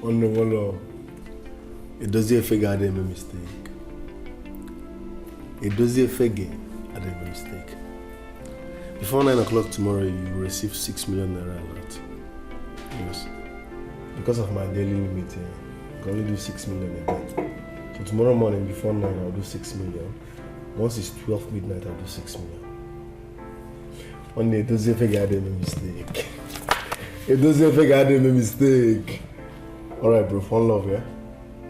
One, it doesn't figure I didn't make a mistake. It doesn't figure I didn't make a mistake. Before 9 o'clock tomorrow, you will receive 6 million naira alert. Yes. Because of my daily meeting, I can only do 6 million a day. So tomorrow morning before 9, I'll do 6 million. Once it's 12 midnight, I'll do 6 million. One day, it doesn't figure I didn't make a mistake. It doesn't figure I didn't make a mistake. Alright, bro, one love, yeah?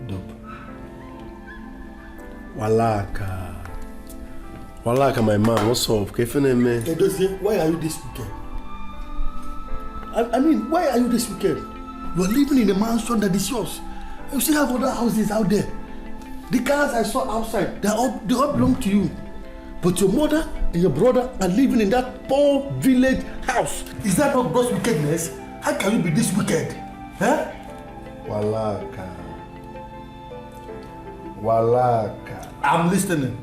Dope. Walaka, my man, what's up? Why are you this weekend? I mean, why are you this weekend? You are living in a mansion that is yours. You still have other houses out there. The cars I saw outside, they all belong to you. But your mother and your brother are living in that poor village house. Is that not gross wickedness? How can you be this wicked? Huh? Walaka. I'm listening.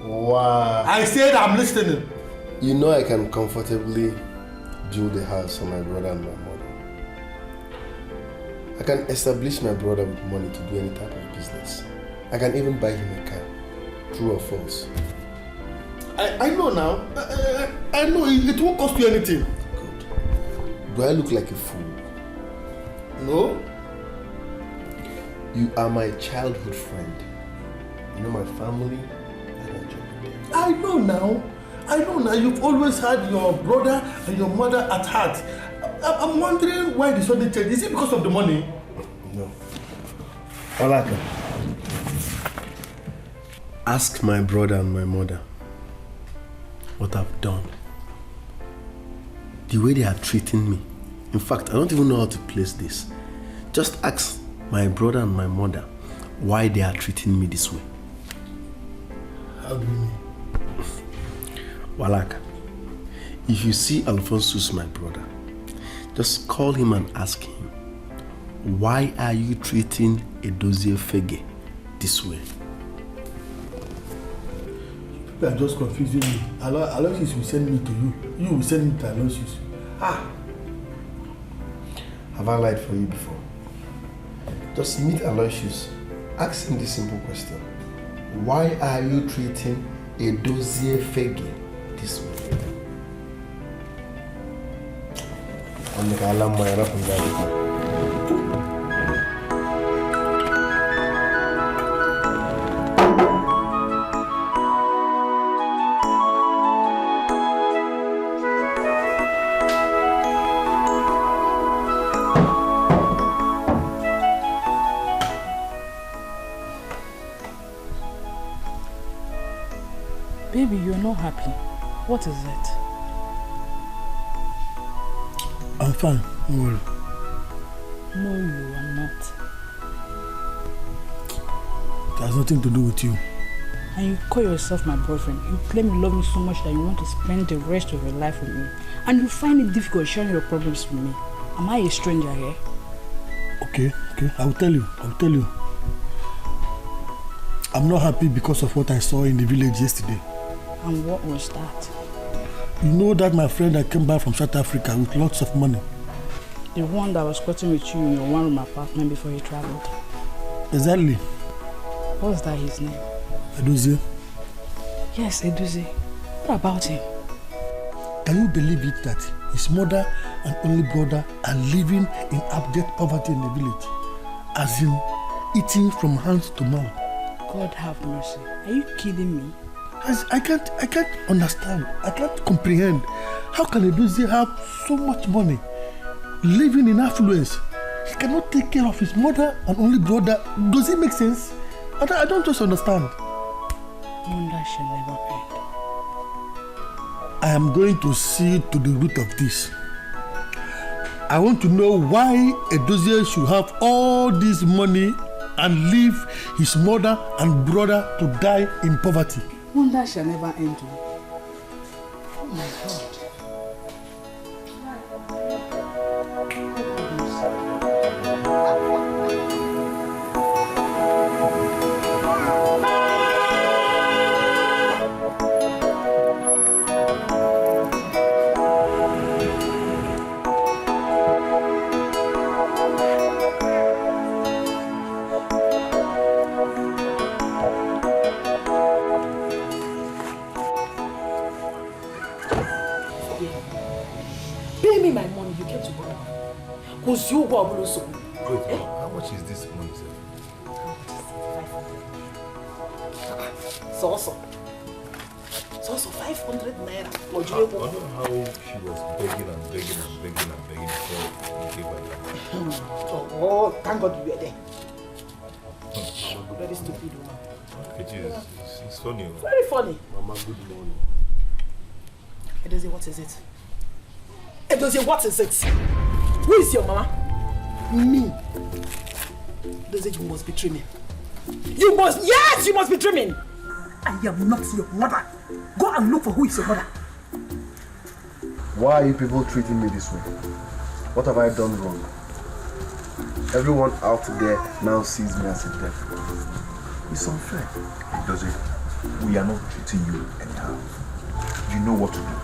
Wow. I said I'm listening. You know I can comfortably build a house for my brother and my mother. I can establish my brother with money to do any type of business. I can even buy him a car. True or false? I know now. I know it won't cost you anything. Good. Do I look like a fool? No. You are my childhood friend. You know my family. I know now. You've always had your brother and your mother at heart. I'm wondering why the sudden change. Is it because of the money? No. Walaka. Ask my brother and my mother what I've done. The way they are treating me. In fact, I don't even know how to place this. Just ask my brother and my mother why they are treating me this way. How do you mean? Walaka, if you see Alphonsus, my brother, just call him and ask him, why are you treating Edozie Fege this way? People are just confusing me. Aloysius will send me to you. You will send me to Aloysius. Have I lied for you before? Just meet Aloysius. Ask him this simple question. Why are you treating Edozie Fege this way? Baby, you're not happy. What is it? I'm fine. Don't worry. No, you are not. It has nothing to do with you. And you call yourself my boyfriend. You claim you love me so much that you want to spend the rest of your life with me. And you find it difficult sharing your problems with me. Am I a stranger here? Okay. I will tell you. I'm not happy because of what I saw in the village yesterday. And what was that? You know that my friend that came back from South Africa with lots of money. The one that was squatting with you in your one-room apartment before he traveled. Exactly. What's that his name? Edozie. Yes, Edozie. What about him? Can you believe it that his mother and only brother are living in abject poverty in the village? As in, eating from hand to mouth. God have mercy. Are you kidding me? I can't understand. I can't comprehend. How can Edozie have so much money, living in affluence? He cannot take care of his mother and only brother. Does it make sense? I don't just understand. Wonder shall never end. I am going to see to the root of this. I want to know why Edozie should have all this money and leave his mother and brother to die in poverty. Wonder shall never end. Oh my God. Who's you who so? Wait, how much is this money, sir? So 500 naira. I don't know how she was begging and begging and begging and begging before we gave her that. Oh, thank God you were there. Very stupid woman. It's funny. Very funny. Mama, good morning. Edozie, what is it? Edozie, what is it? Who is your mama? Me. Edozie, you must betray me. You must betray me. I am not your mother. Go and look for who is your mother. Why are you people treating me this way? What have I done wrong? Everyone out there now sees me as a devil. It's unfair. It doesn't. We are not treating you anyhow. You know what to do.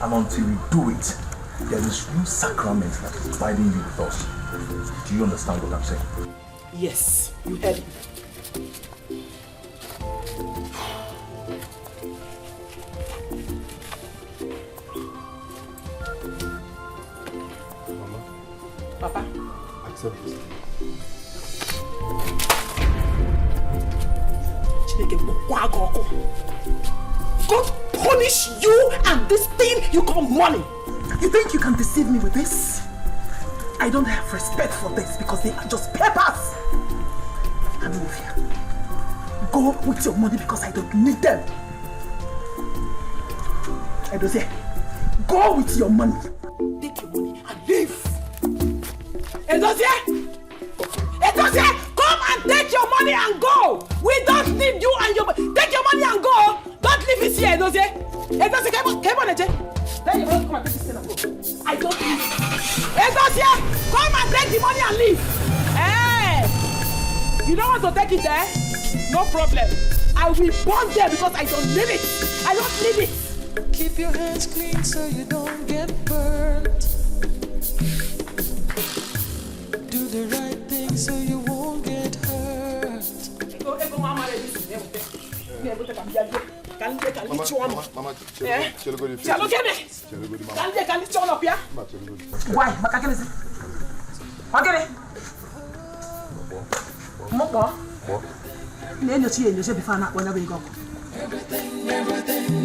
And until you do it, there is no sacrament that is binding you with us. Do you understand what I'm saying? Yes, you heard it. Papa? Accept this. God punish you and this thing you call money. You think you can deceive me with this? I don't have respect for this because they are just papers. I'm with you. Go with your money because I don't need them. I don't say, go with your money. Take your money and leave. Edozie, come and take your money and go. We don't need you and your money. Take your money and go. Don't leave it here, Edozie, come on, Eje. Then you will come and take this thing and go. I don't need it. Edozie, come and take the money and leave. Hey, you don't want to take it there? No problem. I will burn there because I don't need it. I don't need it. Keep your hands clean so you don't get burned. Do the right thing so you won't get hurt. Mama, why?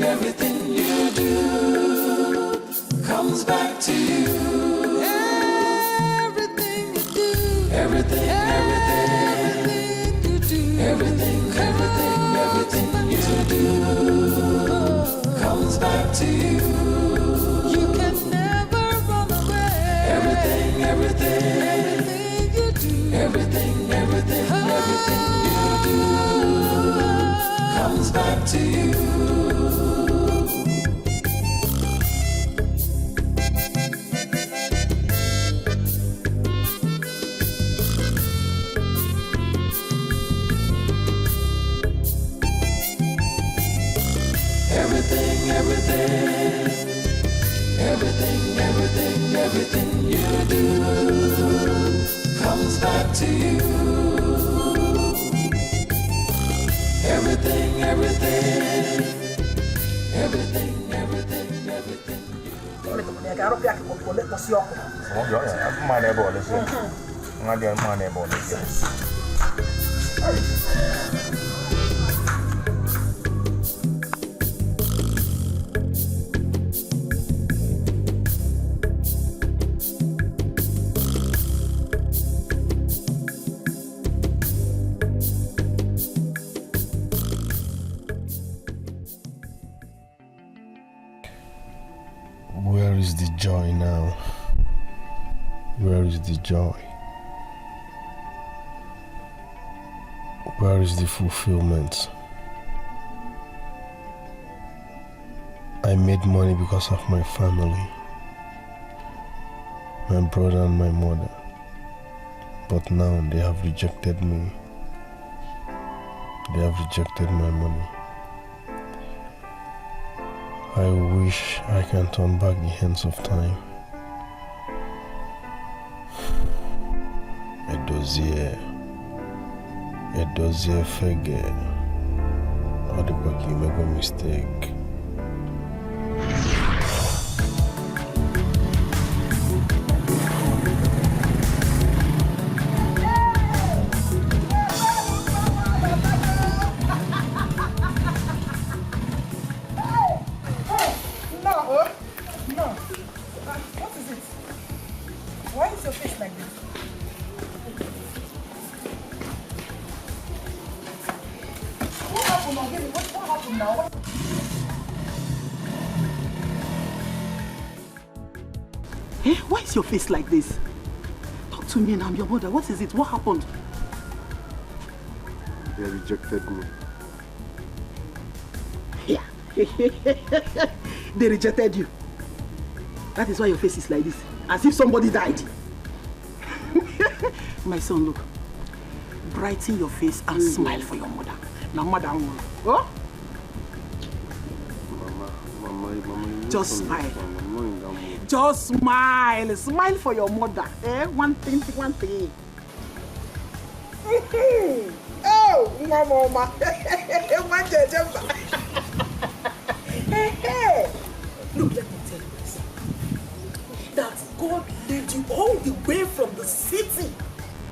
Everything you do comes back to you. Everything you do, everything you do, everything you do comes back to you. You can never run away. Everything you do, everything you do comes back to you. Everything you do comes back to you. Everything. Where is the joy now? Where is the joy? Where is the fulfillment? I made money because of my family, my brother and my mother, but now they have rejected me. They have rejected my money. I wish I can turn back the hands of time. Edozie fege. All the back you make a mistake. your face like this? What happened now? What happened now? Eh? Why is your face like this? Talk to me and I'm your mother. What is it? What happened? They rejected me. Yeah. They rejected you. That is why your face is like this. As if somebody died. My son, look. Brighten your face and smile for your mother. Now, mother, oh? Mama, just smile. Just smile. Smile for your mother. Eh? One thing. Oh, mama. Hey. Look, let me tell you this. That God led you all the way from the city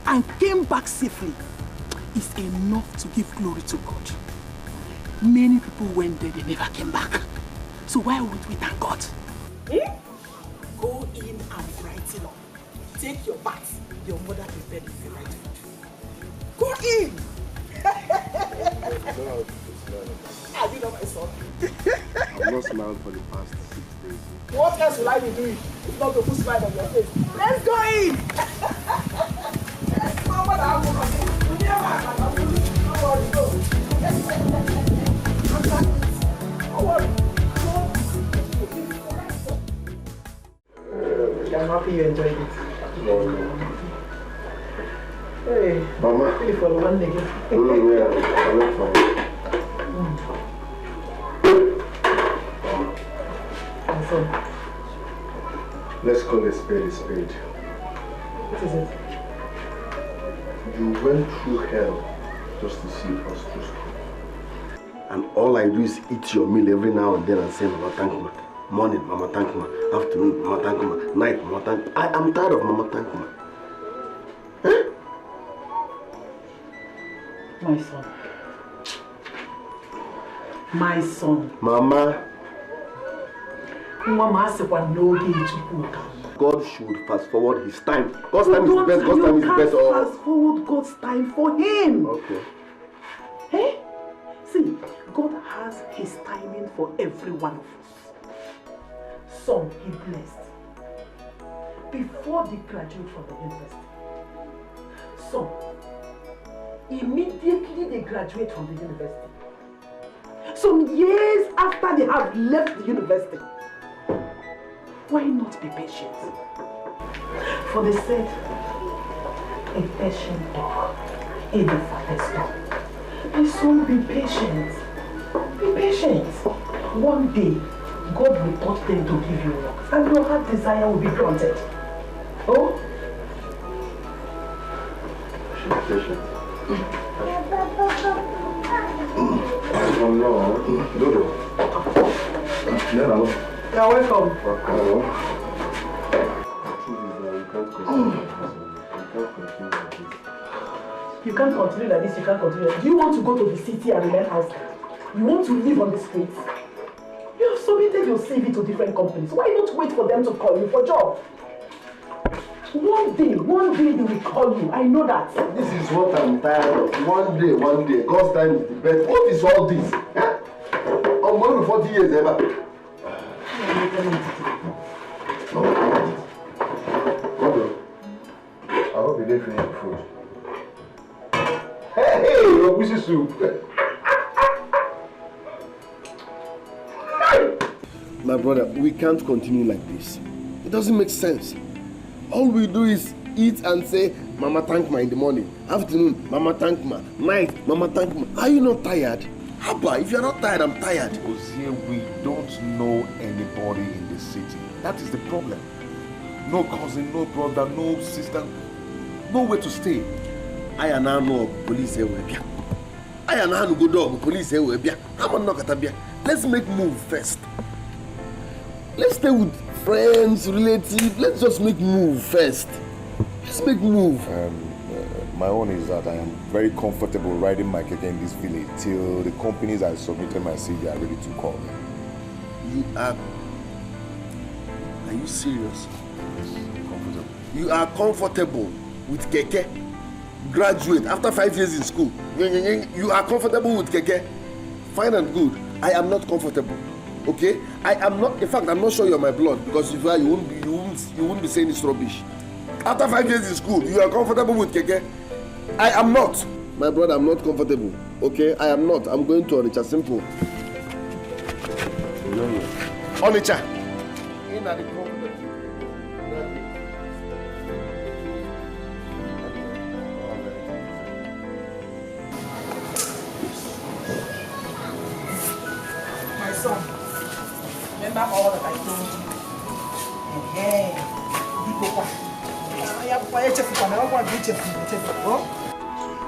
and came back safely is enough to give glory to God. Many people went there, they never came back. So why would we thank God? Go in and brighten up. Take your bath. Your mother prepared the right food. Go in! I did not my son. I've not smiled for the past 6 days. What else will I be doing if not to put smile on your face? Let's go in! I'm happy you enjoyed it. No. Hey, Mama. really for one nigga. I went for it. Let's call a spade a spade. What is it? You went through hell just to see us through school. And all I do is eat your meal every now and then and say, Mama, thank you. Morning, Mama, thank you. Afternoon, Mama, thank you. Night, Mama, thank you. I am tired of Mama, thank you. Huh? My son. My son. Mama. God should fast forward his time. God's time is the best. God's time is the best. Oh. Fast forward God's time for him. Okay. Hey? See, God has his timing for every one of us. Some he blessed before they graduate from the university. Some immediately they graduate from the university. Some years after they have left the university. Why not be patient? For they said, a patient dog is the fattest dog. My son, be patient. Be patient. One day, God will touch them to give you work, and your heart desire will be granted. Oh? She's patient. Oh no, Dodo. You're welcome. You can't continue like this. You can't continue like this. Do you want to go to the city and remain outside? You want to live on the streets? You have submitted your CV to different companies. Why not wait for them to call you for a job? One day they will call you. I know that. This is what I'm tired of. One day. God's time is the best. What is all this? Eh? I'm going to 40 years ever. I hope you didn't finish the food. Hey, your pussy soup. My brother, we can't continue like this. It doesn't make sense. All we do is eat and say, Mama thank ma in the morning. Afternoon, Mama thank ma. Night, Mama thank ma. Are you not tired? Abba, if you're not tired, I'm tired. Ozie, we don't know anybody in the city. That is the problem. No cousin, no brother, no sister, nowhere to stay. I and I know police here. I and I go dog police here. I'm not gonna be. Let's make move first. Let's stay with friends, relatives. Let's just make move first. Let's make move. My own is that I am very comfortable riding my keke in this village till the companies I submitted my CV are ready to call me. You are you serious? Yes, comfortable. You are comfortable with Keke. Graduate after 5 years in school. You are comfortable with Keke. Fine and good. I am not comfortable. Okay? I am not. In fact, I'm not sure you're my blood because if you are, you wouldn't be saying this rubbish. After 5 years in school, you are comfortable with Keke. I am not. My brother, I'm not comfortable. Okay? I am not. I'm going to Onitsha. Simple. Onitsha. In at the remember all that I told you.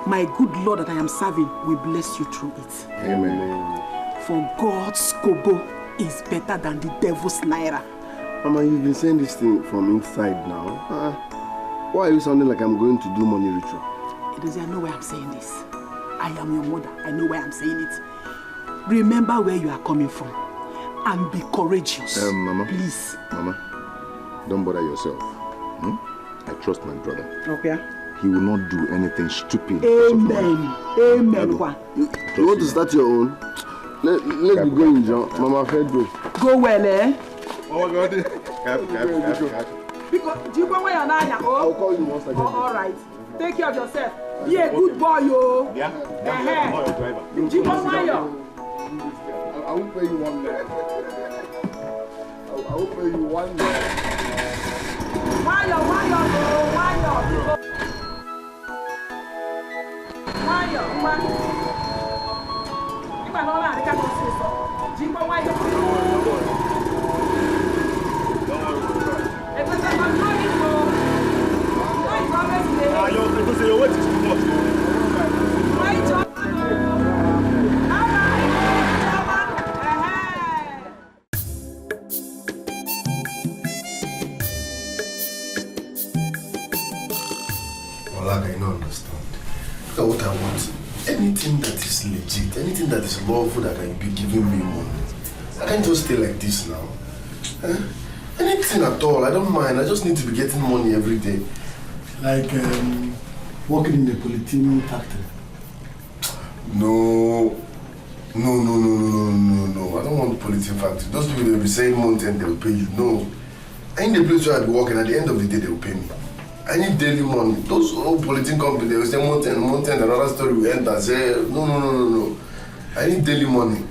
My good Lord that I am serving will bless you through it. Amen. For God's kobo is better than the devil's naira. Mama, you've been saying this thing from inside now. Why are you sounding like I'm going to do money ritual? I know why I'm saying this. I am your mother. I know why I'm saying it. Remember where you are coming from. And be courageous. Mama. Please. Mama, don't bother yourself. I trust my brother. Okay. He will not do anything stupid. Amen. Amen. You want to start your own? Let me go in, John. Mama, Pedro. Go well, eh? Oh, God. Because, do you go where you're now? I'll call you once again. All right. Take care of yourself. Be a good boy, yo. Yeah. Do you go where you're? I will pay you one day. I will pay you one day. Why you're? If I don't know, I can't say so. Jimbo, why you're? If it's a money, why you always say? Your weight is too much. Why you? I don't understand. Look at what I want. Anything that is legit, anything that is lawful that can be giving me money. I can't just stay like this now. Anything at all, I don't mind. I just need to be getting money every day. Like working in the polythene factory. No. I don't want polythene factory. Those people, they'll be saying month and they'll pay you. No. I need a place where I'll be working. At the end of the day, they'll pay me. I need daily money. Those old polythene companies, they will say month and another story will end and say, no. I need daily money.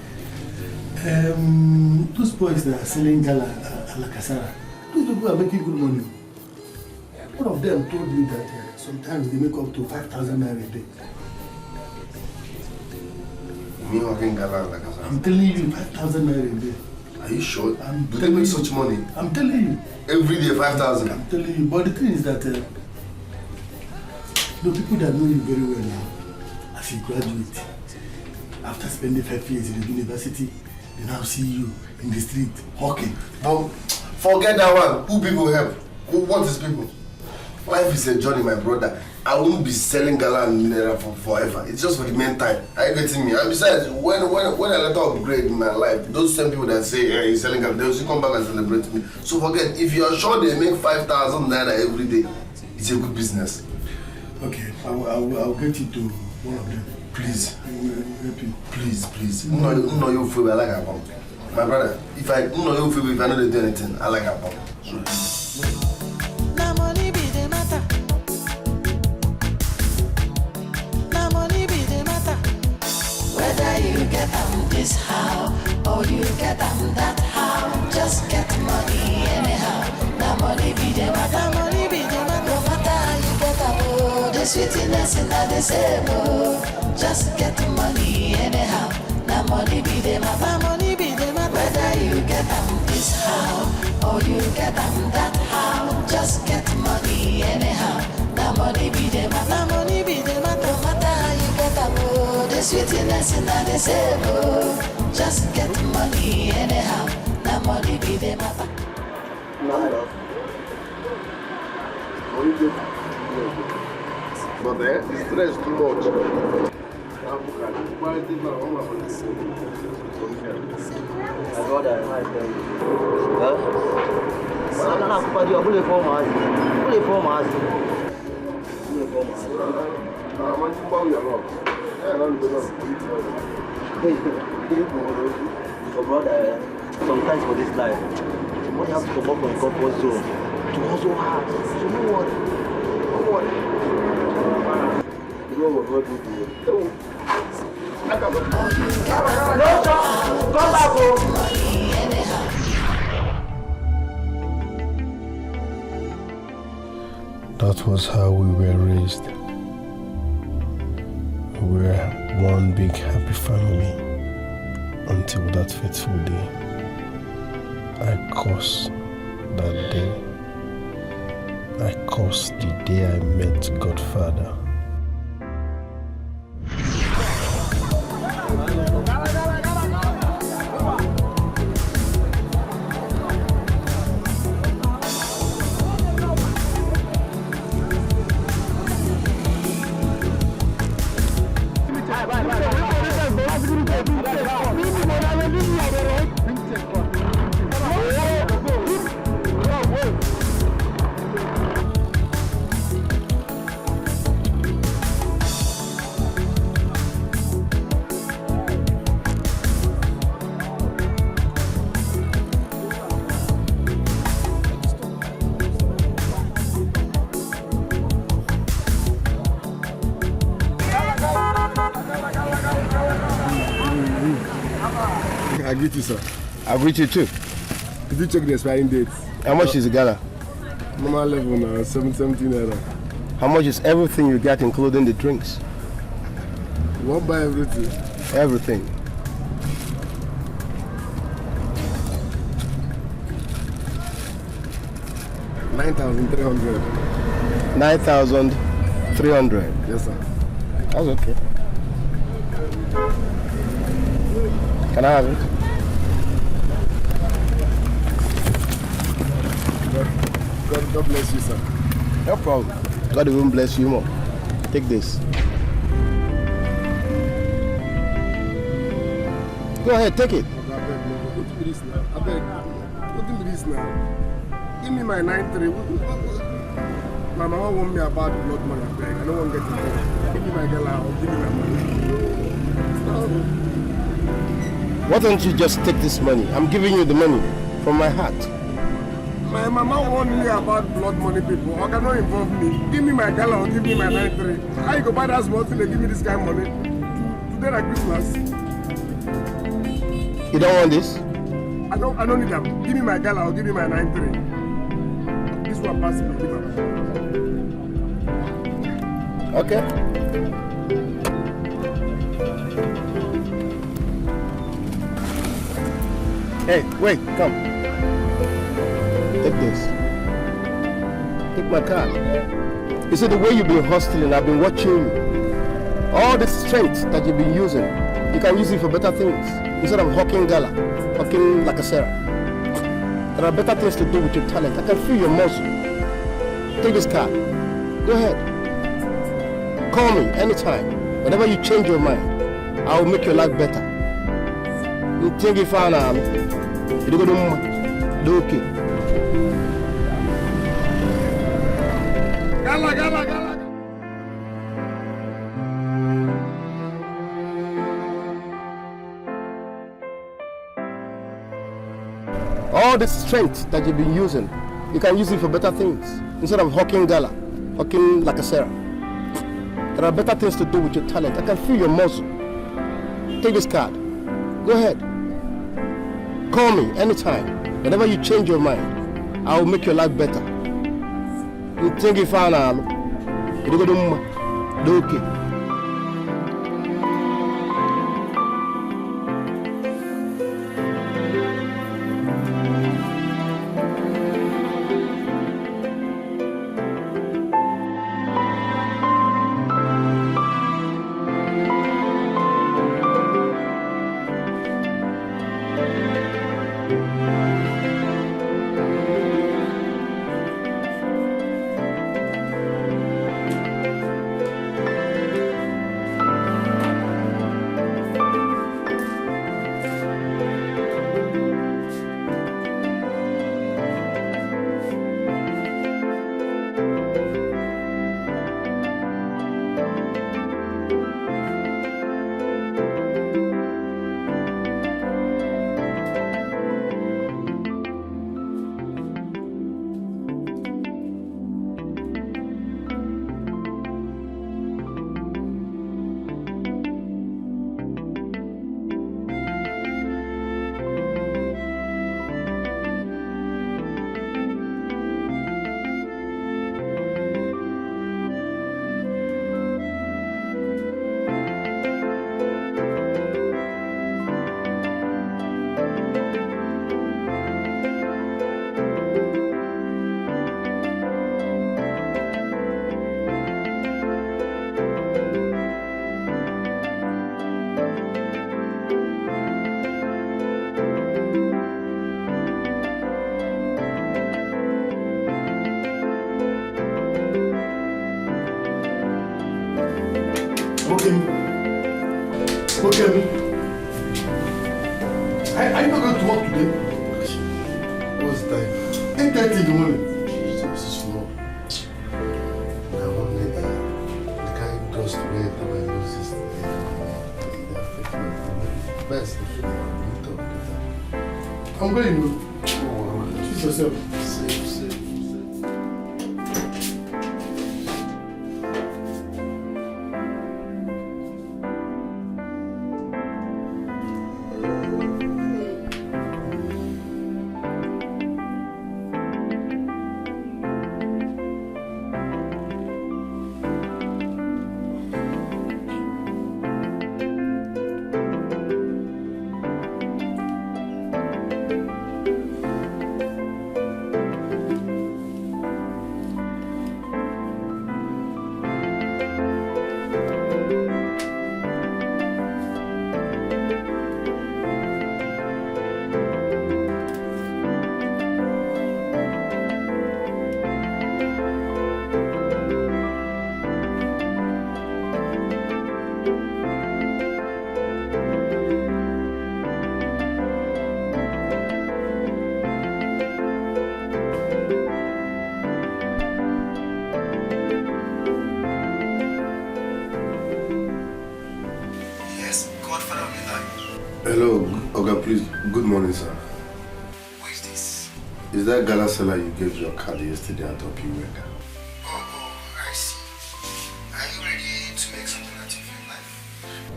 Those boys that are selling gala la casara, those people are making good money. One of them told me that sometimes they make up to 5,000 naira a day. Me working gala la casara? I'm telling you, 5,000 naira a day. Are you sure? Do they make such money? I'm telling you. Every day 5,000? I'm telling you. But the thing is that the people that know you very well now, as you graduate, after spending 5 years in the university, they now see you in the street hawking. But forget that one. Who people help? What is people? Life is a journey, my brother. I won't be selling gala and naira for forever. It's just for the meantime. Are you getting me? And besides, when I let out upgrade in my life, those same people that say, hey, he's selling gala, they'll still come back and celebrate me. So forget, if you are sure they make 5,000 naira every day, it's a good business. Okay, I'll get you to one of them. Please. I will help you. Please. No, you feel I like a bomb. My brother, if I know you feel if I know they do anything, I like a bomb. Now money be the matter. Now money be the matter. Whether you get this how or you get that how, just get money anyhow. Now money be the matter. Money be the matter. No matter how you get the sweetness in the same. Just get money anyhow. Now money be the matter. Money be the matter. Whether you get this how or you get that how, just get money anyhow. Now money be the matter. Money be the matter. No matter how you get the sweetness in the same. Just get money anyhow. Now money be the matter. But the stress too much. Sometimes for this life, somebody has to come up from the comfort zone to hustle hard. So you know what? You know what God will do? Come back home. That was how we were raised. We were one big happy family until that fateful day. I cursed that day. I cursed the day I met Godfather. I greet you, sir. I greet you too. Did you check the expiring dates? How much is the gala? Normal level now, 770 naira. How much is everything you get, including the drinks? You won't buy everything. Everything. $9,300. 9,300. Yes, sir. That's okay. Can I have it? God bless you, sir. No problem. God will bless you more. Take this. Go ahead, take it. I beg. What do this now? Give me my 9-3. My mama want me about blood money. I beg. I don't want to get it. Give me my girl out. Give me my money. Why don't you just take this money? I'm giving you the money from my heart. My mama warned me about blood money, people. How cannot involve me? Give me my gala or give me my 9-3. How you go buy that small thing and give me this kind of money? Today like Christmas. You don't want this? I don't need them. Give me my gala or give me my 9-3. This one pass me. Give her. Okay. Hey, wait, come. Take this. Take my card. You see, the way you've been hustling, I've been watching you. All the strength that you've been using, you can use it for better things. Instead of hawking gala, hawking like a Sarah. There are better things to do with your talent. I can feel your muscle. Take this card. Go ahead. Call me anytime. Whenever you change your mind, I will make your life better. You think if I am, you go do okay. Gala. All the strength that you've been using, you can use it for better things. Instead of hawking gala, hawking like a Sarah. There are better things to do with your talent. I can feel your muscle. Take this card. Go ahead. Call me anytime. Whenever you change your mind, I will make your life better. You think if I am, you go do okay. Okay. Are you not going to work today? What's the time? 8:30 in the morning. Jesus, no. I only the guy just wear the way noses. Best if you meet up later. I'm going to. Choose yourself. Safe. Hello, Oga, please. Good morning, sir. Who is this? Is that Ghana seller you gave your card yesterday at Opiweka? Oh, I see. Are you ready to make something out of your life?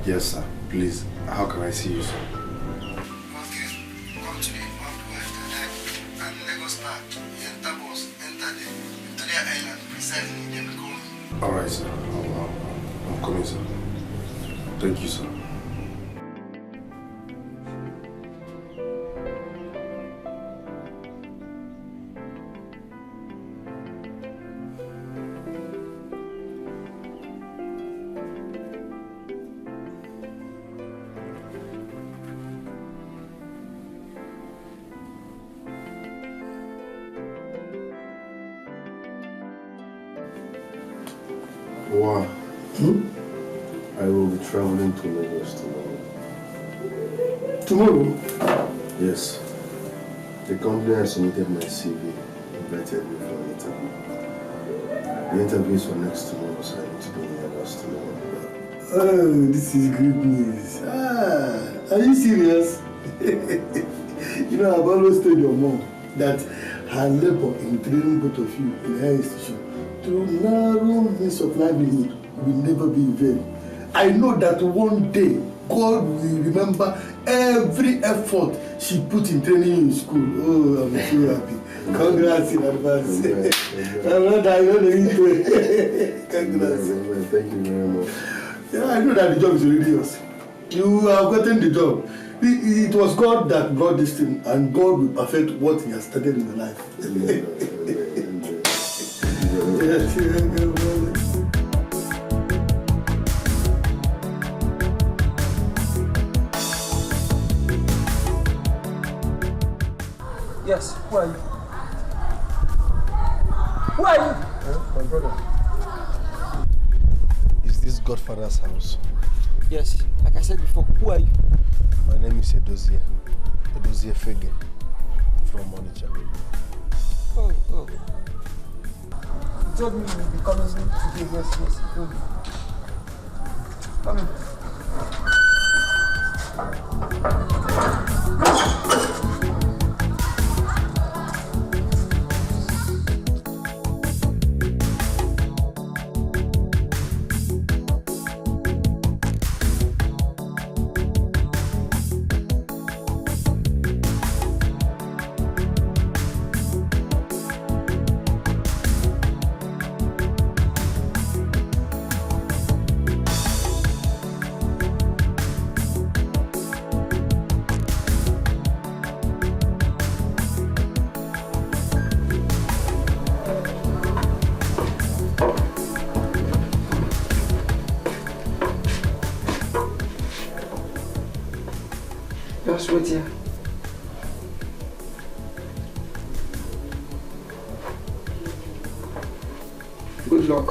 Yes, sir. Please, how can I see you, sir? Okay. Come to the and Lagos Park. Enter bus, enter the Victoria Island. Precisely, then call me. Alright, sir. I'm coming, sir. Thank you, sir. Wow. I will be traveling to Lagos tomorrow. Tomorrow? Yes. The company has submitted my CV, invited me for an interview. The interview is for next tomorrow, so I need to be in Lagos tomorrow. Oh, this is good news. Are you serious? You know, I've always told your mom that her labor in training both of you in her institution through narrow means of livelihood will never be in vain. I know that one day God will remember every effort she put in training you in school. Oh, I'm so happy. Congrats in advance. I'm not dying. Congrats. Thank you very much. Yeah, I know that the job is already yours. You have gotten the job. It was God that brought this thing, and God will perfect what He has started in your life. Yes, Yes, who are you? Who are you? My brother. Is this Godfather's house? Yes, like I said before, who are you? My name is Edozie Fege from Onitsha. Oh. You told me you will be coming today, yes. Come in. Just wait here. Good luck.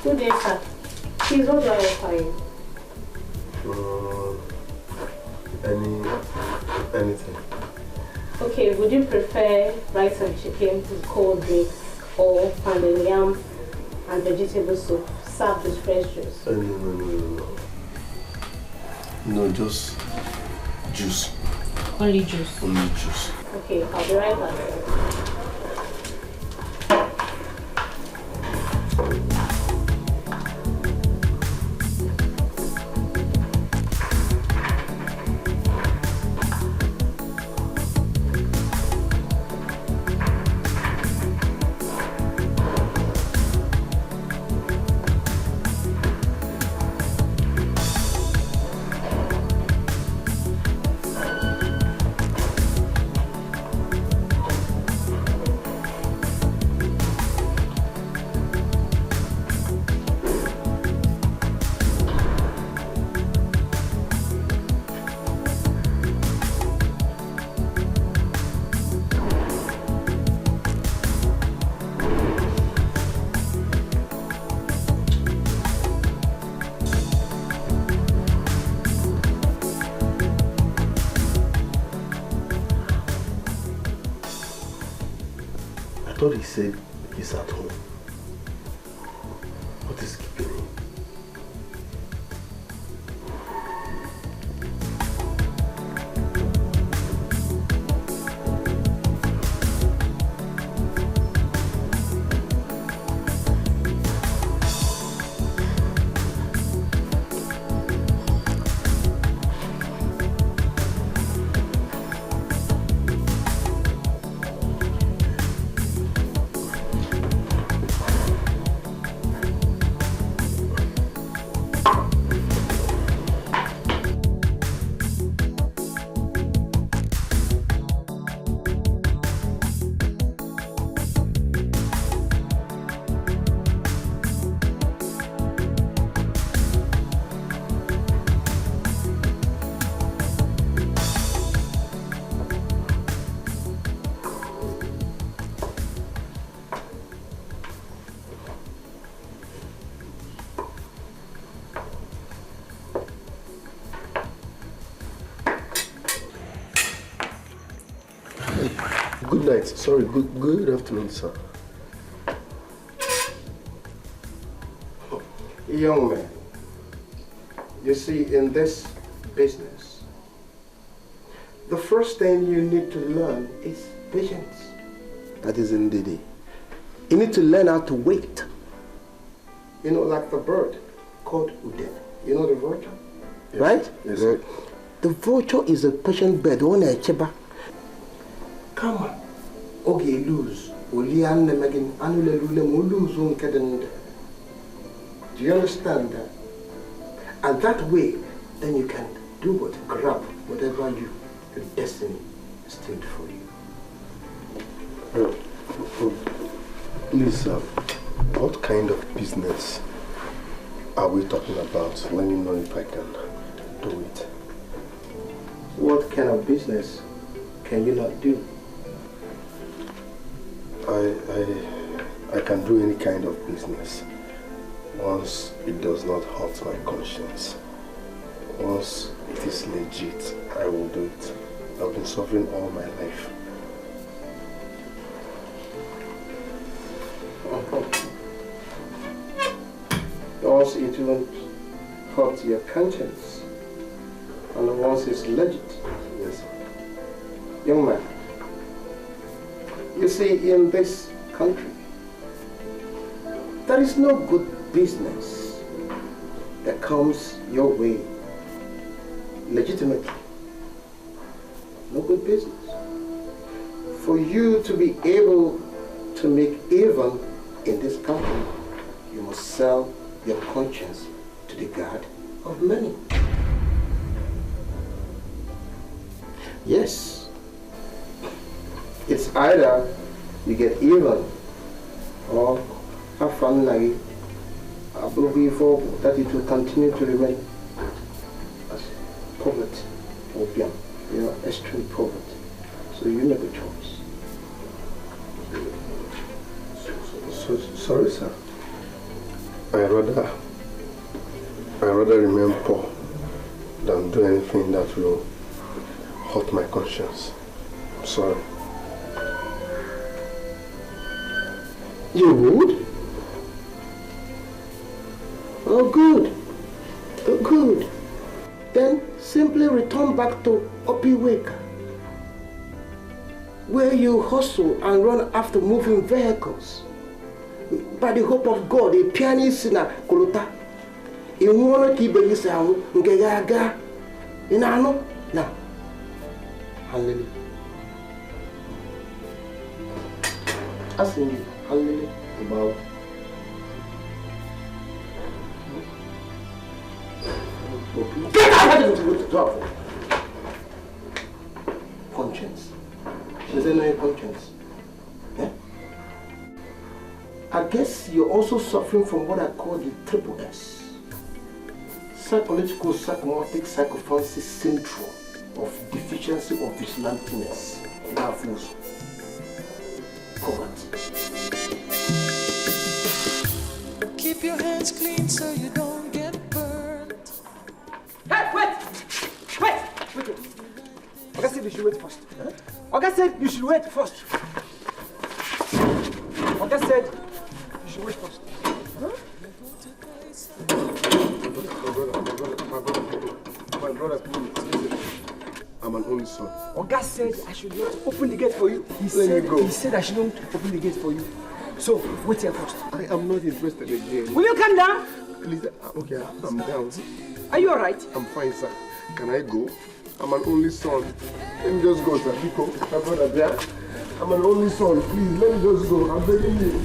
Good day, sir. Please, what do I require? Anything. Okay, would you prefer rice and chicken with cold drinks or pounded yam and vegetable soup served with fresh juice? No. No, just juice. Only juice? Only juice. Okay, I'll be right back. I thought he said he's at home. What is keeping him? Good night. Sorry, good afternoon, sir. Young man, you see, in this business, the first thing you need to learn is patience. That is indeed. You need to learn how to wait. You know, like the bird called Uden. You know the vulture? Yes. Right? Yes, sir. The vulture is a patient bird. Come on. Okay, lose. Do you understand that? And that way, then you can do what? Grab whatever your destiny is still for you. Please, sir, what kind of business are we talking about? Let me know if I can do it. What kind of business can you not do? I can do any kind of business once it does not hurt my conscience. Once it is legit, I will do it. I've been suffering all my life. Once it won't hurt your conscience, and once it's legit. Yes, sir. Young man, you see, in this country, there is no good business that comes your way legitimately. No good business. For you to be able to make even in this country, you must sell your conscience to the God of money. Yes. It's either you get even or have fun like for that it will continue to remain as poverty or beyond, extreme poverty. So you make a choice. Sorry, sir. I rather remain poor than do anything that will hurt my conscience. I'm sorry. You would? Oh, good. Oh, good. Then simply return back to Opiweka, where you hustle and run after moving vehicles. By the hope of God, a pianist in a Kolota. In one key baby sound, Gaga. In Ano? Now. Hallelujah. Asking you, hallelujah, about. Get out of the top. Conscience. Does anyone know your conscience? Yeah? I guess you're also suffering from what I call the triple S. Psychological, psychomotic, psychophancy syndrome of deficiency of vigilantiness. That feels poverty. Keep your hands clean so you don't get burned. Hey, wait! Oga said you should wait first. Huh? Oga said you should wait first. Oga said you should wait first. Huh? My brother, please. I'm an only son. Oga said I should not open the gate for you. He said I shouldn't open the gate for you. So, wait here first. I am not interested again. Will you calm down? Please, okay, I'm down. Are you alright? I'm fine, sir. Can I go? I'm an only son. Let me just go, sir. Pico, my brother there. I'm an only son. Please, let me just go. I'm begging you.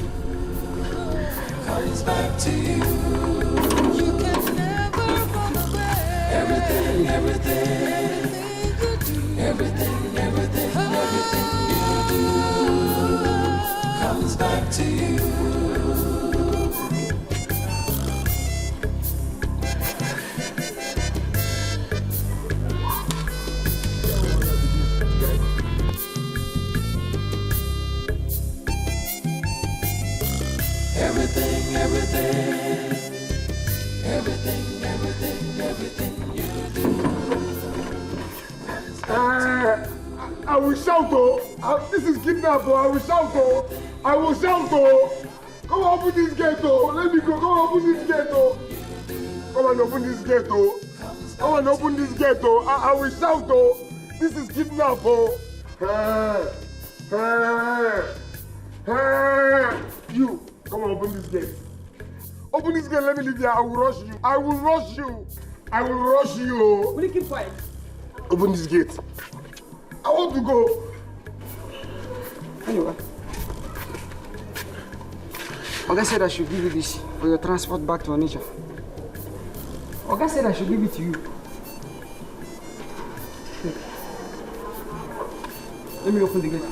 Comes back to you. You can never run away. Everything you do comes back to you. Everything you do. I will shout, oh. This is kidnap, oh. I will shout, oh. I will shout, oh. Come on, open this gate, oh. Let me go. Come on, open this gate, oh. Come on, open this gate, oh. Come on, open this gate, oh. I will shout, oh. This is kidnap, oh. You, come on, open this gate. Open this gate, let me leave here. I will rush you. I will rush you. I will rush you. Will you keep quiet? Open this gate. I want to go. Anyway. Oga said I should give you this for your transport back to Onitsha. Oga said I should give it to you. Let me open the gate.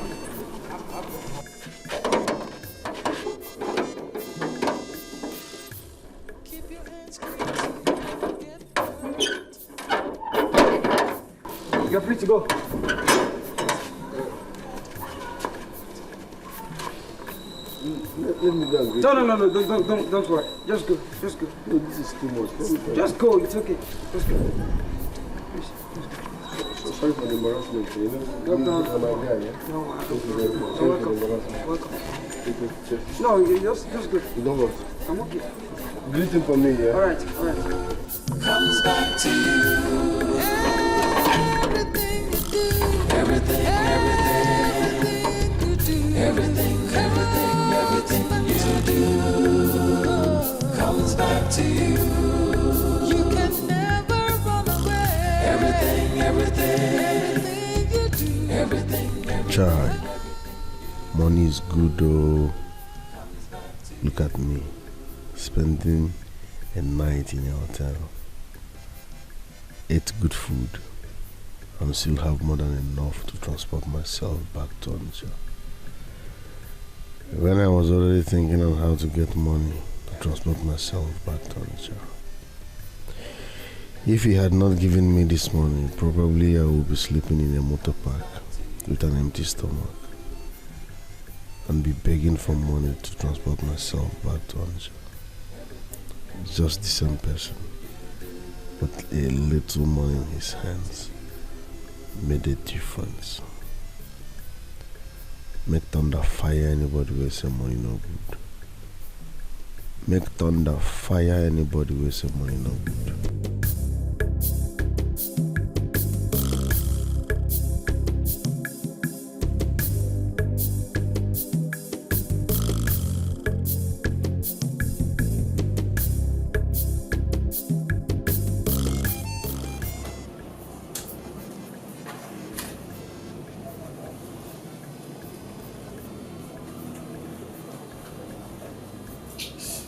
You're free to go. Let me go. No, don't worry. Just go. No, this is too much. Just go, it's okay. Just go. So sorry for the embarrassment. You know, you're my guy, yeah? No, thank you very much. You're welcome. No, you just go. You know what? I'm okay. Greeting for me, yeah? Alright. Comes back to you. Everything you do comes back to you. You can never run away. Everything you do. Everything. Child, money is good though. Look at me, spending a night in a hotel, ate good food, and still have more than enough to transport myself back to Onitsha. When I was already thinking on how to get money to transport myself back to Onitsha. If he had not given me this money, probably I would be sleeping in a motor park with an empty stomach and be begging for money to transport myself back to Onitsha. just the same person, with a little money in his hands, made a difference. Make thunder fire anybody with some money no good. Make thunder fire anybody with some money no good.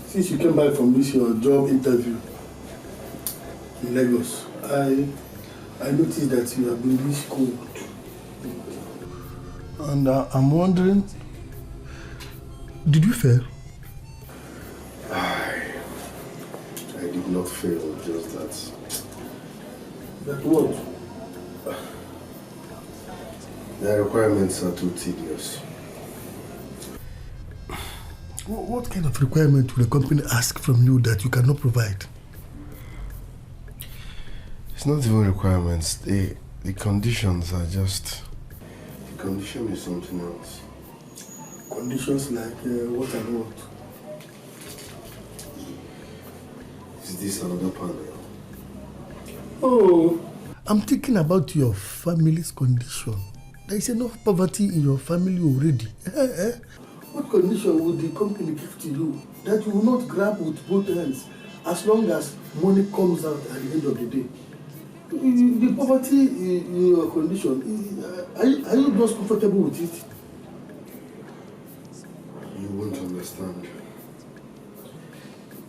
Since you came back from this your job interview in Lagos, I noticed that you have been this cold. And I'm wondering, did you fail? I did not fail, just that. That what? The requirements are too tedious. What kind of requirement will the company ask from you that you cannot provide? It's not even requirements. The conditions are just... The condition is something else. Conditions like what and what? Is this another panel? Oh, I'm thinking about your family's condition. There is enough poverty in your family already. What condition would the company give to you that you will not grab with both hands as long as money comes out at the end of the day? The poverty in your condition, are you not comfortable with it? You won't understand.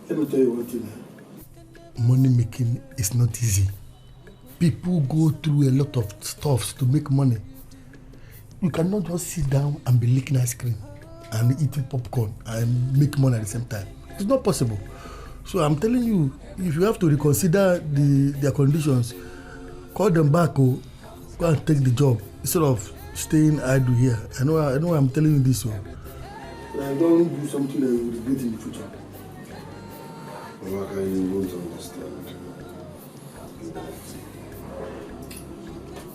Let me tell you one thing. Money making is not easy. People go through a lot of stuff to make money. You cannot just sit down and be licking ice cream and eating popcorn and make money at the same time. It's not possible. So I'm telling you, if you have to reconsider their conditions, call them back or go and take the job instead of staying idle here. I know I'm telling you this. So I don't do something that you will regret in the future. Like you won't understand.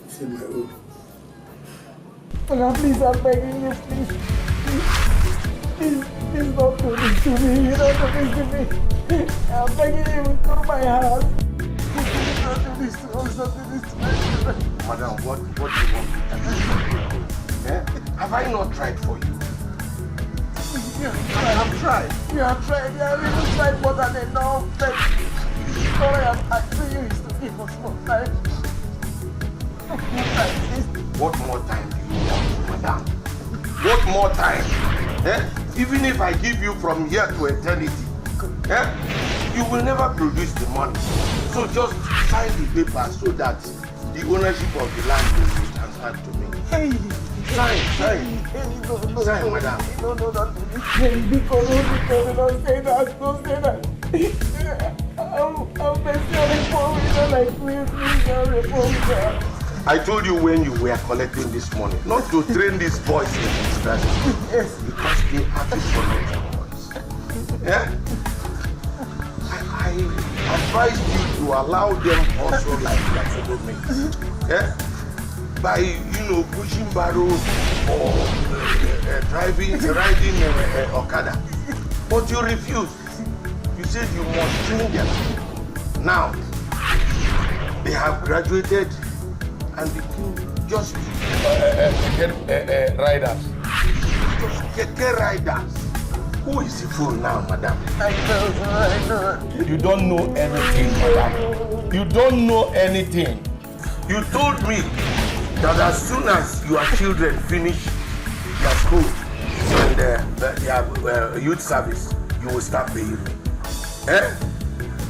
Say my own. Please, I'm begging you, please. Please don't do this to me. You don't do this to me. I'm begging you with all my heart. Please don't do this to us. Don't do this to my children. Madam, what do you want me to do? Have I not tried for you? I have tried. You have tried. You have really tried more than enough. But all I am asking you is to give us more time. What more time do you want, madam? What more time? Even if I give you from here to eternity, you will never produce the money. So just sign the paper so that the ownership of the land will be transferred to me. Sign. Sign, madam. No, don't do this. Because don't say that. Don't say that. I'm basically a reformer. Like, please, reform. I told you when you were collecting this money not to train these boys in this strategy. Yes. Because they are disconnected boys. Yeah? I advise you to allow them also like their fellow mates. Yeah? By, pushing barrows or riding Okada. But you refused. You said you must train them. Now, they have graduated and became just riders. Just Keke riders. Who is the fool now, madam? I know. You don't know anything, madam. You don't know anything. You told me that as soon as your children finish their school and their youth service, you will start paying me.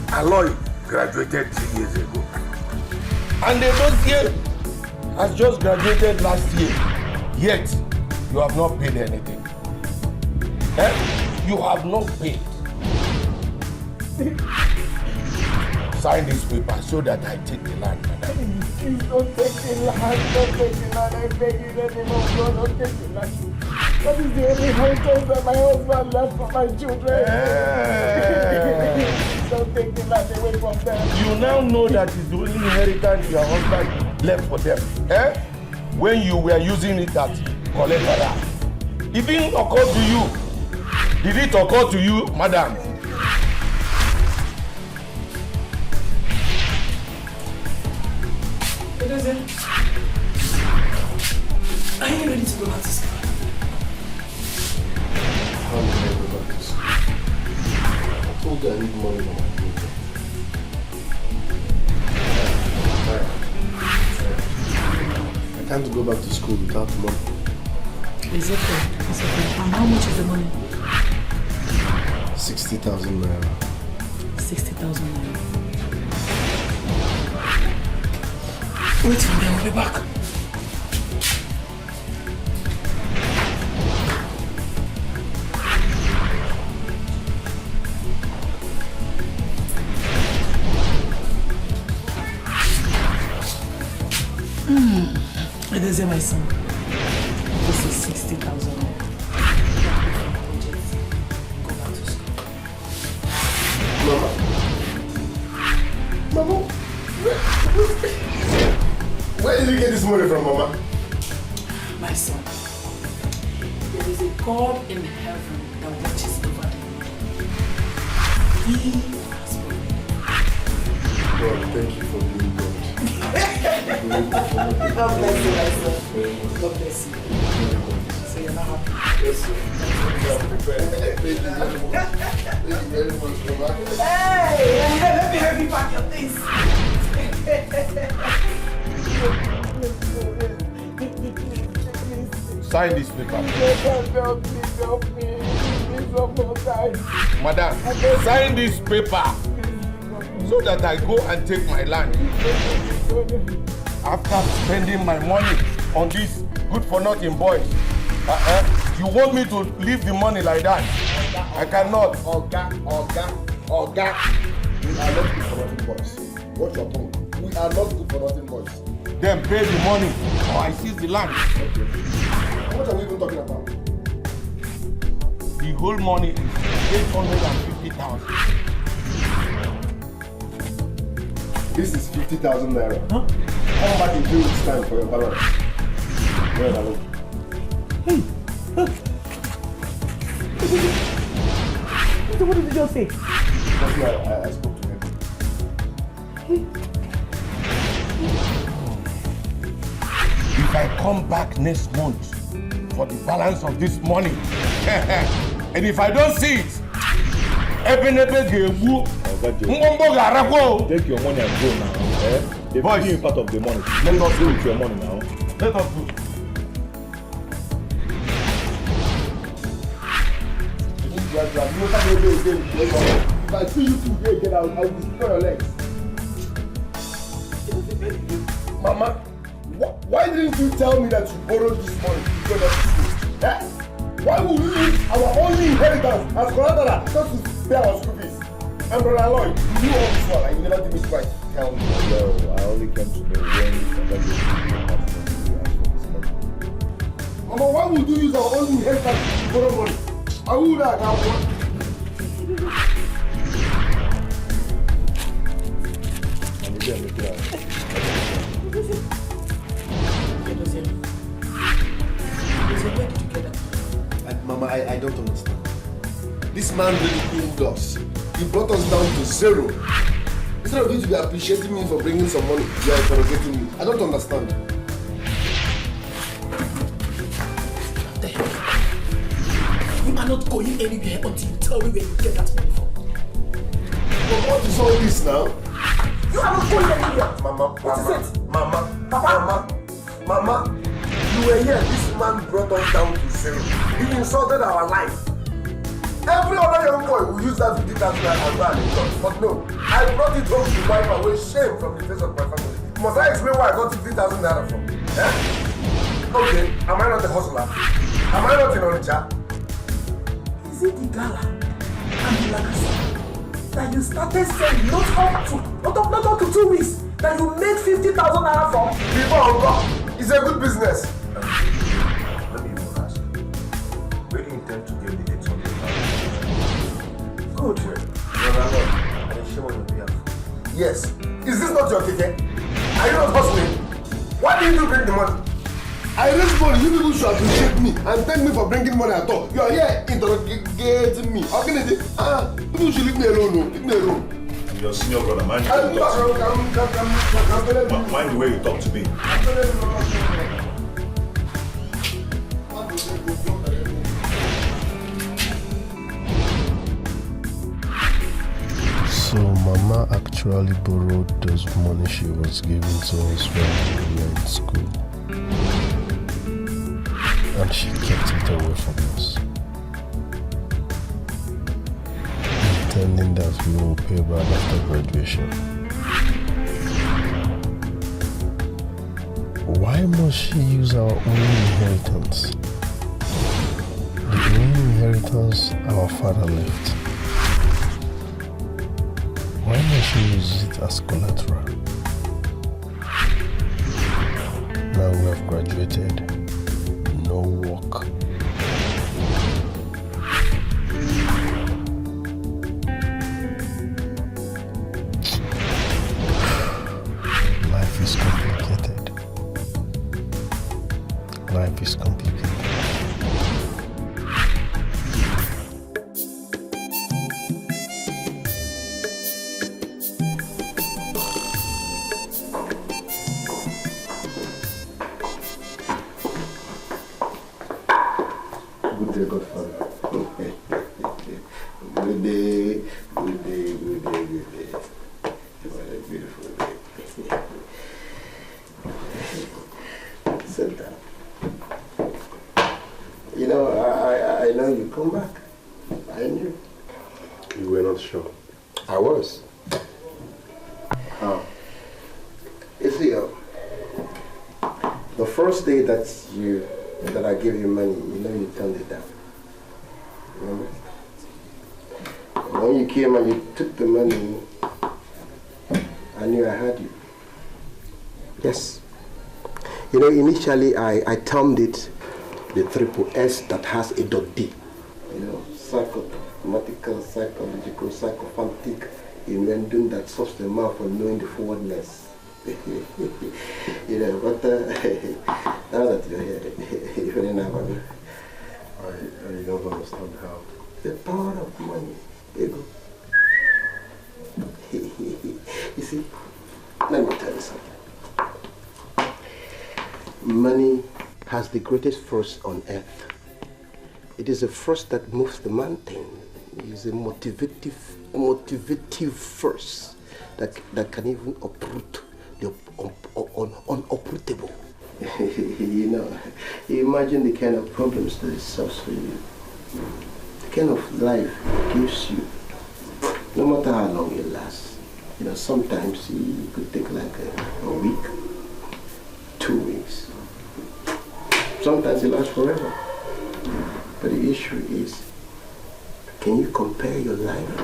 Aloy graduated 3 years ago. And the dossier has just graduated last year. Yet, you have not paid anything. You have not paid. Sign this paper so that I take the land, madam. Please don't take the land. Don't take the land. I beg you, anymore. Don't take the land. That is the only inheritance that my husband left for my children. take the land away from them. You now know that it's the only inheritance your husband left for them. Eh? When you were using it at collateral. It didn't occur to you. Did it occur to you, madam? It doesn't. Are you ready to go back to school? How can I go back to school? I told you I need money for my future. I can't go back to school without money. It's okay. It's okay. And how much is the money? 60,000 naira. 60,000 naira. Wait for me, I'll be back. It is my son. This is 60,000. Go back to school. Mama, where did you get this money from, Mama? My son, there is a God in heaven that watches over you. He has provided. God, thank you for being God. God bless you, my son. God bless you. So you're not happy? Yes, sir. Thank you very much, Mama. Hey, let me help you pack your things. Sign this paper. Madam, sign this paper so that I go and take my land. After spending my money on these good-for-nothing boys, you want me to leave the money like that? I cannot. Oga. We are not good for nothing boys. Watch your tongue. We are not good for nothing boys. Then pay the money or I seize the land. Okay. What are we even talking about? The whole money is 850,000. This is 50,000 naira. Huh? Come back in 2 weeks' time for your balance. Where are you? What did you just say? That's why I spoke to him. If I come back next month for the balance of this money, and if I don't see it, Take your money and go now. They've given you part of the money. Let us do with your money now. Let us go. If I see you today again, I will destroy your legs. Mama, why didn't you tell me that you borrowed this money to go to school? Eh? Why would we use our only inheritance as collateral just to pay our school fees? And Brother Lloyd, you knew all this one and you never give me twice. Tell me. Well, I only came to know when you Mama, why would you use our only inheritance to borrow money? I would have one. Mama, I don't understand. This man really killed us. He brought us down to zero. Instead of you to be appreciating me for bringing some money, you are interrogating me. I don't understand. You are not going anywhere until you tell me where you get that money from. But what is all this now? You are not going anywhere. Mama, you were here. This man brought us down to zero. He insulted our life. Every other young boy will use that 50,000 and go and enjoy. But no, I brought it home to wipe away shame from the face of my family. Must I explain where I got 50,000 naira from? Eh? Okay, am I not a hustler? Am I not in Onitsha? Is it the gala and the lagasa that you started selling not up to 2 weeks that you made 50,000 naira from? Before Uncle, it's a good business. Let me even ask you. Where do you intend to get the 800,000? Good. Brother Lord, I shame on Yes. Is this not your ticket? Are you not hustling? Why didn't you bring the money? I raised money. You people should appreciate me and thank me for bringing money at all. You are here interrogating me. How can I do? People should leave me alone. No. Leave me alone. I'm your senior brother. Mind the way you talk to me. So Mama actually borrowed those money she was giving to us when we were in school. And she kept it away from us. Intending that we will pay back after graduation. Why must she use our only inheritance? The only inheritance our father left. Why must she use it as collateral? Now we have graduated. No work. Life is complicated. Life is complicated. Good day, Godfather. Good day. What a beautiful day. Sit down. You know, I know you come back. I knew. You were not sure. I was. You see, the first day that I gave you money, you know you turned it down. Remember? When you came and you took the money, I knew I had you. Yes. You know, initially I termed it the triple S that has a .D. You know, psychomathematical, psychological, psychophantic, inventing that solves the mouth for knowing the forwardness. You know, but now that you're here, you don't have money. I don't understand how. The power of money, ego. You see, let me tell you something. Money has the greatest force on earth. It is a force that moves the mountain. It is a motivative force that can even uproot the unuprootable. You know, you imagine the kind of problems that it solves for you. The kind of life it gives you, no matter how long it lasts. You know, sometimes it could take like a week, 2 weeks. Sometimes it lasts forever. But the issue is, can you compare your life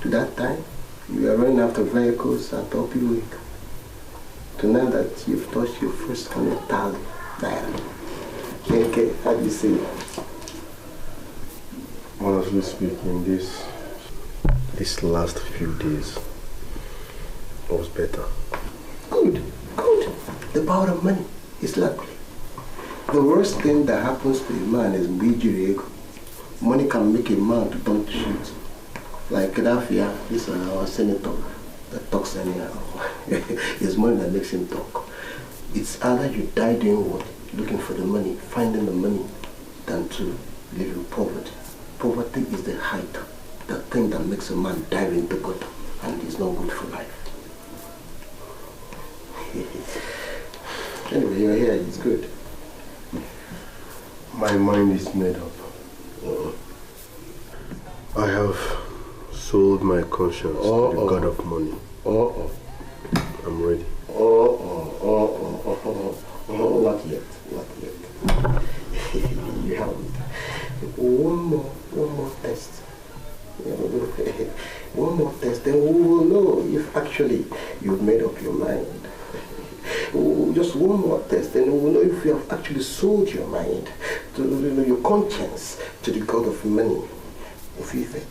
to that time? You are running after vehicles at Topi Week. To now that you've touched your first 100,000 naira. Okay, how do you say it? Honestly speaking, this last few days was better. Good. The power of money is lucky. The worst thing that happens to a man is Nigerian. Money can make a man to turn to shit. Like Gaddafi, this our senator that talks anyhow. It's money that makes him talk. It's either you die doing what? Looking for the money, finding the money, than to live in poverty. Poverty is the height, the thing that makes a man dive into gutter, and is not good for life. Anyway, you're here, it's good. My mind is made up. I have sold my conscience to the god of money. I'm ready. Not yet. You haven't. One more test. One more test, then we will know if actually you've made up your mind. Just one more test, then we will know if you have actually sold your mind, to your conscience, to the god of money. If you think.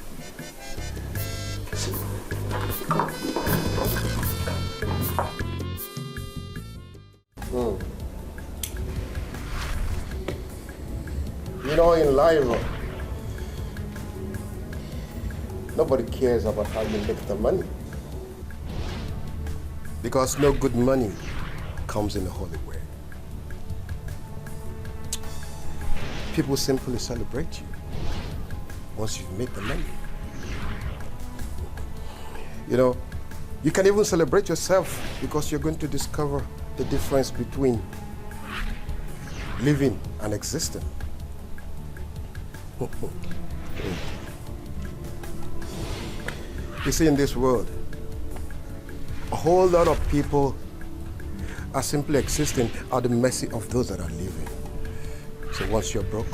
know, in life, nobody cares about how you make the money. Because no good money comes in a holy way. People simply celebrate you once you've made the money. You know, you can even celebrate yourself because you're going to discover the difference between living and existing. You see, in this world, a whole lot of people are simply existing at the mercy of those that are living. So once you're broke,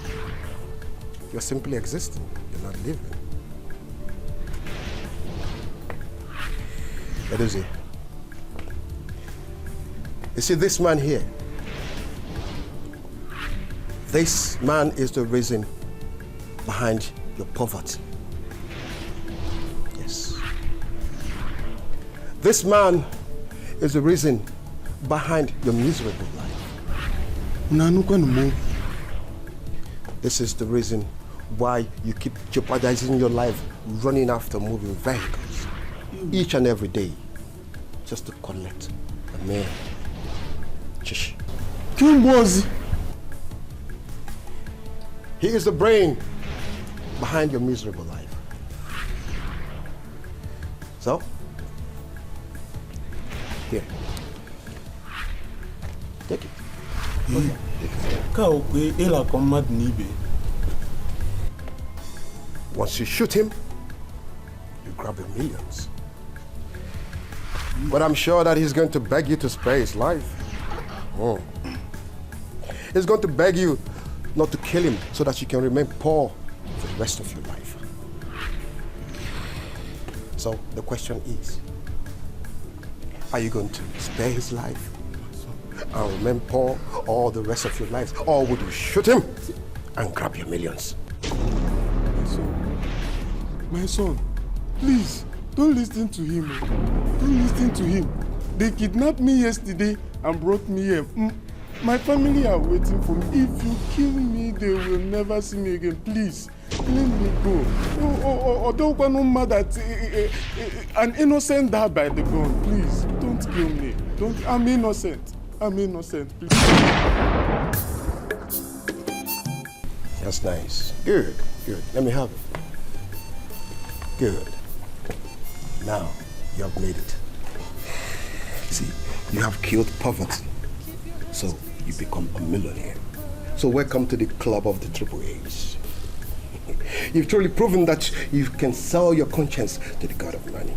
you're simply existing, you're not living. What is it? You see, this man here, this man is the reason behind your poverty. Yes. This man is the reason behind your miserable life. This is the reason why you keep jeopardizing your life running after moving vehicles each and every day just to collect a mere chish. He is the brain behind your miserable life. So, here. Take it. Once you shoot him, you grab your millions. But I'm sure that he's going to beg you to spare his life. Oh. He's going to beg you not to kill him so that you can remain poor for the rest of your life. So the question is, are you going to spare his life and remain poor all the rest of your life, or would you shoot him and grab your millions? My son, please, don't listen to him. Don't listen to him. They kidnapped me yesterday and brought me here. My family are waiting for me. If you kill me, they will never see me again. Please, let me go. Don't no matter that an innocent died by the gun. Please, don't kill me. I'm innocent. I'm innocent. Please. That's nice. Good, good. Let me have it. Good. Now, you have made it. See, you have killed poverty. So, you become a millionaire. So, welcome to the club of the Triple A's. You've truly proven that you can sell your conscience to the God of money.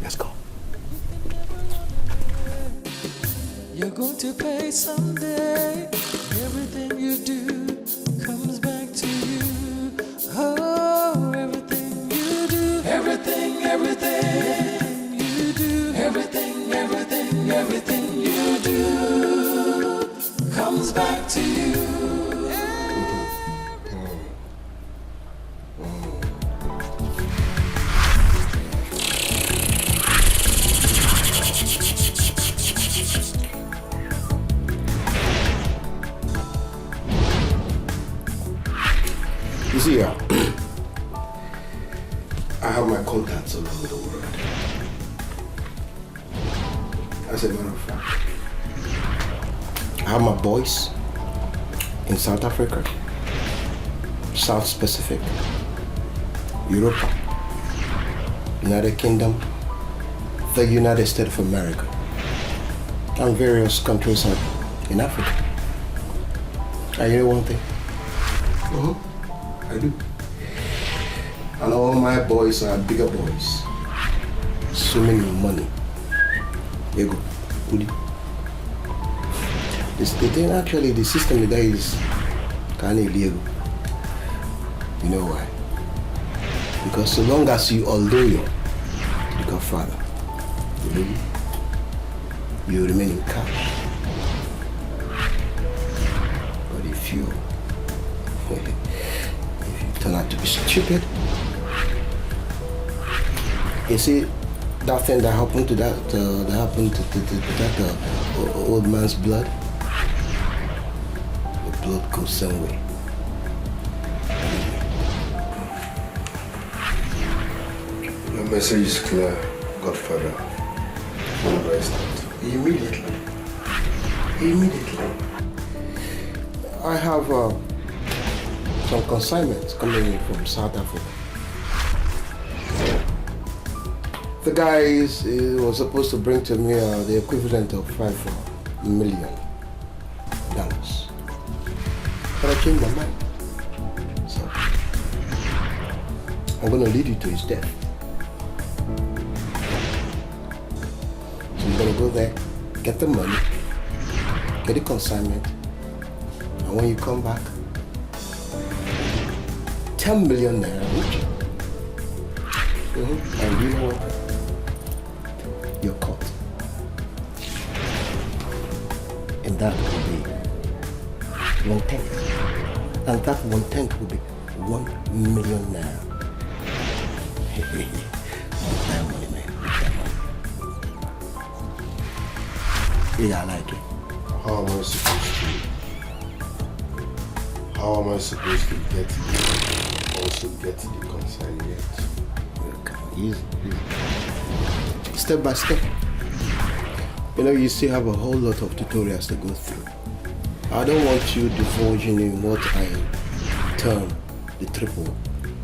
Let's go. You're going to pay someday. Everything you do comes back to you. Oh, everything you do. Everything you do. Everything you do comes back to you. You see, I have my contacts all over the world. As a matter of fact, I have my boys in South Africa, South Pacific, Europe, United Kingdom, the United States of America, and various countries in Africa. And you know one thing? I do. And all my boys are bigger boys, swimming in money. There you go. The thing, actually, the system there is kind of illegal. You know why? Because so long as you are loyal to the Godfather, you remain in cash. But if you turn out to be stupid, you see, that thing that happened to that old man's blood, the blood goes some way. Message is clear, Godfather. When do I start? Immediately. I have some consignments coming in from South Africa. The guys was supposed to bring to me the equivalent of $5 million. But I changed my mind. So I'm gonna lead you to his death. So you're gonna go there, get the money, get the consignment, and when you come back, 10 million naira each. And you know what? You're caught. And that will be 1/10. And that 1/10 will be 1 million naira. Big time money, man. Big time money. Yeah, I like it. How am I supposed to get it? Also get the consignment? Easy. Step by step. You know, you still have a whole lot of tutorials to go through. I don't want you divulging in what I term the triple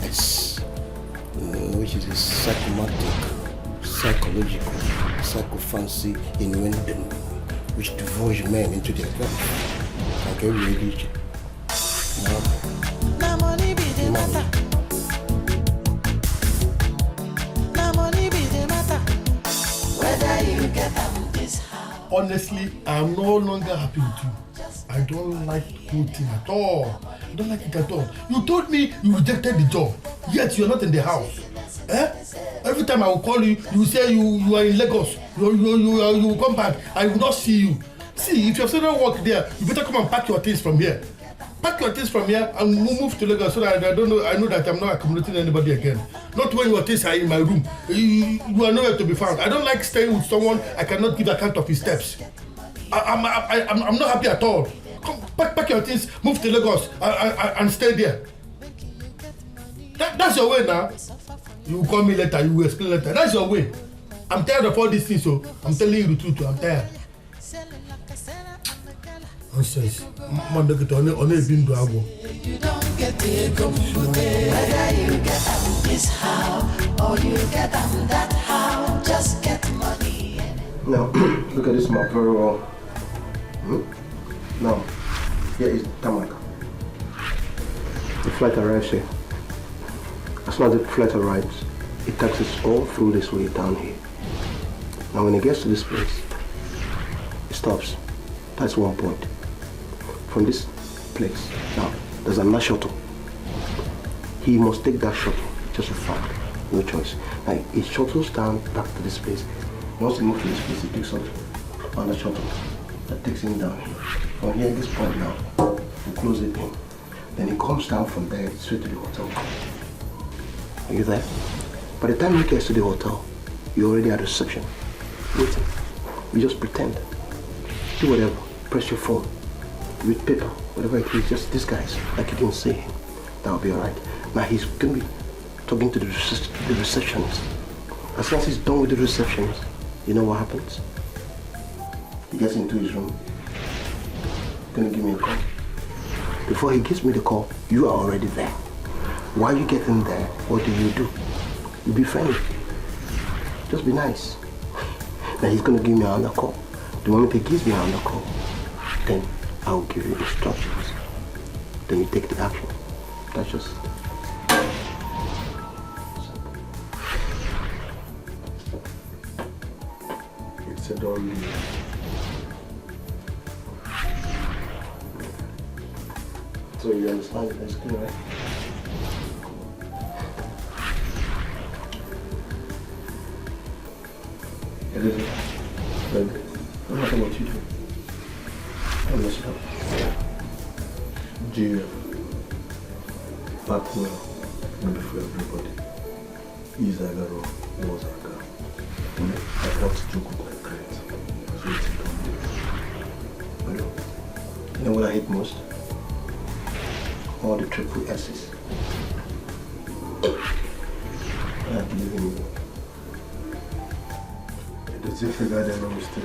S, which is a psychomatic, psychological, psychophancy innuendo, which divulge men into their life. Okay, we ready? Now money be the matter. Now money be the matter. Whether you get them this house. Honestly, I'm no longer happy with you. I don't like the whole thing at all. I don't like it at all. You told me you rejected the job, yet you're not in the house. Every time I will call you, you will say you are in Lagos. You will come back. I will not see you. See, if you're still not work there, you better come and pack your things from here. Pack your things from here and move to Lagos so that I know that I'm not accommodating anybody again. Not when your things are in my room. You are nowhere to be found. I don't like staying with someone I cannot give account of his steps. I'm not happy at all. Come, pack your things, move to Lagos and stay there. That's your way now. You call me later, you will explain later. That's your way. I'm tired of all these things, so I'm telling you the truth. I'm tired. Nonsense. You don't get the whether you get them this how or you get them that how. Just get money. Now, look at this map very well. Now, here is Tamaka. The flight arrives here. As soon as the flight arrives, it takes us all through this way down here. Now, when it gets to this place, it stops. That's one point. From this place, now, there's another shuttle. He must take that shuttle, just a fact, no choice. Now, it shuttles down back to this place. Once he moves to this place, he picks up on the shuttle that takes him down here. From here, at this point now, we close it in. Then he comes down from there straight to the hotel. Are you there? By the time he gets to the hotel, you're already at reception, waiting. You just pretend. Do whatever. Press your phone. Read paper. Whatever it is, just disguise. Like you didn't see him. That'll be alright. Now he's going to be talking to the receptionist. As soon as he's done with the receptionist, you know what happens? He gets into his room. He's going to give me a call. Before he gives me the call, you are already there. While you get in there, what do? You be friendly. Just be nice. Now he's going to give me another call. The moment he gives me another call, then I'll give you instructions. Then you take the action. That's just it. It's a don't leave. So you understand it? That's clear, right? It is. Baby, I'm not what you do. I'm messing up. Dear, back well, not before everybody. Is Agaro, was Agaro. I got to joke with my friends. So it's a don't do. You know what I hate most? All the triple S's. I believe in you. Does it figure that no mistake?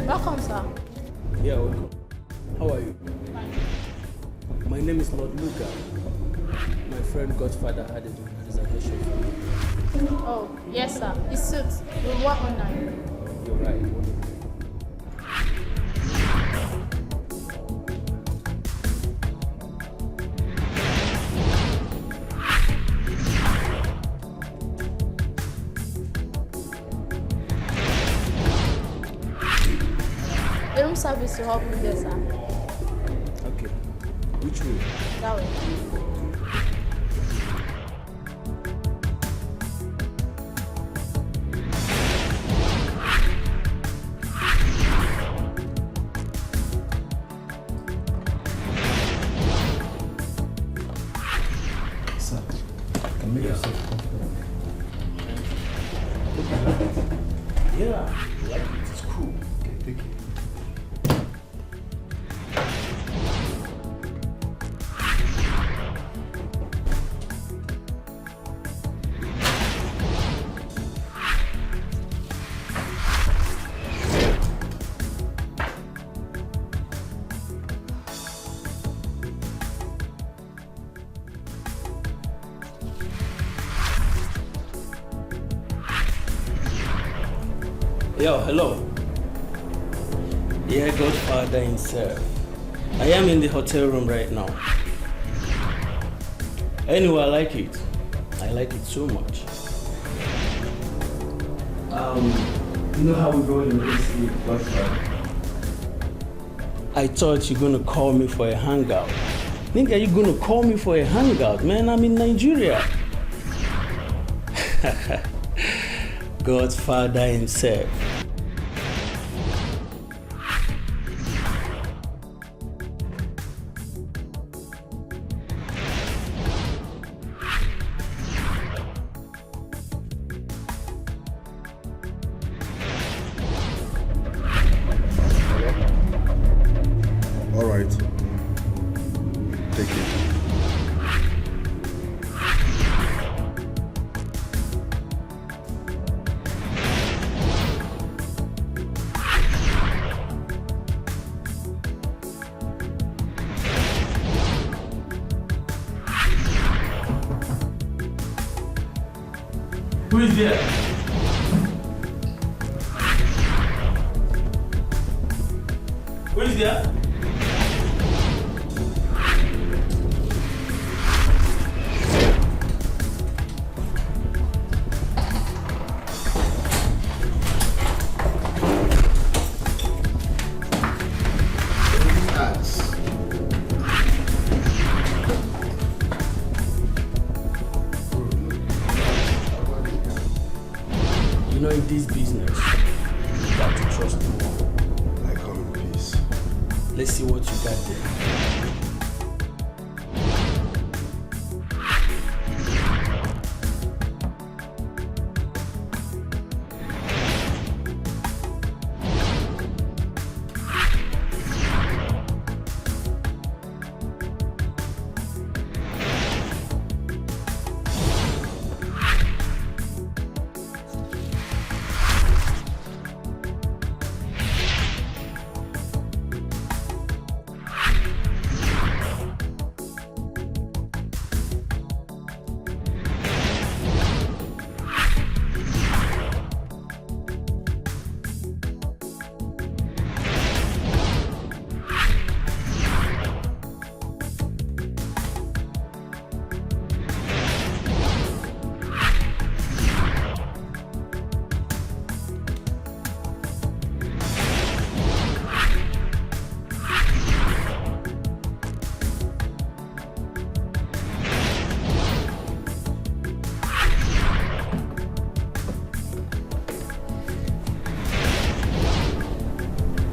Welcome, sir. Yeah, welcome. How are you? My name is Lord Luca. My friend Godfather had a reservation for me. Oh, yes, sir. It suits. Room 109. You're right. The room service will help me there, sir. Okay. Which room? That way. Sir, can make yourself comfortable. Yeah, like it. It's cool. Okay, take it. Yo, hello. Yeah, Godfather himself. I am in the hotel room right now. Anyway, I like it. I like it so much. You know how we go in the sleep, Godfather? I thought you're gonna call me for a hangout. Nigga, you gonna call me for a hangout? Man, I'm in Nigeria. Godfather himself. All right. Take it. Who is there? Who is there? You know, in this business, you got to trust no one. I come in peace. Let's see what you got there.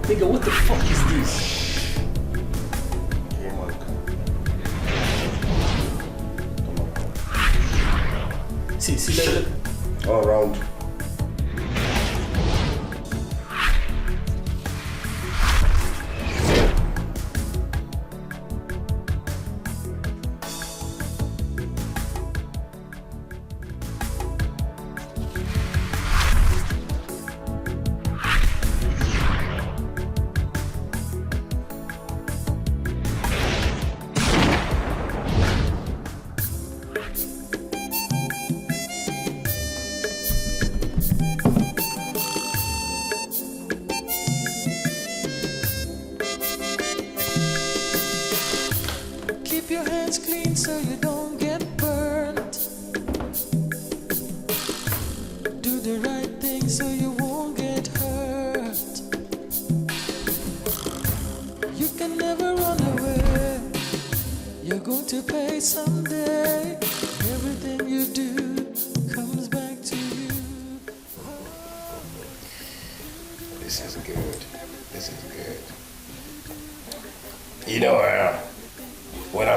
Nigga, what the fuck is this? See, all around.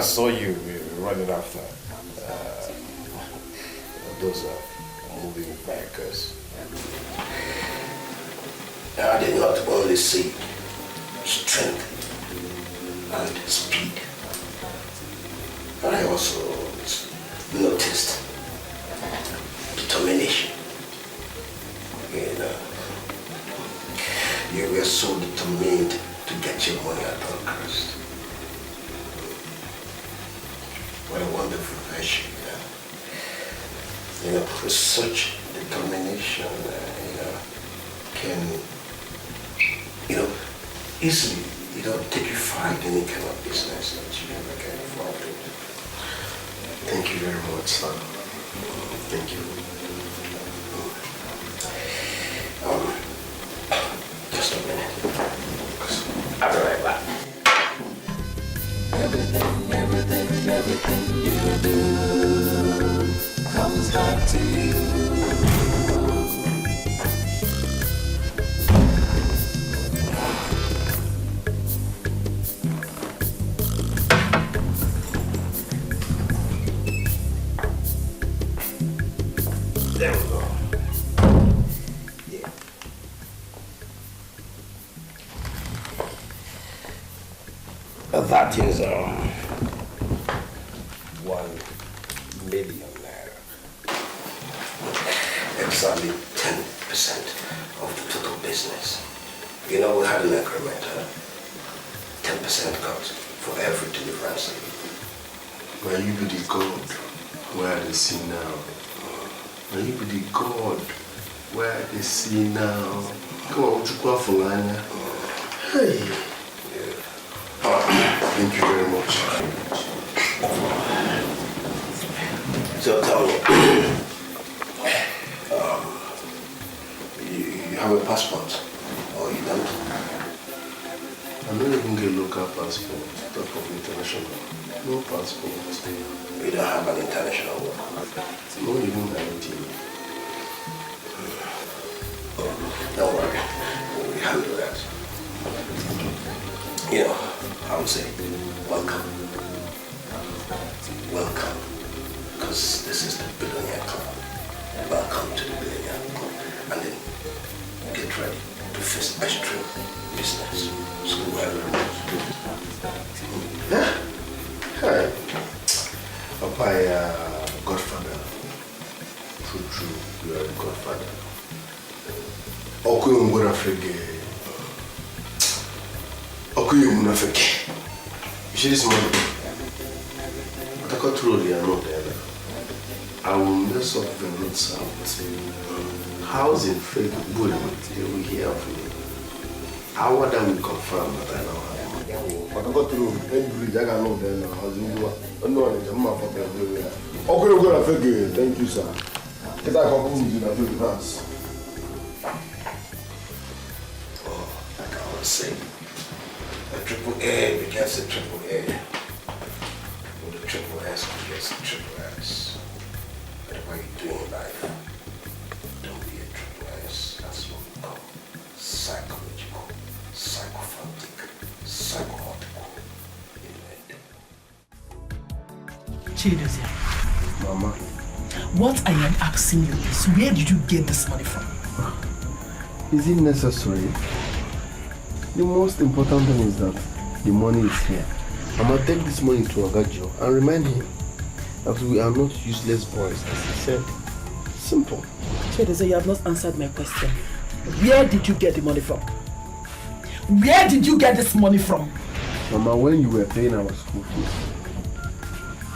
Saw you running after those moving backers. I did not only see strength and speed, but I also noticed determination. You know, you were so determined to get your money at all costs. What a wonderful virtue, you know, with such determination, can, easily, take you fight any kind of business that you ever get involved in. Thank you very much, son. Thank you. Just a minute. I'll be right back. Everything you do comes back to you. There we go. Yeah. That is 1 million naira. Exactly 10% of the total business. We had an agreement, 10% cut for every deliverance. May you be the God where they see now. May you be the God where they see now. Come on, Chukwa Fulanya. Hey. Thank you very much. So tell me, you have a passport, or you don't? I'm not even get a local passport, talk of international. No passport. You don't have an international one? No, even ID. Don't worry, we handle that. I would say, welcome. Welcome. Because this is the Billionaire Club. Welcome to the Billionaire Club. And then get ready to face extreme business. So Yeah. Hi. Papa, Godfather. True, you are a Godfather. Okuyo Mburafege. Okuyo Munafeke. You see this money? But I got through the not there. I will mess up the roads out. House in fake bullet, they will hear of me. How that will confirm that I know how. But I got through every bridge, I know there now. I was in the one. No, I'm not for them. Okay, thank you, sir. Because I come to you, I feel the dance. Oh, like I was saying, a triple A begins a triple A. With a triple S begins a triple S. Whatever you do in life, don't be a triple S. That's what we call psychological. Chidozie, Mama. what I am asking you is, where did you get this money from? Is it necessary? The most important thing is that the money is here. I'm gonna take this money to Agajo and remind him that we are not useless boys, as he said. Simple. Chidozie, you have not answered my question. Where did you get the money from? Where did you get this money from? Mama, when you were paying our school fees,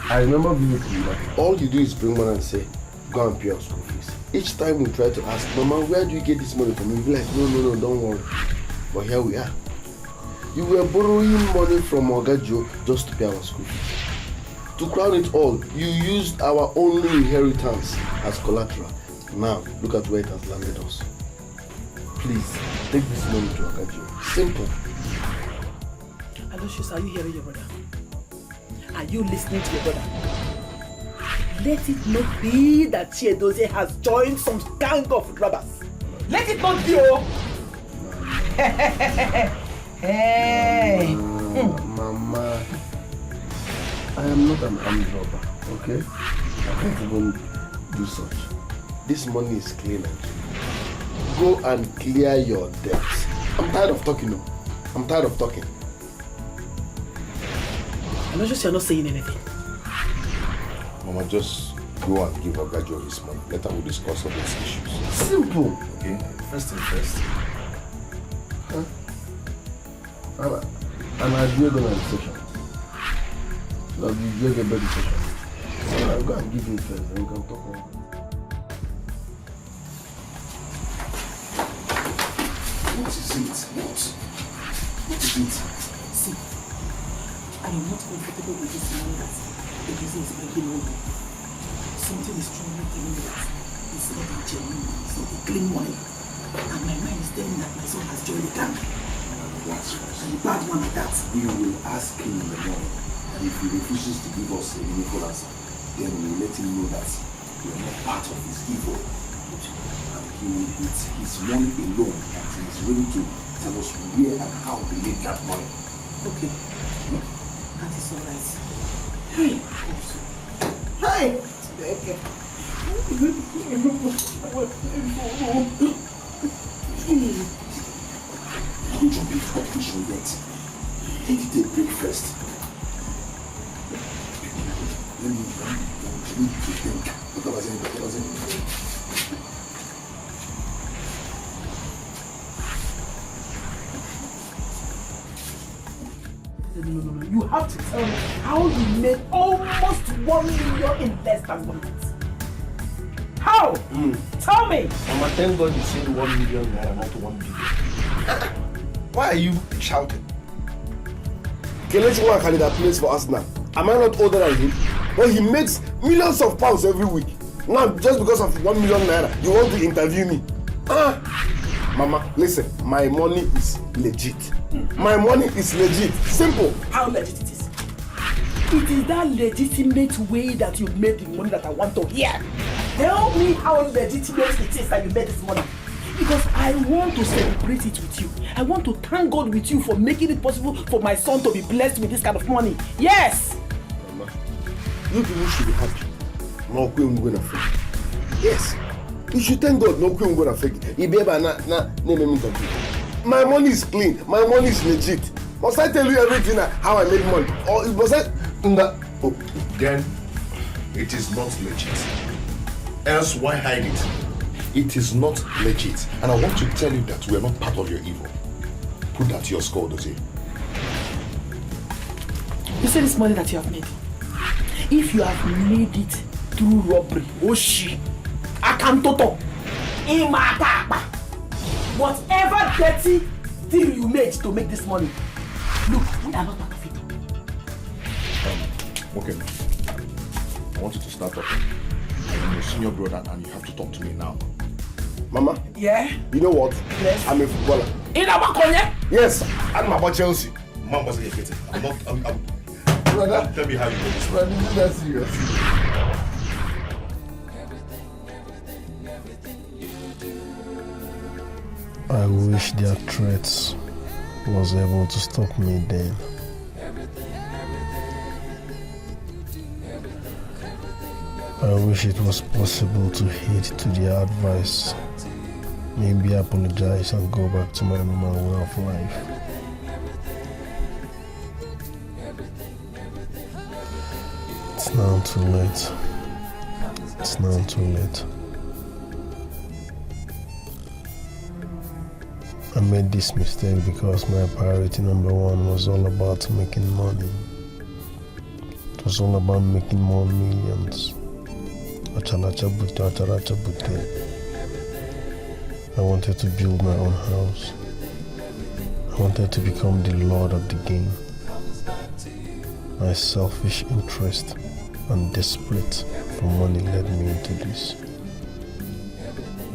I remember vividly that all you do is bring money and say, go and pay our school fees. Each time we try to ask, Mama, where do you get this money from? You'll be like, no, don't worry. But here we are. You were borrowing money from Ogajo just to pay our school fees. To crown it all, you used our only inheritance as collateral. Now, look at where it has landed us. Please, take this money to Ogajo. Simple. Aloysius, are you hearing your brother? Are you listening to your brother? Let it not be that Chidozie has joined some gang of robbers. Let it not be, oh! Hey! Mama, I am not an armed robber, okay? I can't even do such. This money is clean and clean. Go and clear your debts. I'm tired of talking now. I'm tired of talking. I'm not just you're not saying anything. Mama, just go and give Ogajo his money. Later we'll discuss all these issues. Simple. Okay? First thing first. Huh? And I do go on the session. Now you get a better session. So I'll go and give you first, and we can talk about it. What is it? What is it? See, I am not comfortable with this money that the business is making money. Something is strongly telling me that it's not a genuine, it's not a clean money. And my mind is telling that my son has joined the gang. And the bad one at that. We will ask him in the morning, and if he refuses to give us a meaningful answer, then we will let him know that we are not part of his evil. And he will eat his money alone, and he is ready to tell us where and how he made that money. Okay. That is alright. Hey! Hey! Don't jump into conclusion yet. Let it take break first. Let me think. What was it? No. You have to tell me how you made almost 1 million in less than 1 month. How? Tell me. Mama, thank God you said 1 million naira, not 1 billion. Why are you shouting? Kelechi won't carry that place for us now. Am I not older than him? But he makes millions of pounds every week. Now, just because of 1 million naira, you want to interview me? Mama, listen, my money is legit. My money is legit. Simple. How legit it is? It is that legitimate way that you made the money that I want to hear. Tell me how legitimate it is that you made this money. Because I want to celebrate it with you. I want to thank God with you for making it possible for my son to be blessed with this kind of money. Yes! Mama, you people should be happy. No, I'm going to fake. Yes. You should thank God. No, I'm going to fake. My money is clean. My money is legit. Must I tell you everything how I made money? Or must I? Then it is not legit. Else why hide it? It is not legit. And I want to tell you that we are not part of your evil. Put that to your skull, does it? You say this money that you have made. If you have made it through robbery, oshi, akantoto, imatapa, whatever dirty deal you made to make this money, look, we are not part of it. Okay. I want you to start talking. I'm your senior brother and you have to talk to me now. Mama? Yeah? You know what? Yes. I'm a footballer. In Abakonye? Yes. I'm about Chelsea. Mom wasn't getting. I'm Brother, tell me how you do this. Brother, this is not serious. I wish their threats was able to stop me then. I wish it was possible to heed to their advice. Maybe apologize and go back to my normal way of life. It's now too late. It's now too late. I made this mistake because my priority number one was all about making money. It was all about making more millions. I wanted to build my own house. I wanted to become the lord of the game. My selfish interest and desperate for money led me into this.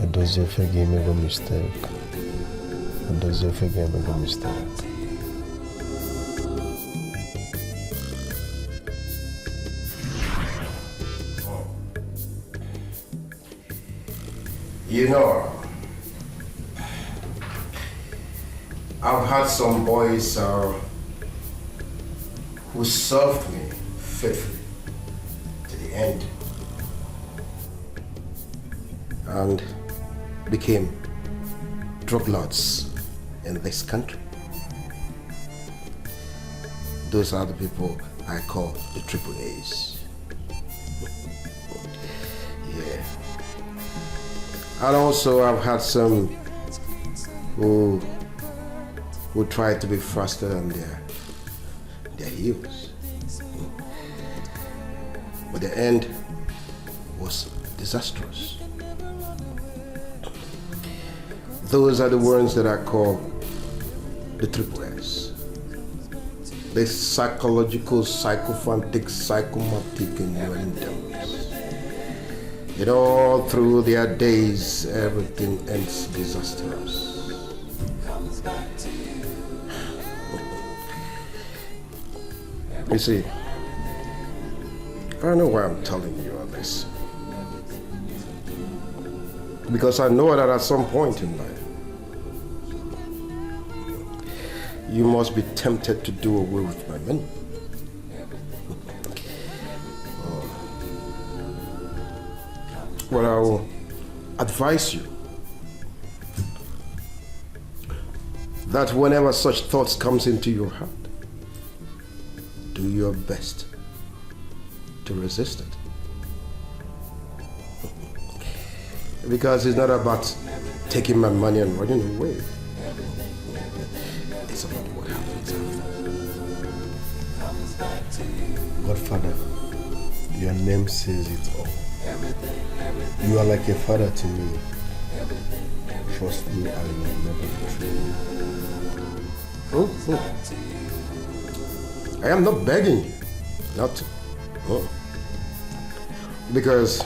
I don't forgive me a mistake. I don't forgive me a mistake. You know, I've had some boys who served me faithfully to the end and became drug lords in this country. Those are the people I call the triple A's. Yeah. And also I've had some who tried to be faster than their heels. But the end was disastrous. Those are the ones that I call the triple S. The psychological, psychophantic, psychomatic innuendos. You know, all through their days, everything ends disastrous. You see, I don't know why I'm telling you all this. Because I know that at some point in life, you must be tempted to do away with my money. Well, I will advise you that whenever such thoughts comes into your heart, do your best to resist it. Because it's not about taking my money and running away. It's about what happens after. Godfather, your name says it all. You are like a father to me. Trust me, I will never betray you. I am not begging you not to. Because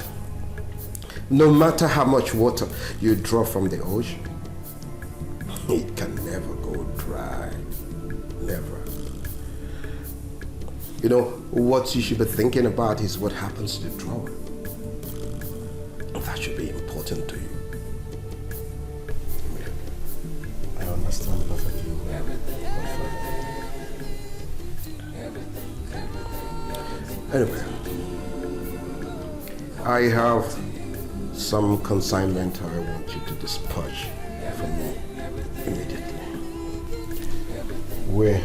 no matter how much water you draw from the ocean, it can never go dry. Never. You know, what you should be thinking about is what happens to the drawer. That should be important to you. I understand perfectly well. Anyway, I have some consignment I want you to dispatch for me immediately. Where?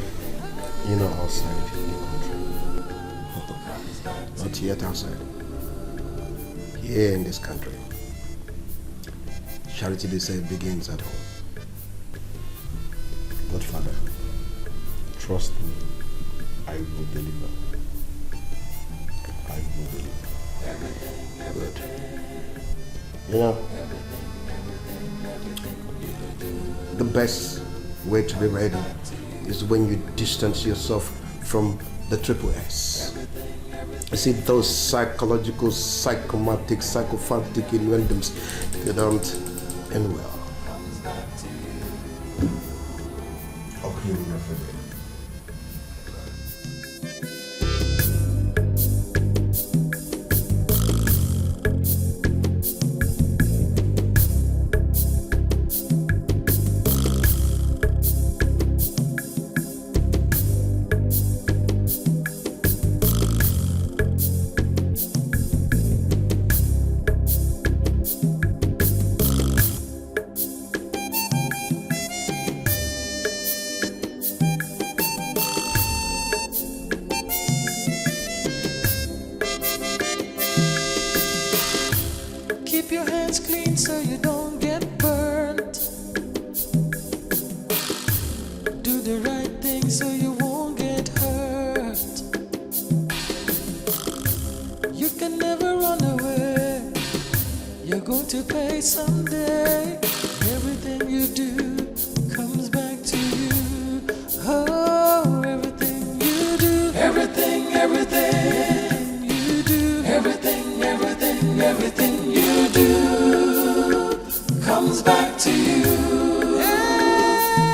You know, outside the country. Not yet outside. Here in this country. Charity, they say, begins at home. Godfather, trust me, I will deliver. I will deliver. Good. You know, the best way to be ready is when you distance yourself from the triple S. You see, those psychological, psychomatic, psychophantic innuendos, they don't end well. Okay, never forget. everything so you won't get hurt. You can never run away. You're going to pay someday. Everything you do comes back to you. Oh, everything you do. Everything you do. Everything you do comes back to you.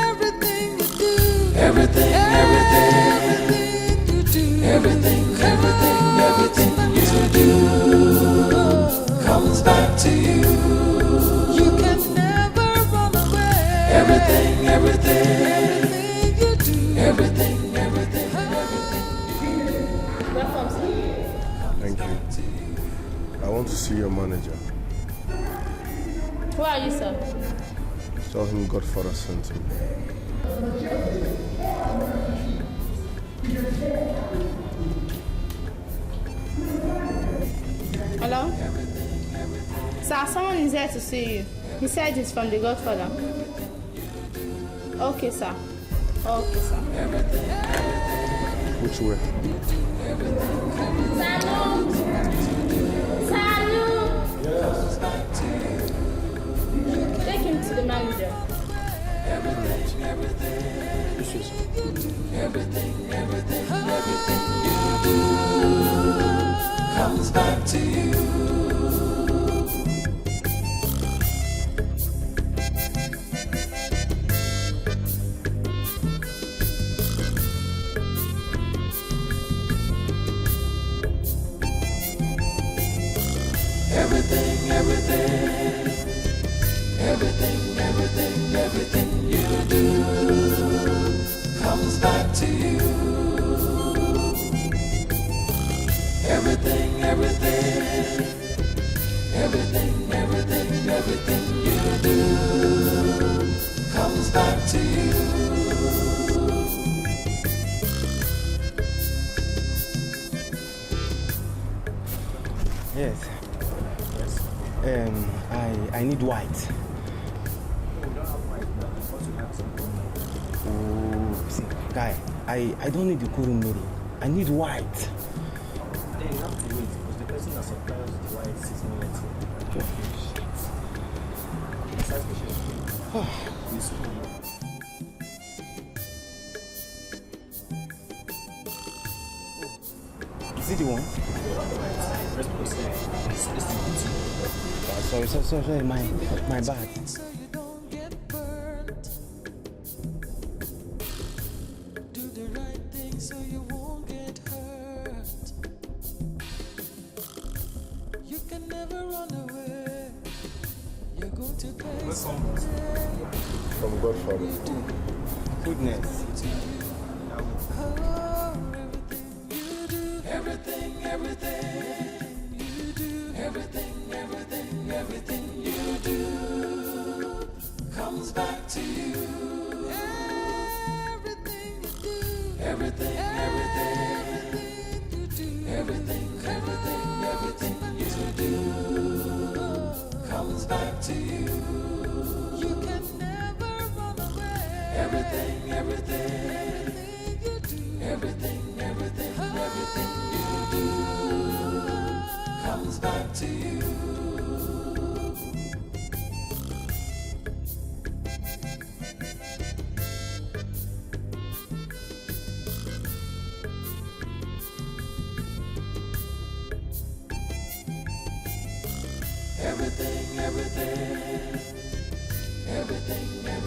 Everything you do. Everything you do. Everything you do comes back to you. You can never run away. Everything you do. Everything. Welcome, sir. Thank you. I want to see your manager. Who are you, sir? Tell him Godfather sent him. Hello? Sir, someone is here to see you. He said it's from the Godfather. Okay, sir. Okay, sir. Which way? Salud! Salud! Take him to the manager. Everything you do comes back to you. Everything you do comes back to you. Everything you do comes back to you. Yes. I need white. Oh, see, guy, I don't need the kurumiri. I need white. Then you have to wait because the person that supplies the white is not Is it the one? Sorry, my bad. From Godfather. Goodness. Everything you do comes back to you. Everything you do. Everything you do. Everything you do comes back to you. You can never run away. Everything you do. Everything you do comes back to you. Everything you do comes back to you.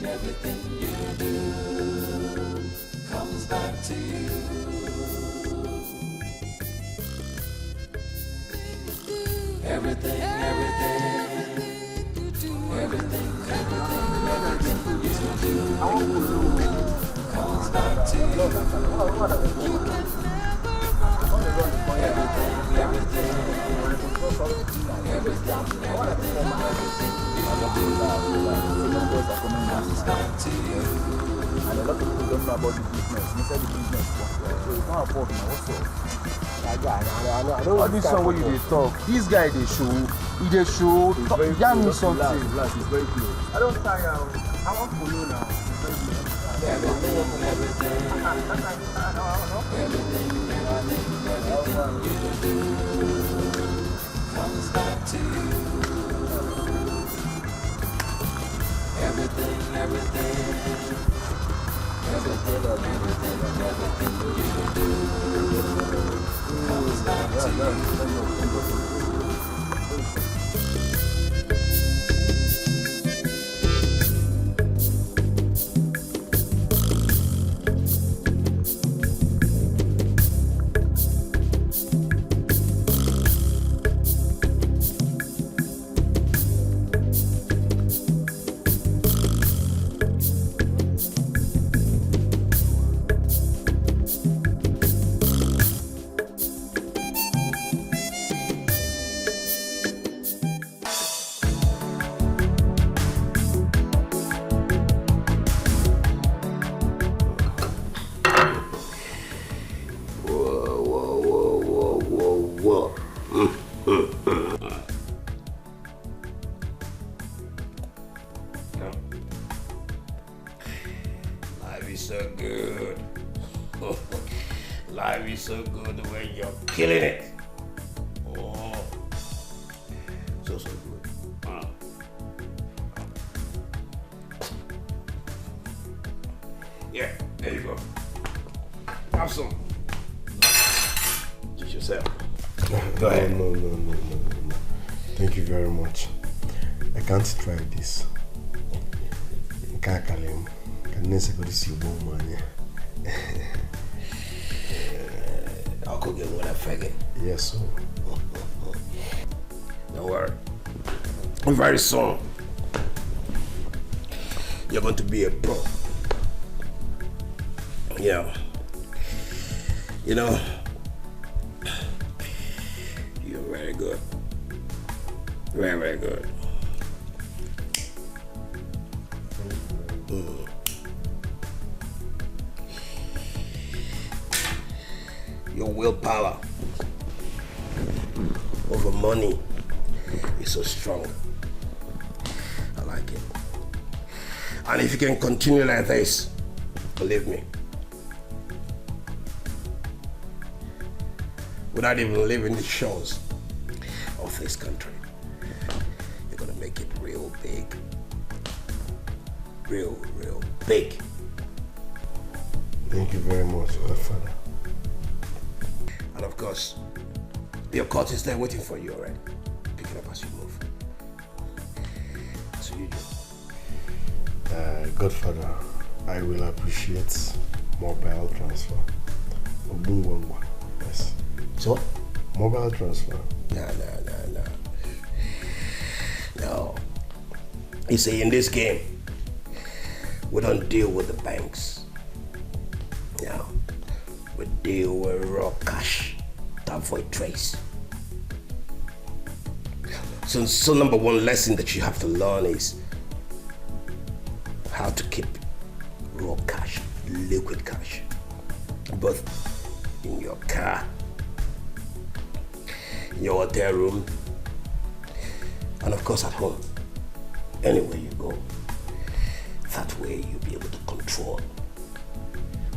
Everything you do comes back to you. Everything you do. Everything you do comes back to you. You can everything comes back to you. And a lot of people don't know about the business. Inside the business, so you can't afford now. What's up? I don't All this song where you dey talk, this guy dey show, he dey show, jam me something. Relax, it's very close. I don't tire, I want to follow now. Everything you do comes back to you. Everything you do comes back to you. Life is so good. Life is so good when you're killing it. Oh, so good. Yeah, there you go. Have some. Teach yourself. Go ahead. No. Thank you very much. I can't try this. I can't call him. Can necessarily see woman. I'll go get what I faggot. Yes, sir. Don't worry. Very soon, you're going to be a pro. Yeah. You know, you're very good. Very, very good. Your willpower over money is so strong. I like it. And if you can continue like this, believe me, without even leaving the shores of this country, you're gonna make it real big. Real big. Thank you very much, Godfather. And of course, your court is there waiting for you already. Pick it up as you move. So you do. Godfather, I will appreciate mobile transfer. Yes. So? Mobile transfer. No. You see, in this game, we don't deal with the banks. No. We deal with raw cash to avoid trace. So number one lesson that you have to learn is how to keep raw cash, liquid cash, both in your car, in your hotel room, and of course at home. Anywhere you go, that way you'll be able to control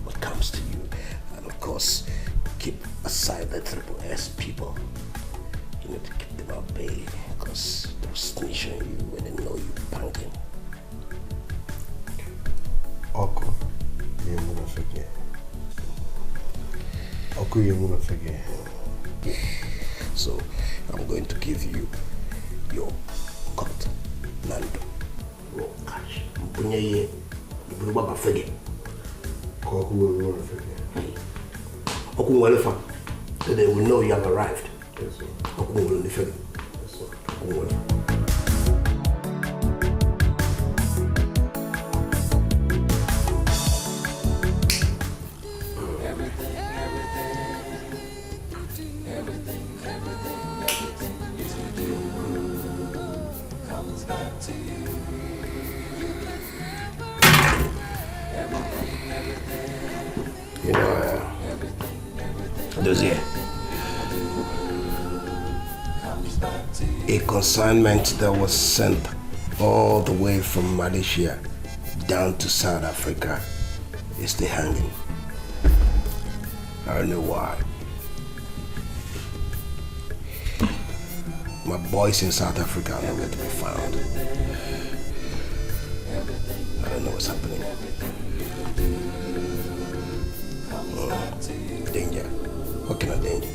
what comes to you. And of course, keep aside the triple S people. You need to keep them at bay because they'll snitch on you when they know you're banking. Oko, you're gonna forget. So I'm going to give you your cut, Nando, raw cash. Mpunye you baba forget. Koku will gonna forget. Oku walefa, so they will know you have arrived. Yes, sir. Oku will forget. Yes, sir. Oku walefa. Everything Dozier. A consignment that was sent all the way from Malaysia down to South Africa is still hanging. I don't know why. My boys in South Africa are nowhere to be found. I don't know what's happening. Danger. What kind of danger?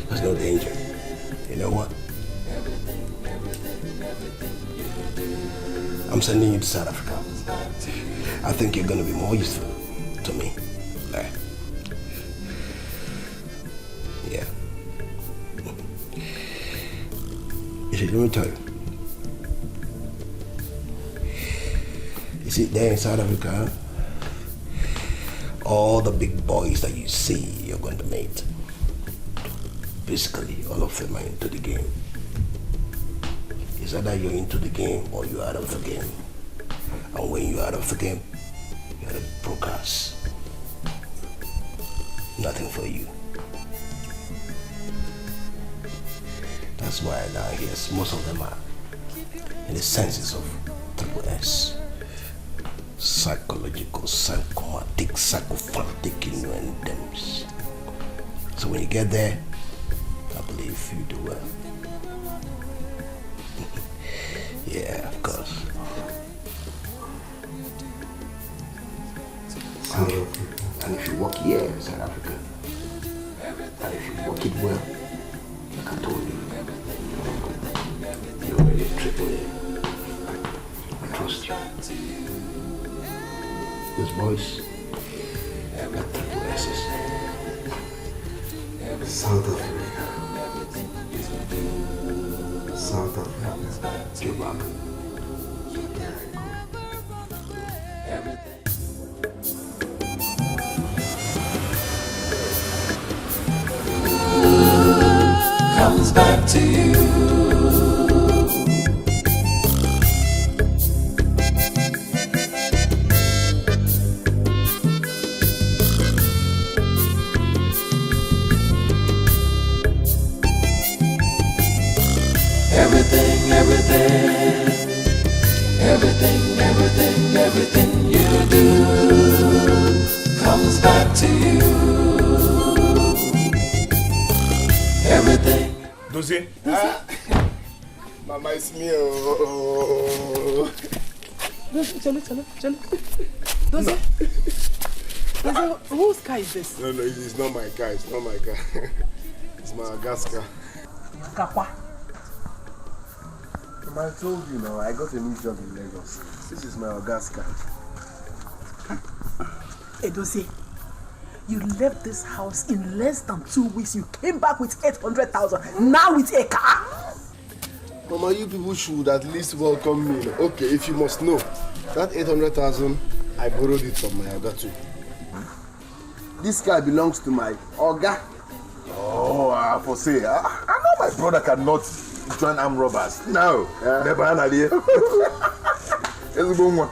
There's no danger. You know what? I'm sending you to South Africa. I think you're going to be more useful to me there. Yeah. You see, let me tell you. You see, there in South Africa, all the big boys that you see, you're going to meet. Basically, all of them are into the game. It's either you're into the game or you're out of the game. And when you're out of the game, you're the brokers. Nothing for you. That's why down here, most of them are in the senses of triple S. Psychological, psychomatic, psychophantic innuendos. So when you get there, I believe you do well. Yeah, of course. And if you work here in South Africa, and if you work it well, like I told you, you're already triple A. I trust you. Those boys got triple S's. South Africa. South Africa. You're back. Comes back to you. Everything you do comes back to you. Everything. Dozie? Mama, it's me. Oh. Chalo. Dozie? Whose car is this? No, it's not my car. It's not my car. It's my gas car. Kappa. I told you now, I got a new job in Lagos. This is my gas car. Edozie, you left this house in less than 2 weeks. You came back with 800,000. Now with a car. Mama, you people should at least welcome me. Okay, if you must know, that 800,000, I borrowed it from my Oga too. This car belongs to my Oga. Oh, for say, I know my brother cannot join armed robbers. No, never an idea.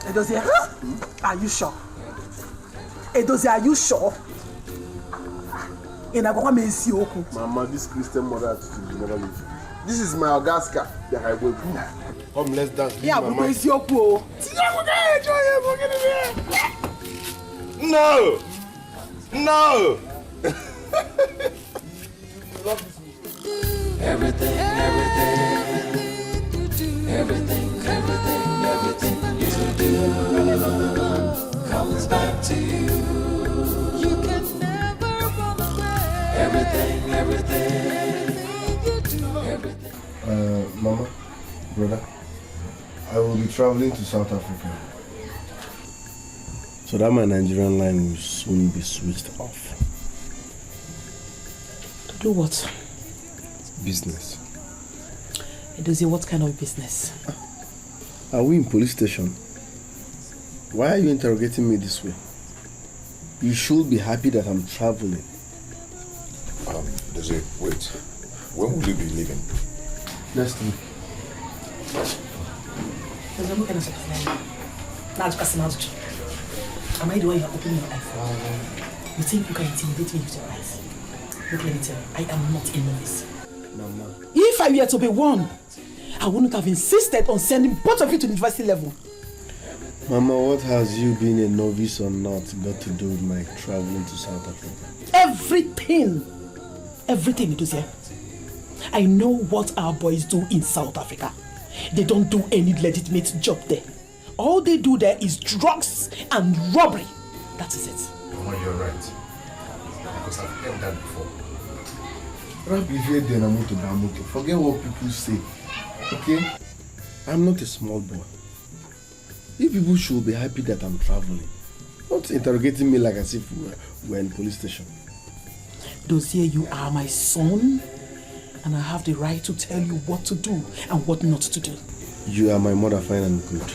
Edozie, are you sure? Edozie, are you sure? Mama, this Christian mother attitude will never leave. This is my Augusta that I will do. Come, let's dance. Yeah, but it's your pool. No! Everything you do comes back to you. You can never run away. Everything you do. Mama, brother, I will be traveling to South Africa. So that my Nigerian line will soon be switched off. To do what? Business. Edozie, what kind of business? Are we in police station? Why are you interrogating me this way? You should be happy that I'm traveling. Dozie, wait. When will you be leaving? Next week. Am I the one you are opening your eyes for? You think you can intimidate me with your eyes? Look, let me tell you, I am not a novice. Mama. If I were to be one, I wouldn't have insisted on sending both of you to university level. Mama, what has you being a novice or not got to do with my traveling to South Africa? Everything it is here. I know what our boys do in South Africa. They don't do any legitimate job there. All they do there is drugs and robbery. That is it. Mama, you're right. Because I've heard that before. Forget what people say. Okay? I'm not a small boy. You people should be happy that I'm traveling. Not interrogating me like as if we're in police station. Dozier, you are my son, and I have the right to tell you what to do and what not to do. You are my mother, fine and good.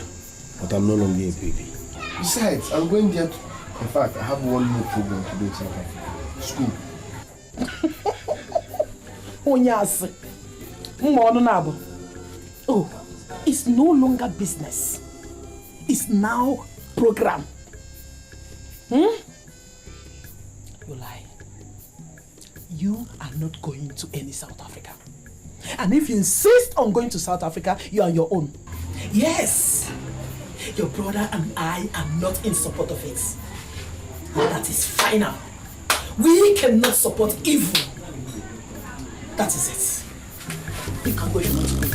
But I'm no longer a baby. Besides, I'm going there. In fact, I have one more program to do in South Africa. School. Oh, it's no longer business. It's now program. You lie. You are not going to any South Africa. And if you insist on going to South Africa, you are on your own. Yes, your brother and I are not in support of it. That is final. We cannot support evil. That is it. You can go if you want to go.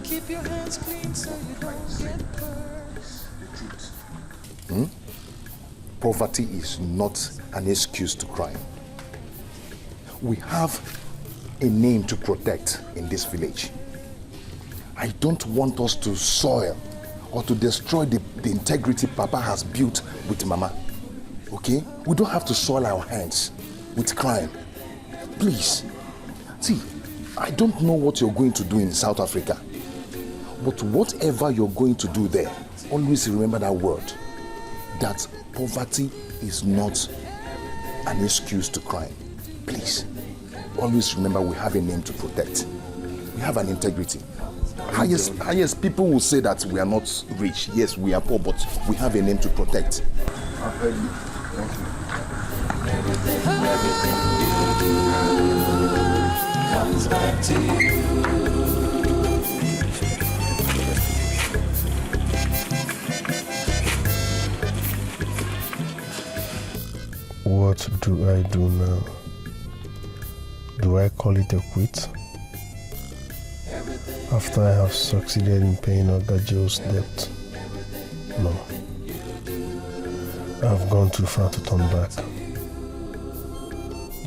Keep your hands clean so you don't get burned. Poverty is not an excuse to crime. We have a name to protect in this village. I don't want us to soil or to destroy the integrity Papa has built with Mama. Okay? We don't have to soil our hands with crime. Please. See, I don't know what you're going to do in South Africa. But whatever you're going to do there, always remember that word. That poverty is not an excuse to crime. Please. Always remember we have a name to protect. We have an integrity. Highest people will say that we are not rich. Yes, we are poor, but we have a name to protect. I've heard you. Thank you. Everything you do comes back to you. What do I do now? Do I call it a quit? After I have succeeded in paying Oga Joe's debt? No. I've gone too far to turn back.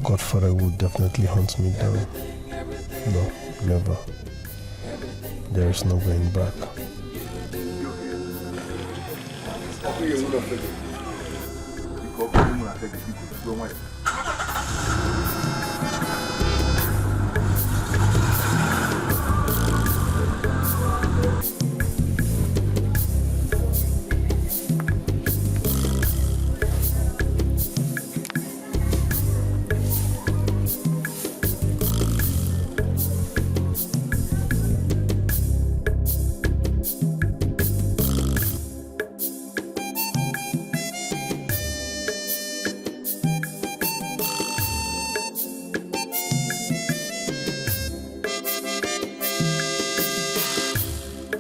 Godfather would definitely hunt me down. No, never. There is no going back.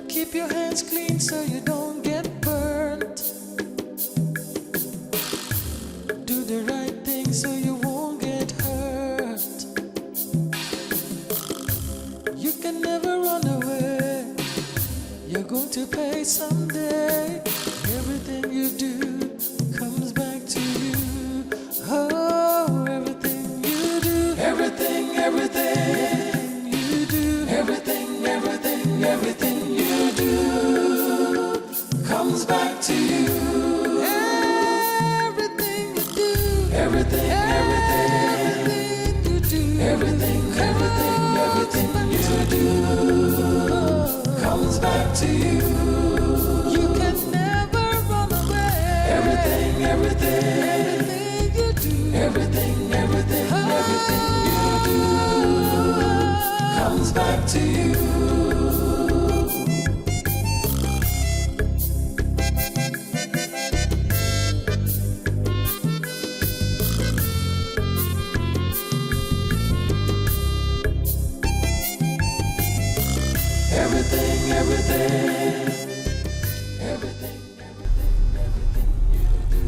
Keep your hands clean so you don't get burned. Do the right thing so you won't get hurt. You can never run away. You're going to pay someday. Everything you do comes back to you. Oh, everything you do. Everything you do. Everything you do comes back to you. Everything you do. Everything you do. Everything you do comes back to you. back to you. Everything, everything, everything, everything you do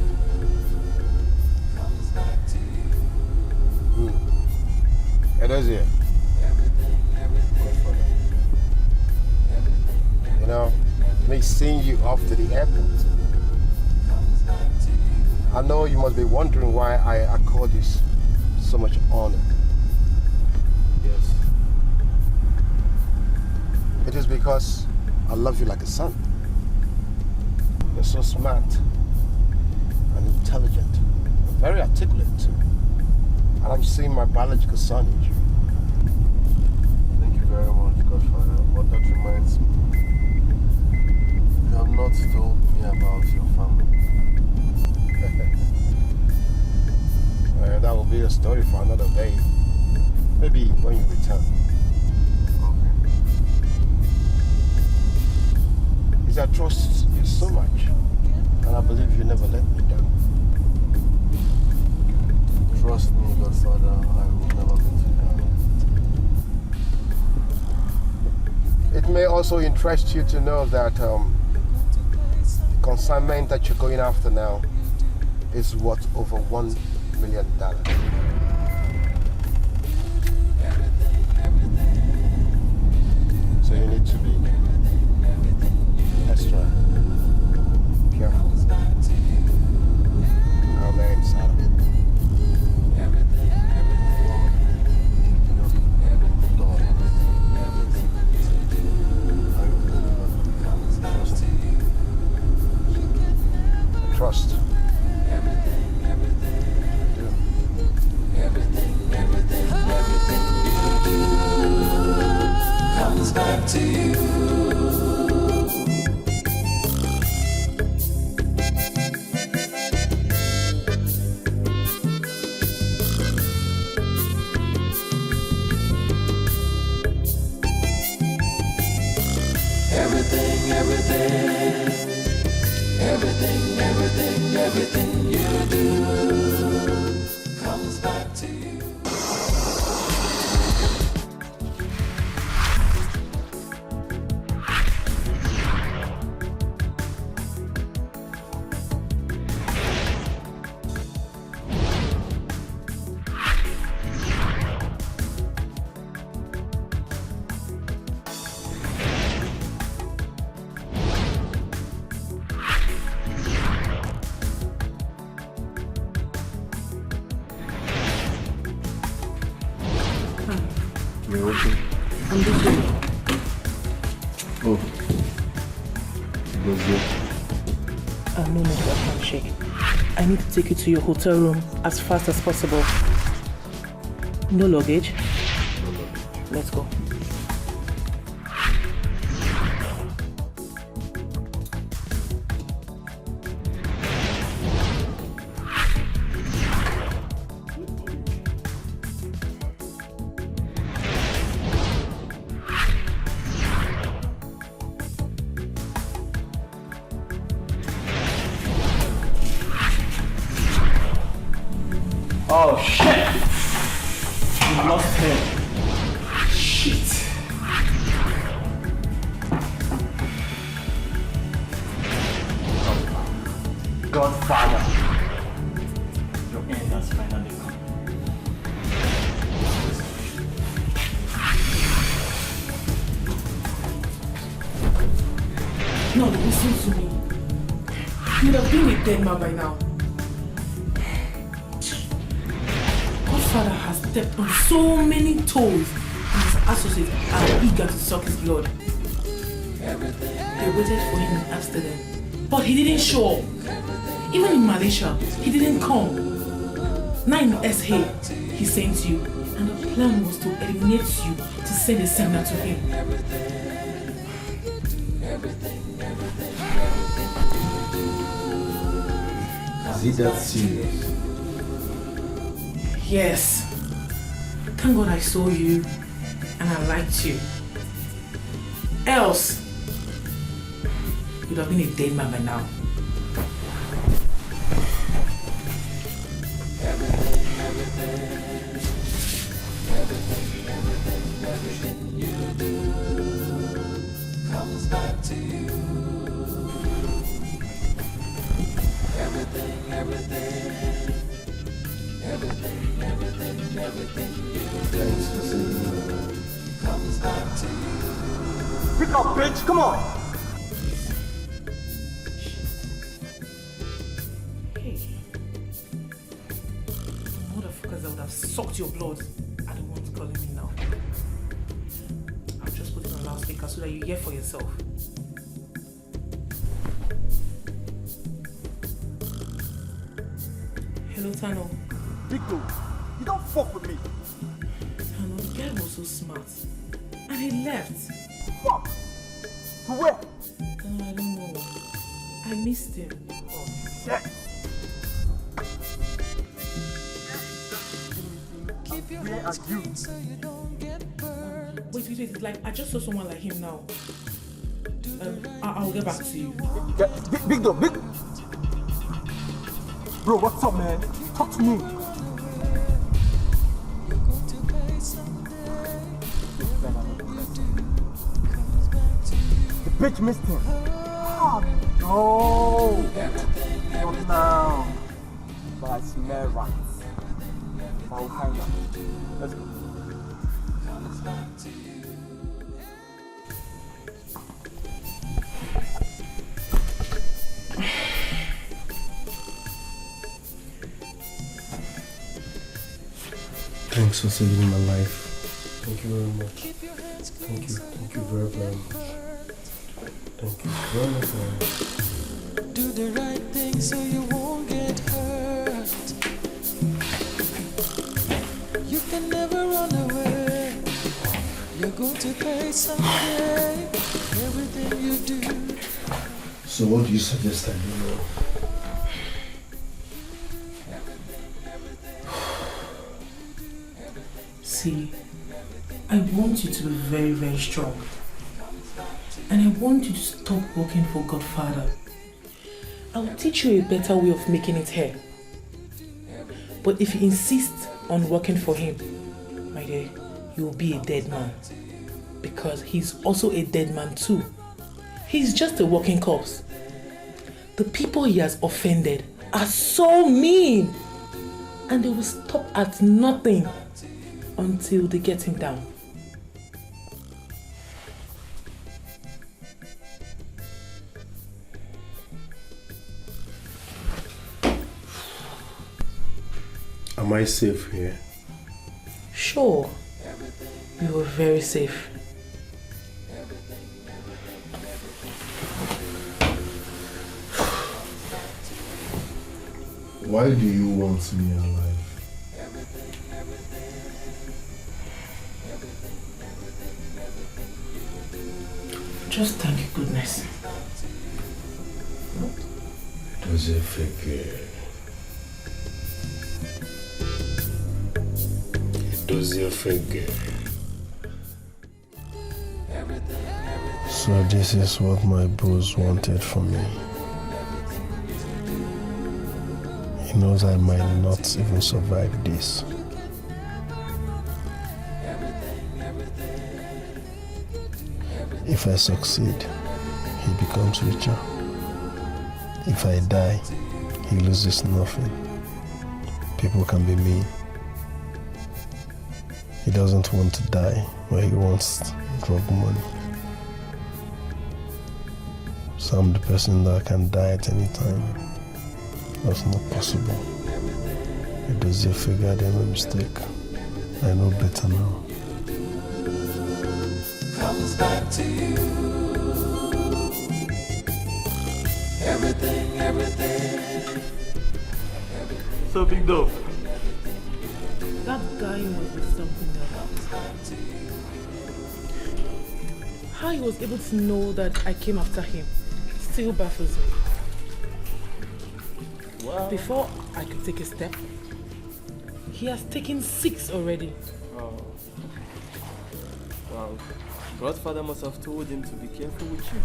comes back to you. Edo's here. You know, me seeing you off to the airport. I know you must be wondering why I accord you so much honor. Yes. It is because I love you like a son. You're so smart and intelligent, and very articulate too. And I'm seeing my biological son in you. Thank you very much, Godfather. But that reminds me, you have not told me about your family. Well, that will be a story for another day. Maybe when you return. Okay. I trust you so much, and I believe you never let me down. Trust me, Godfather, I will never let you down. It may also interest you to know that the consignment that you're going after now is worth over $1 million. So you need to be extra careful. Our man inside of it. Trust. Everything you do comes back to you. Everything you do comes back to you. You're okay? I'm just going. Oh. Was it? No network handshake. I need to take you to your hotel room as fast as possible. No luggage? No luggage. Let's go. Oh shit! We lost him. Shit. Godfather, your end has finally come. No, listen to me. You'd have been a dead man by now. Godfather has stepped on so many toes, and his associates are eager to suck his blood. They waited for him in Amsterdam, but he didn't show up. Even in Malaysia, he didn't come. Now in SA, he sent you, and the plan was to eliminate you to send a signal to him. Is it that serious? Yes. Thank God I saw you and I liked you. Else, you'd have been a dead man by now. Everything you do comes back to you. Everything you do comes back to you. Pick up, bitch, come on! Hey. Motherfuckers that would have sucked your blood are the ones calling me now. I'll just put it on loudspeaker so that you hear for yourself. Hello, Tano. Big dude, you don't fuck with me. Tano, the guy was so smart. And he left. Fuck! To where? Tano, I don't know. I missed him. Oh, shit. Where are you? Wait, it's like I just saw someone like him now. I'll get back to you. Big dog, big. Bro, what's up, man? Talk to me. The bitch missed him. Oh, no. Not now. But I smell rats. I'll find out. Let's go. Thanks for saving my life. Thank you very much. Thank you very, very much. Thank you very much. Do the right thing so you won't get hurt. You can never run away. You're going to pay someday. Everything you do. So what do you suggest I do now? See, I want you to be very, very strong. And I want you to stop working for Godfather. I'll teach you a better way of making it here. But if you insist on working for him, my dear, you'll be a dead man. Because he's also a dead man too. He's just a walking corpse. The people he has offended are so mean. And they will stop at nothing until they get him down. Am I safe here? Sure, you are very safe. Why do you want me alive? Just thank goodness. Does it figure? Does it figure? So this is what my bros wanted from me. He knows I might not even survive this. If I succeed, he becomes richer. If I die, he loses nothing. People can be mean. He doesn't want to die, but he wants drug money. So I'm the person that can die at any time. That's not possible. It does you figure I made a mistake. I know better now. Comes back to you. Everything. So big dog. That guy must be something else. How he was able to know that I came after him still baffles me. Wow. Before I could take a step, he has taken 6 already. Oh. Wow. Godfather must have told him to be careful with you.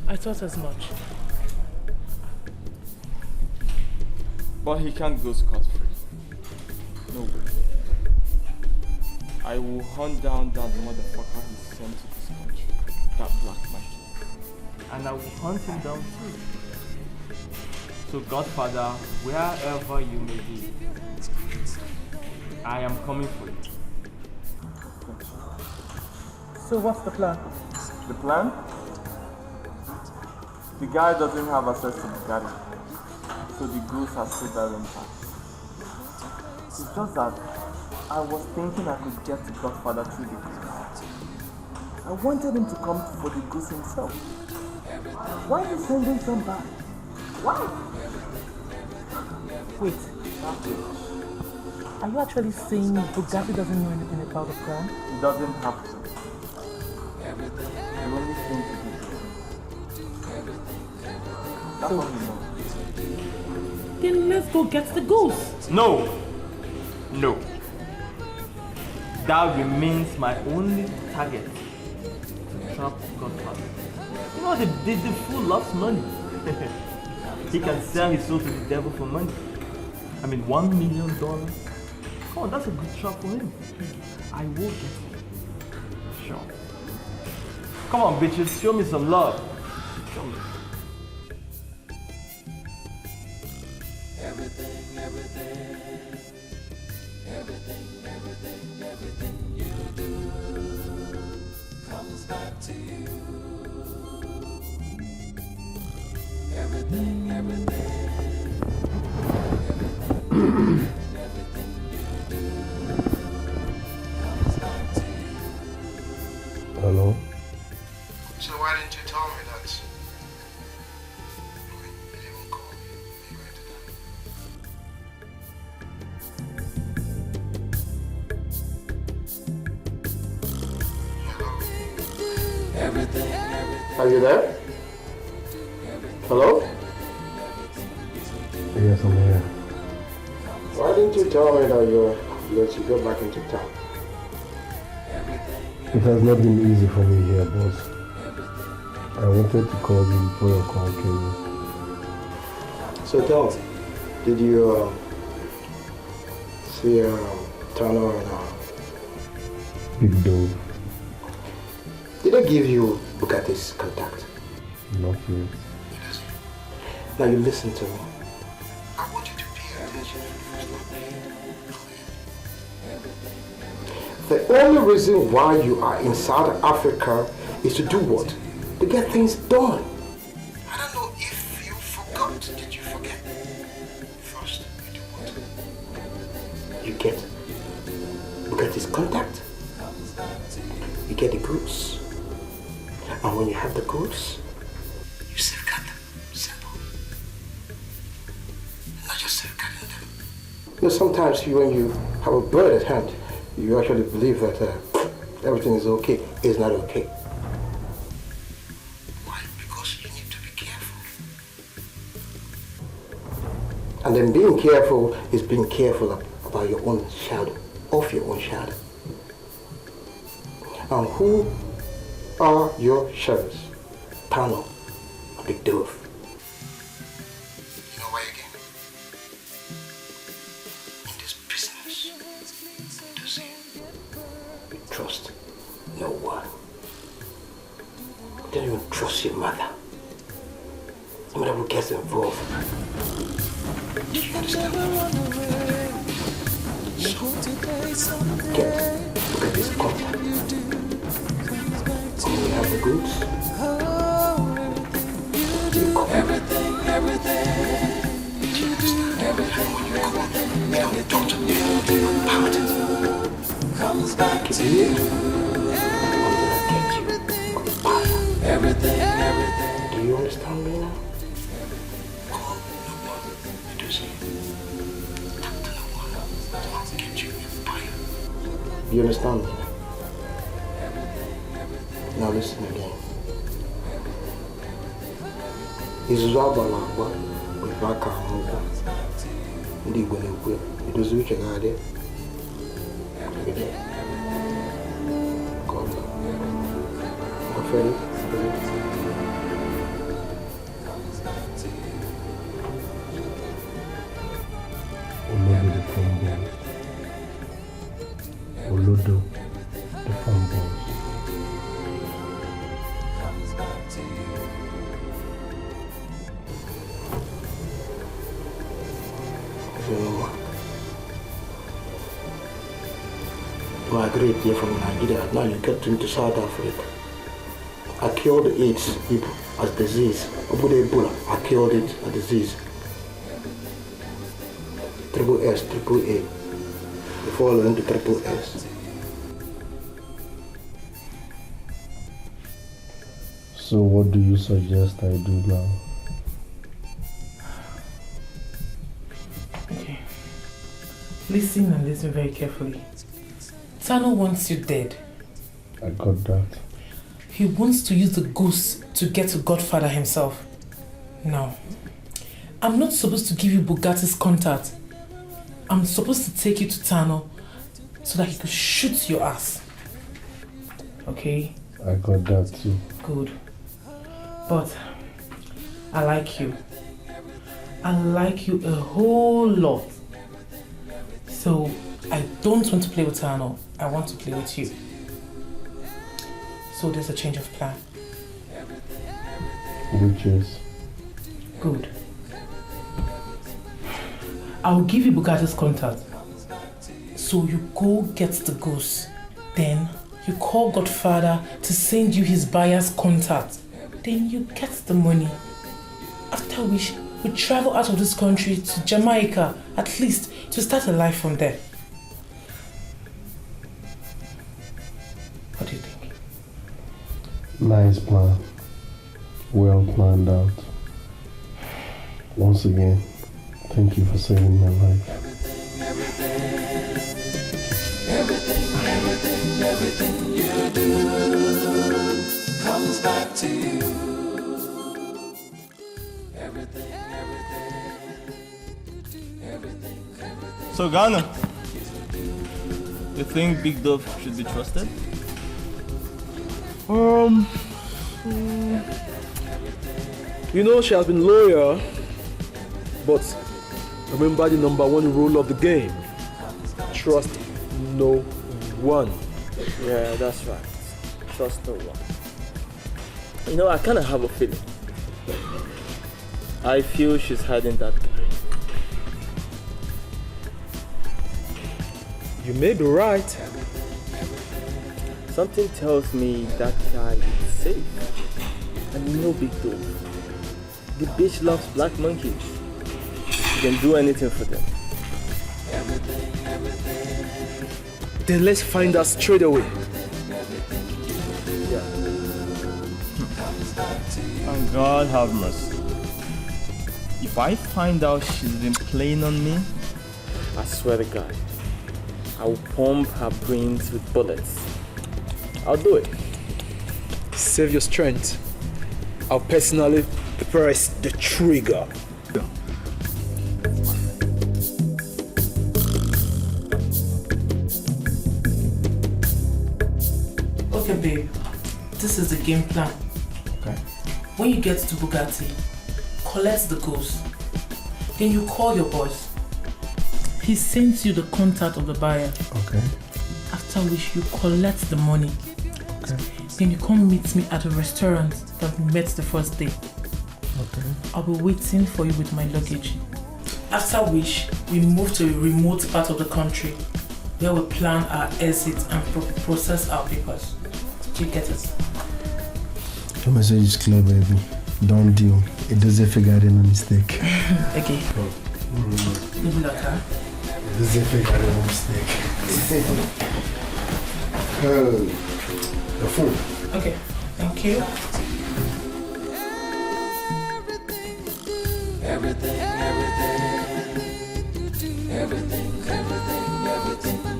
I thought as much. But he can't go scot-free. No way. I will hunt down that motherfucker he sent to this country. That black monkey. And I will hunt him down too. So Godfather, wherever you may be, I am coming for you. So what's the plan? The plan? The guy doesn't have access to the garden, so the ghost has put that in pass. It's just that I was thinking I could get to Godfather through the ghost. I wanted him to come for the ghost himself. Why are you sending somebody? Why? Wait. Are you actually saying Bugatti doesn't know anything about the plan? He doesn't have to. The only thing to do. That's what he knows. Then let's go get the ghost. No. No. That remains my only target. To trap Godfather. You know, the fool loves money. He can sell his soul to the devil for money. I mean, $1 million. Come on, that's a good trap for him. I will get him. Sure. Come on, bitches, show me some love. Show me. Everything you do comes back to you. Everything you do comes back to you. Hello? So why didn't you tell me that? You didn't call me. You went to Everything. Are you there? Hello? Yes, I'm here. Why didn't you tell me that you go back into town? It has not been easy for me here, boss. I wanted to call you before your call came in. So tell me, did you see Tano and Big Dove? did I give you Bugatti's contact? Not yet. Now you listen to me. The only reason why you are in South Africa is to do what? To get things done. I don't know if you forgot. Did you forget? First, you do what? You get Bugatti's contact. You get the goods. And when you have the goods, you safeguard them. Simple. Not just safeguarding them. You know, sometimes when you have a bird at hand, you actually believe that everything is okay. It's not okay. Why? Because you need to be careful. And then being careful is being careful about your own shadow, of your own shadow. And who are your shadows? Tano, a big dove. You know why again? In this business, you trust no one. You don't even trust your mother. No matter who gets involved. Do you understand? So, look at this contact. When you have the goods, you come. Everything. You don't talk to me about it. Comes back to you. Everything. Do you understand me now? Do you understand me? Now listen again. Izuzu agbala agba bụ aka ahụ ndị Igbo na-ekwu edozi uche ga-adị. God love. Philip. Olodo the Philmond. Olodo the Philmond. So, I agreed here from Nigeria. Now you get into South Africa. I cured the AIDS people as disease. Ebola, I cured it as disease. Triple S, triple A. Before I learned the triple S. So what do you suggest I do now? Okay. Listen and listen very carefully. Tano wants you dead. I got that. He wants to use the goose to get to Godfather himself. Now, I'm not supposed to give you Bugatti's contact. I'm supposed to take you to Tano so that he could shoot your ass. Okay? I got that too. Good. But I like you. I like you a whole lot. So I don't want to play with Tano. I want to play with you. So there's a change of plan. Which is? Good. I'll give you Bugatti's contact. So you go get the goose. Then you call Godfather to send you his buyer's contact. Then you get the money. After which we travel out of this country to Jamaica, at least to start a life from there. What do you think? Nice plan. Well planned out. Once again, thank you for saving my life. Everything you do comes back to you. Everything. So Ghana, you think Big Dove should be trusted? You know she has been loyal, but remember the #1 rule of the game. Trust no one. Yeah, that's right. Trust no one. You know, I kind of have a feeling. I feel she's hiding that guy. You may be right. Something tells me that guy is safe. And you know Big Dove. The bitch loves black monkeys. You can do anything for them. Then let's find out straight away. Yeah. And God have mercy. If I find out she's been playing on me, I swear to God, I will pump her brains with bullets. I'll do it. Save your strength. I'll personally press the trigger. Okay, babe. This is the game plan. Okay. When you get to Bugatti, collect the goose. Then you call your boss. He sends you the contact of the buyer. Okay. After which you collect the money. Okay. Then you come meet me at a restaurant that we met the first day. Okay. I'll be waiting for you with my luggage. After which we move to a remote part of the country where we plan our exit and process our papers. Do you get it? Your message is clear, baby. Don't deal. It doesn't figure out any mistake. Okay. Good luck, huh? It doesn't figure out any mistake. The phone. Okay. Thank you. Everything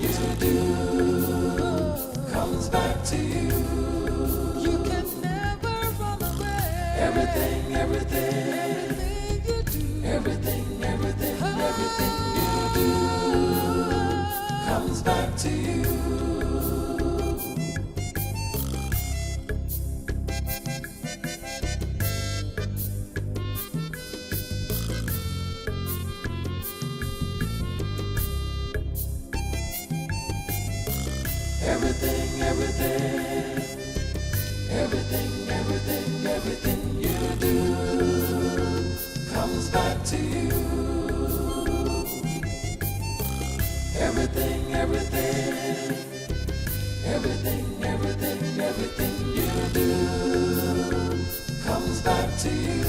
you do comes back to you. You can never run away. Everything you do. Everything you do comes back to you. Everything, everything you do comes back to you. Everything, everything you do comes back to you.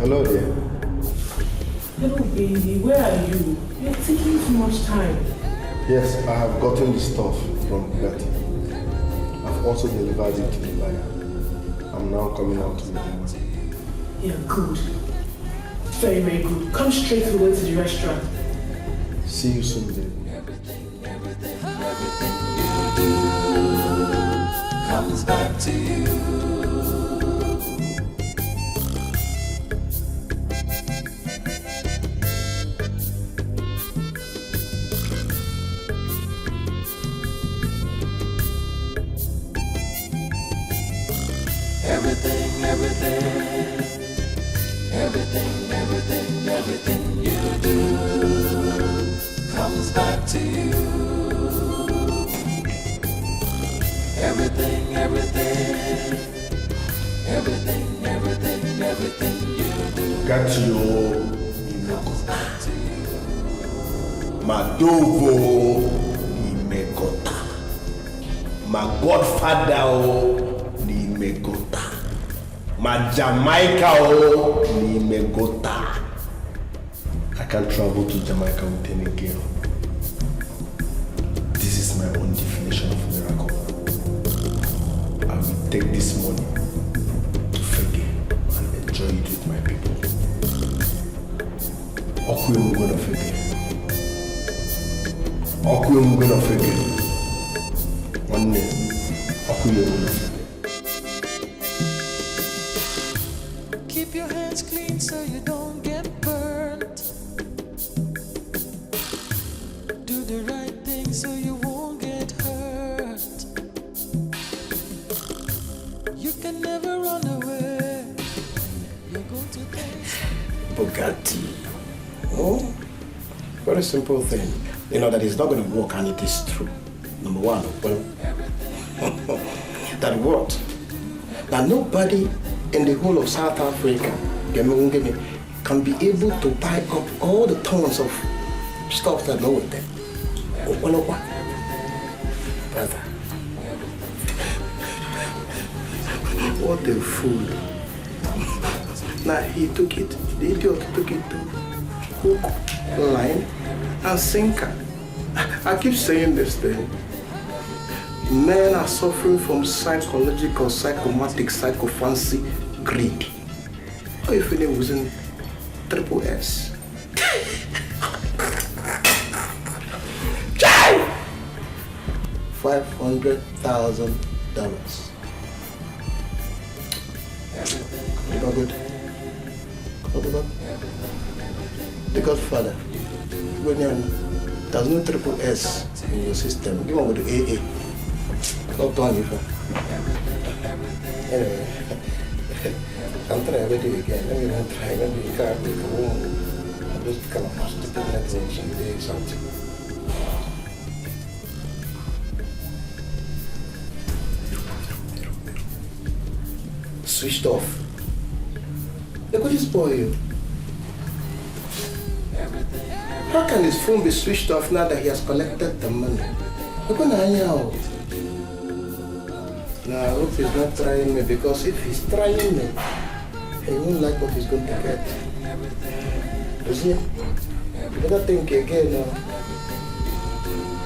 Hello there. Hello, baby. Where are you? You're taking too much time. Yes, I have gotten the stuff from Betty. I've also delivered it to the buyer. I'm now coming out to meet you. Yeah, good. Very, very good. Come straight away to the restaurant. See you soon, baby. Comes back to you. Everything you do comes back to you. Everything you do got you. Madovo Nimegota. My godfather Nimegota. My Jamaica Nimegota. I can't travel to Jamaica with any girl. This is my own definition of miracle. I will take this money to Fege and enjoy it with my people. Okuye mugona Fege. Okuye mugona Fege. One name. Okuye mugona Fege. Keep your hands clean so you don't get burnt. Do the right thing so you won't get hurt. You can never run away. You're going to dance. Bugatti. Oh, very simple thing. You know that it's not going to work, and it is true. Number one, well, that what? That nobody in the whole of South Africa can be able to buy up all the tons of stuff that go with them. Brother, what a fool. Now he took it, the idiot took it to hook, line, and sinker. I keep saying this thing. Men are suffering from psychological, psychomatic, psychophancy greed. How you feeling using triple S? $500,000. Not good. Not good. The Godfather. There's no triple S in your system. Give on with the AA. Not done before. Anyway, I'm trying to do it again. Let me not try. Maybe you can't make a room. I'm just kind of stupid networks and do something. Switched off. Look at this boy. How can his phone be switched off now that he has collected the money? Look at now. Now I hope he's not trying me, because if he's trying me, he won't like what he's going to get. You see? You better think again now.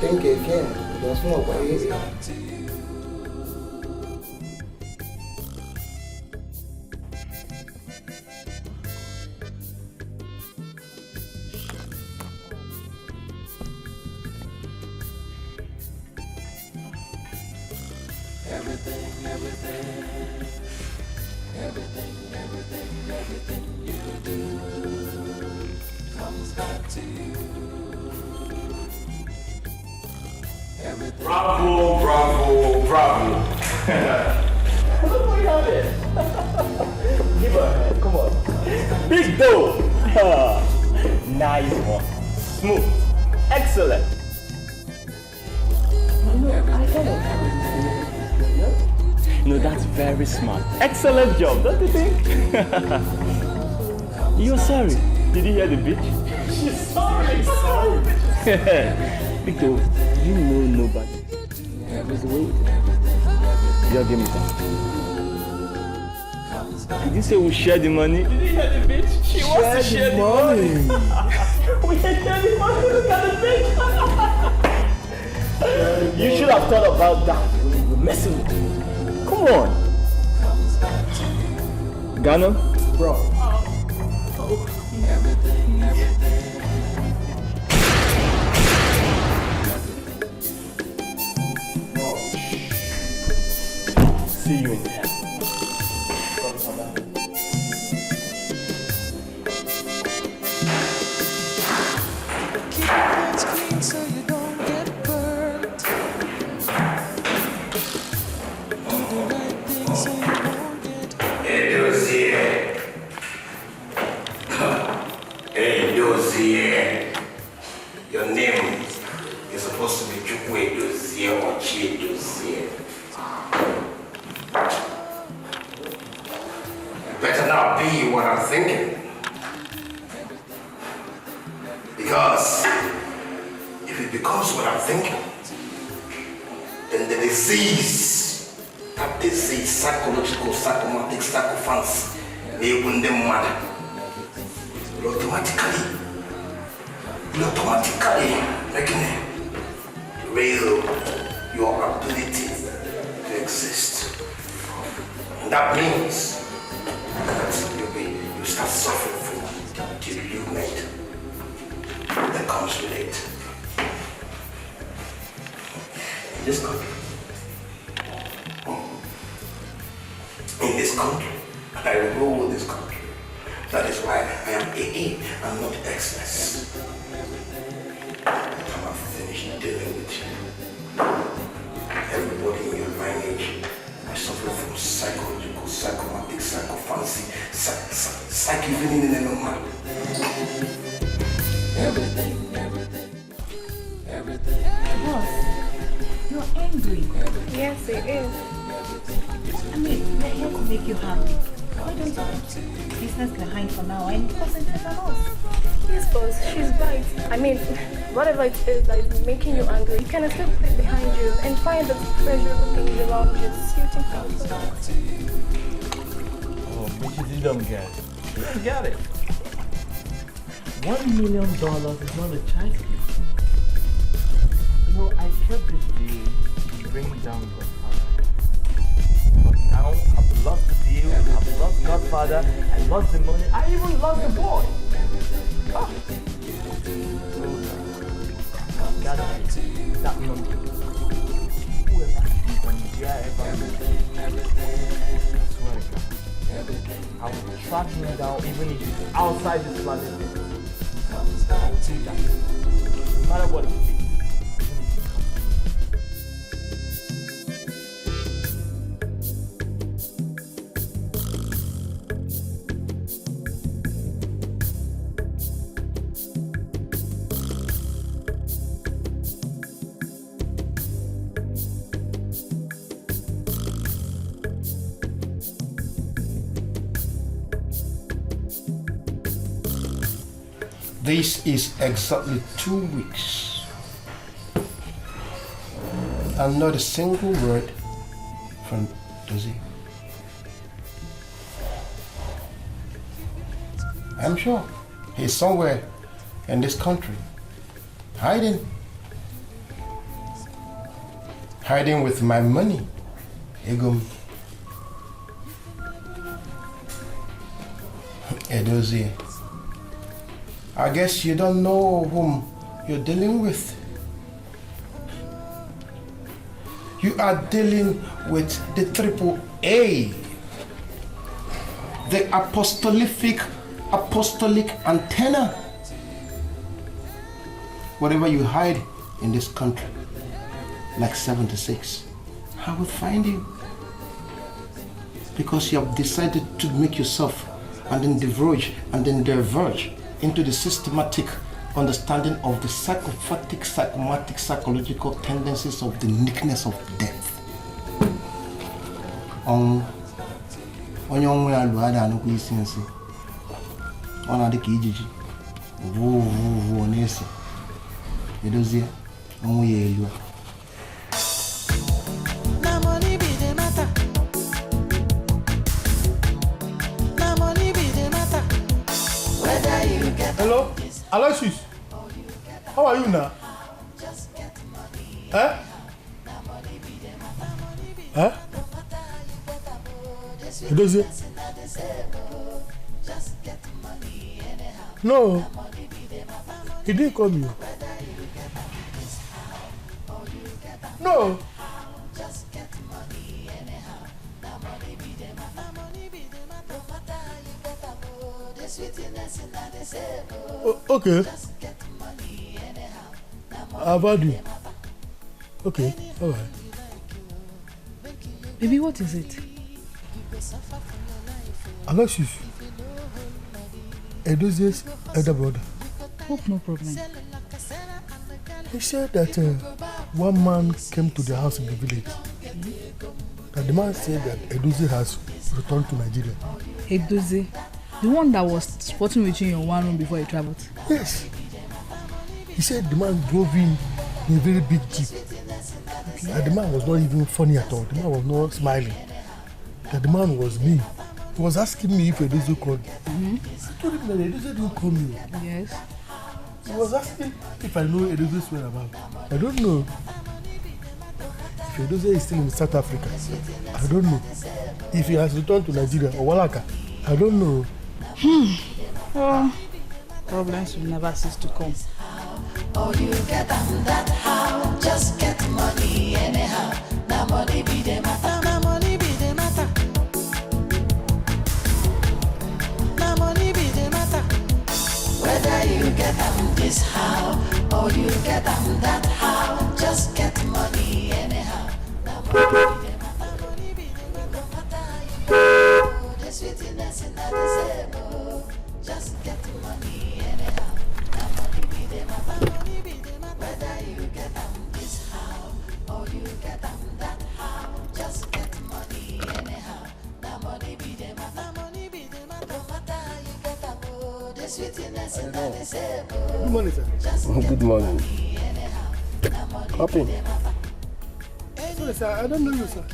Think again. There's no way. Everything Bravo, bravo, bravo. Look what you have it. Give her a hand, come on. Big dough. Nice one. Smooth. Excellent. No, that's very smart. Excellent job, don't you think? You're sorry. Did you hear the bitch? She's sorry. Big dough, you know nobody. Just wait. Just give me time. Did you say we share the money? Did you hear the bitch? She wants to share the money. We can share the money. Look at the bitch. You should have thought about that when you were messing with me. Come on. Ghana? Bro. See you in there. Keep your hands clean so you don't get burned. Do the right thing so you won't get hurt. Hey, Dozier. Your name is supposed to be Chukwe Dozier or Chie Dozier. Better not be what I'm thinking. Because if it becomes what I'm thinking, then the disease, that disease, psychological, psychomatic, psychophancy, may wound them mad. Will automatically making it rail your ability to exist. And that means that you start suffering from delusionment that comes with it. In this country, I rule this country. That is why I am AA and not XS. I'm finished dealing with you. Everybody in your lineage is suffering from psychological, psychomatic, psychophancy, psych even in the man. Everything. Boss, you're angry. Yes, it is. I mean, the hair could make you happy. Why don't you put business behind for now and concentrate on us? Yes, boss, she's right. I mean, whatever it is that is making you angry, you can still put it behind you and find the treasure looking in the lounges, suiting comfort. Oh, bitches, you don't get it. You don't get it. $1 million is not a child's play. You know, I kept this deal to bring down Godfather. But now I've lost the deal, I've lost Godfather, I lost the money, I even lost the boy. Ah. That number. Whoever is on wherever, I swear to God, I will track him down even if he's outside this planet. I will do that. No matter what it is. This is exactly 2 weeks. And not a single word from Dozie. I'm sure he's somewhere in this country, hiding with my money. Egum. Dozie. I guess you don't know whom you're dealing with. You are dealing with the AAA. the apostolic antenna. Whatever you hide in this country, like 76, I will find you. Because you have decided to make yourself and then diverge into the systematic understanding of the psychopathic, psychomatic, psychological tendencies of the nickness of death. On your way, I'll add an obeisance. On the Kijiji. Woo, Nessa. It is here. On you. Hello, Aloysius. How are you now? Huh? Huh? Does it? No, he didn't call me. No. Okay. How about you? Okay, alright. Baby, what is it? Aloysius, Edozia's elder brother. Hope no problem. He said that one man came to the house in the village. And the man said that Edozie has returned to Nigeria. Edozie? The one that was sporting with you in your one room before you traveled? Yes. He said the man drove in a very big jeep. Okay. And the man was not even funny at all. The man was not smiling. That the man was me. He was asking me if Edozie called me. I told him that Edozie didn't call me. Yes. He was asking if I know Edozie's whereabouts. I don't know. If Edozie is still in South Africa, I don't know. If he has returned to Nigeria or Walaka, I don't know. Oh, problems will never cease to come. Oh, you get that how? Just get money anyhow. Now money be the matter. Now money be the matter. Now money be the matter. Whether you get this how or you get that how, just get money anyhow. Now money be the matter. Money be the matter. The sweetness in that is able. Just get money anyhow. Now money be the matter. Money be the matter. Whether you get this how or you get that how, just get money anyhow. Now money be the matter. Money be the matter. No matter you get the sweetness in that is able. Good morning, sir. Good morning. Copy. Sorry, sir. I don't know you, sir.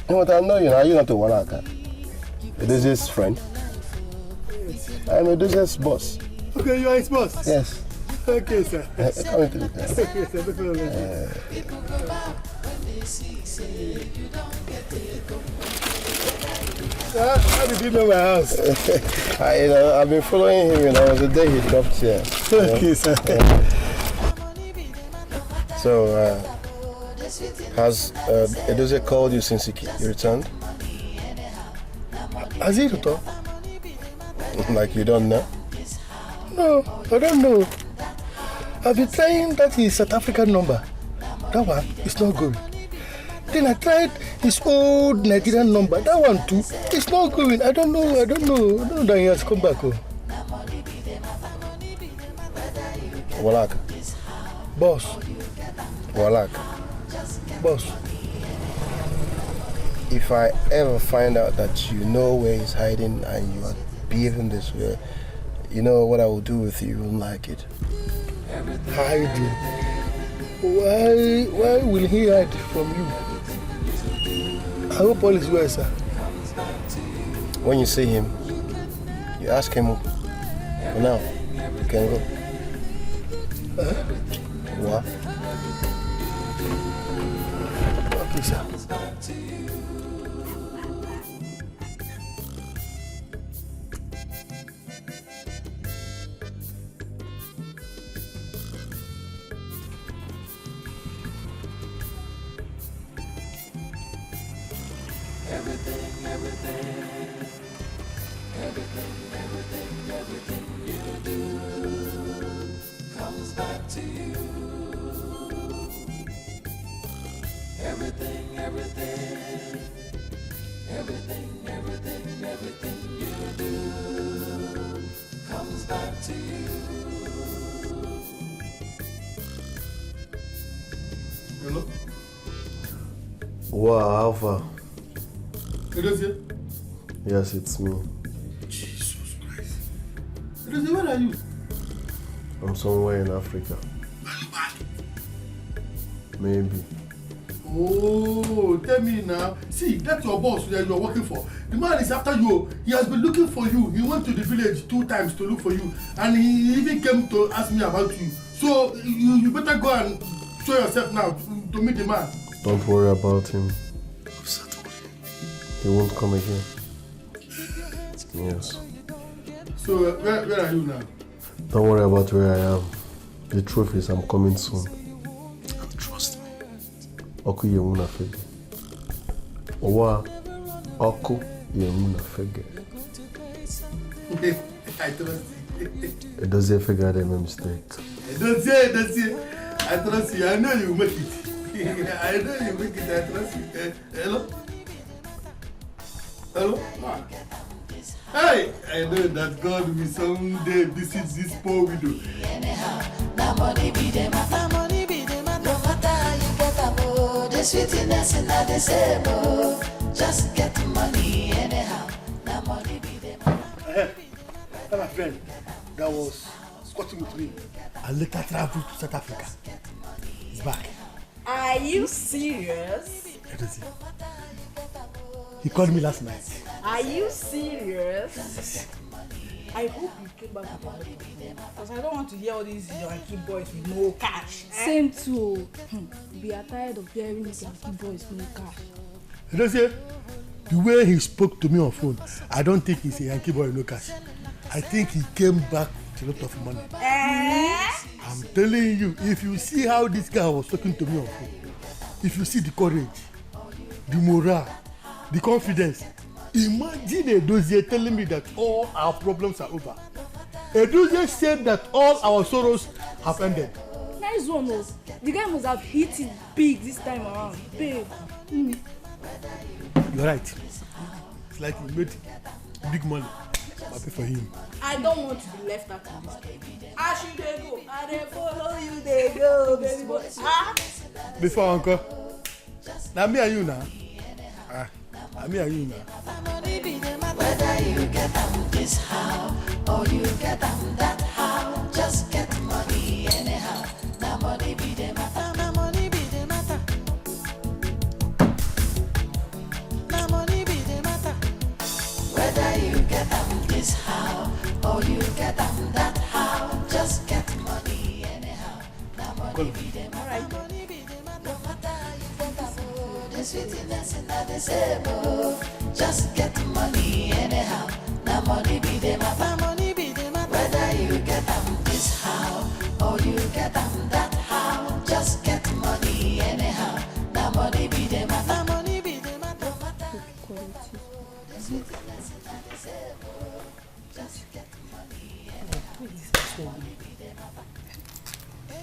You know what I know you now? You're not a Walaka. Edozie's friend. I'm Edozie's boss. Okay, you are his boss? Yes. Okay, sir. Come into the class. Okay, sir. Definitely. How did you know my house? I've been following him, and I was the day he dropped here. Okay, sir. So, has Edozie called you since he returned? Has he returned? Like you don't know? No, I don't know. I've been trying that his South African number. That one is not going. Then I tried his old Nigerian number. That one too. It's not going. I don't know that he has come back home. Walaka. Boss. Walaka. Boss. If I ever find out that you know where he's hiding and you are behaving this way, you know what I will do with you. You won't like it. Hiding? Why will he hide from you? I hope all is well, sir. When you see him, you ask him. For now, you can go. What? Okay, sir. everything you do comes back to you. Everything you do comes back to you. Hello? Wow, how far? It is here? Yes, it's me. Jesus Christ. It is here, where are you? I'm somewhere in Africa. Are you back? Maybe. Oh, tell me now. See, that's your boss that you're working for. The man is after you. He has been looking for you. He went to the village 2 times to look for you. And he even came to ask me about you. So, you better go and show yourself now to meet the man. Don't worry about him. He won't come again. Yes. So, where are you now? Don't worry about where I am. The truth is I'm coming soon. And trust me. Oku yemuna fege. Owa Oku yemuna fege. I trust you. It doesn't figure out a mistake. Don't say. I trust you. I know you make it. I know you make it. I trust you. Hello? Hello? Hey! I know that God will someday visit this poor widow. Now money be the matter, money be the matter. No matter how you get a boy, the sweetness is not the same. Just get money anyhow. Now money be the matter. Hey, my friend that was squatting with me. I later traveled to South Africa. He's back. Are you serious? He called me last night. Are you serious? I hope you came back with a lot of money. Because I don't want to hear all these Yankee boys with no cash. Same too. We are tired of hearing these Yankee boys with no cash. You know, see, the way he spoke to me on phone, I don't think he's a Yankee boy with no cash. I think he came back with a lot of money. I'm telling you, if you see how this guy was talking to me on phone, if you see the courage, the morale, the confidence, imagine Edozie telling me that all our problems are over. Edozie said that all our sorrows have ended. Nice one, though. The guy must have hit it big this time around. Babe. You're right. It's like he made big money. I'll pay for him. I don't want to be left out of this game. As you they go, I they follow you, they go, baby boy. Before uncle. Now me and you now. Me and you now. Whether you get them this how or you get them that how, just get money anyhow. Now money be the matter. Now money be the matter. Now money be the matter. Whether you get them this how or you get them that how, just get money anyhow. Now money be the matter. Money be the matter. No matter how you get them, the sweetness is not the same. Just get money anyhow. Now money be the matter. Money be the matter. Whether you get them this how or you get them that how, just get money anyhow. Now money be the matter. Money be the matter. No matter the sweetness is not the same. Just get money anyhow. Money be the matter.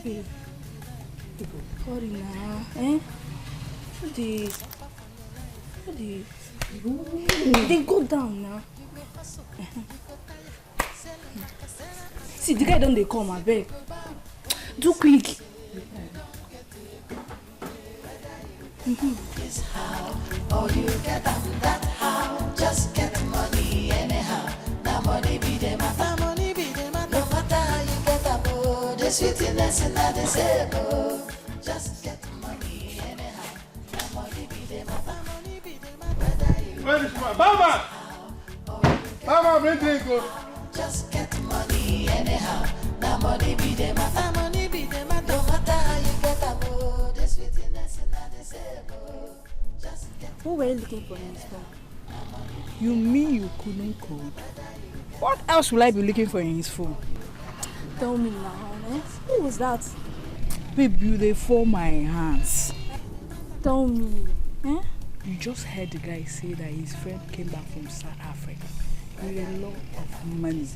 Babe. Hurry now. Eh? They go down now. See, the guy don't they come, I beg. Do quick. This how or you get them that how, just get money anyhow. Now money be the matter. Money be the matter. No matter how you get them, the sweetness is not the same. Just get money anyhow. Now money be the matter. Money be the matter. Where is my Mama? Mama, bring drink. Just get money anyhow. Now money be the matter. Money be the matter. No matter how you get them, the sweetness is not the same. Just get. What were you looking for in his phone? You mean you couldn't code? What else will I be looking for in his phone? Tell me now, eh? Who was that? Baby, they for my hands. Tell me, eh? You just heard the guy say that his friend came back from South Africa. with a lot of money.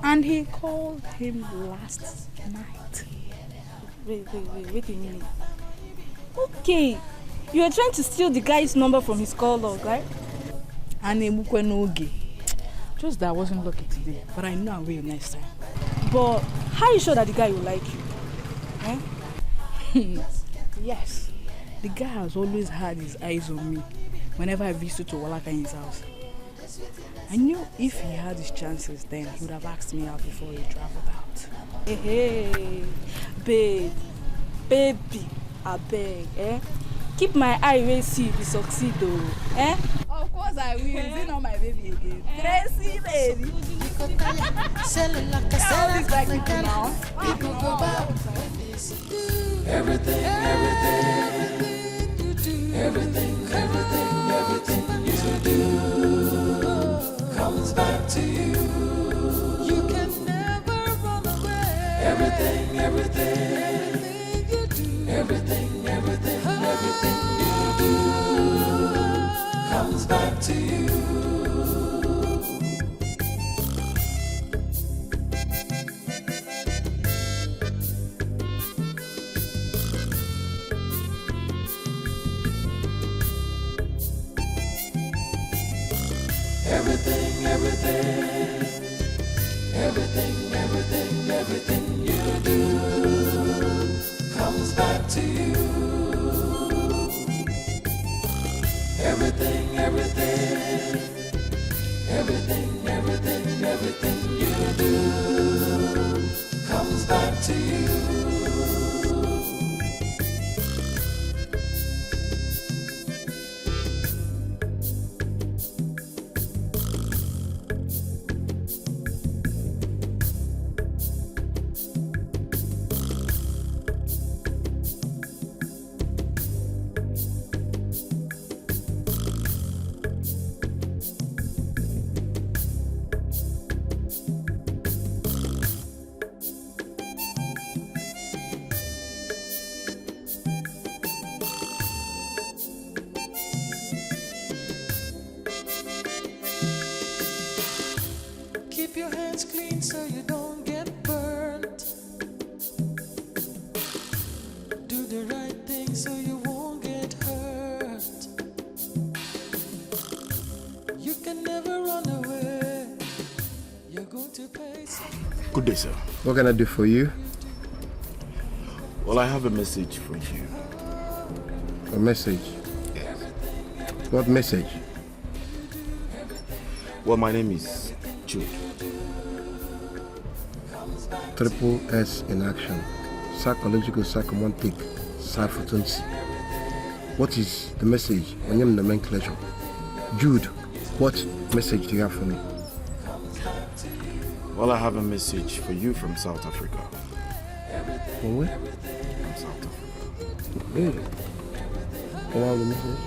And he called him last night. Wait a minute. Okay, you were trying to steal the guy's number from his call log, right? Just that I wasn't lucky today, but I know I will next time. But how are you sure that the guy will like you? Eh? Yes, the guy has always had his eyes on me whenever I visit to Walaka in his house. I knew if he had his chances then he would have asked me out before he traveled out. Hey, baby, I beg, eh? Keep my eye where see if you succeed though, eh? Of course I will. Is it not my baby again? Tracy, baby. Everything you do comes back to you. You can never run away. Everything you do. Everything you do comes back to you. Everything you do comes back to you. Everything you do comes back to you. Keep your hands clean so you don't get burnt. Do the right thing so you won't get hurt. You can never run away. You're going to pay something. Good day, sir. What can I do for you? Well, I have a message for you. A message? Yes. What message? Well, my name is Jude. Triple S in action. Psychological psychomantic psyphotoncy. What is the message? My name is nomenclature. Jude, what message do you have for me? Well, I have a message for you from South Africa. From where? From South Africa. Really? Can I have the message?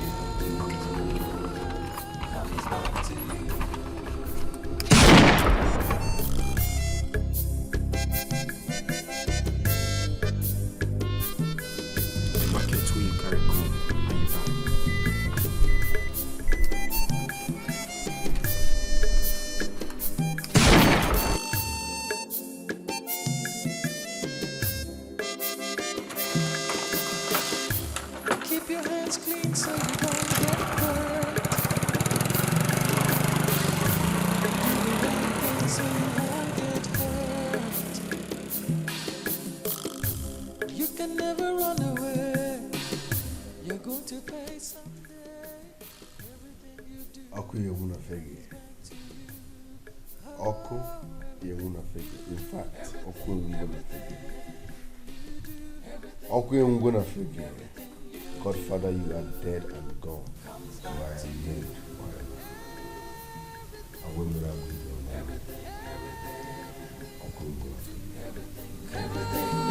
Keep your hands clean so you don't get hurt. Do the right thing so you won't get hurt. You can never run away. You're going to pay someday. Everything you do. Oku yewuna fegi. Oku yewuna fegi. In fact, Oku yewuna fegi. Oku yewuna fegi. Godfather, you are dead and gone. So I am dead forever. And when will I be your man? Oku yewuna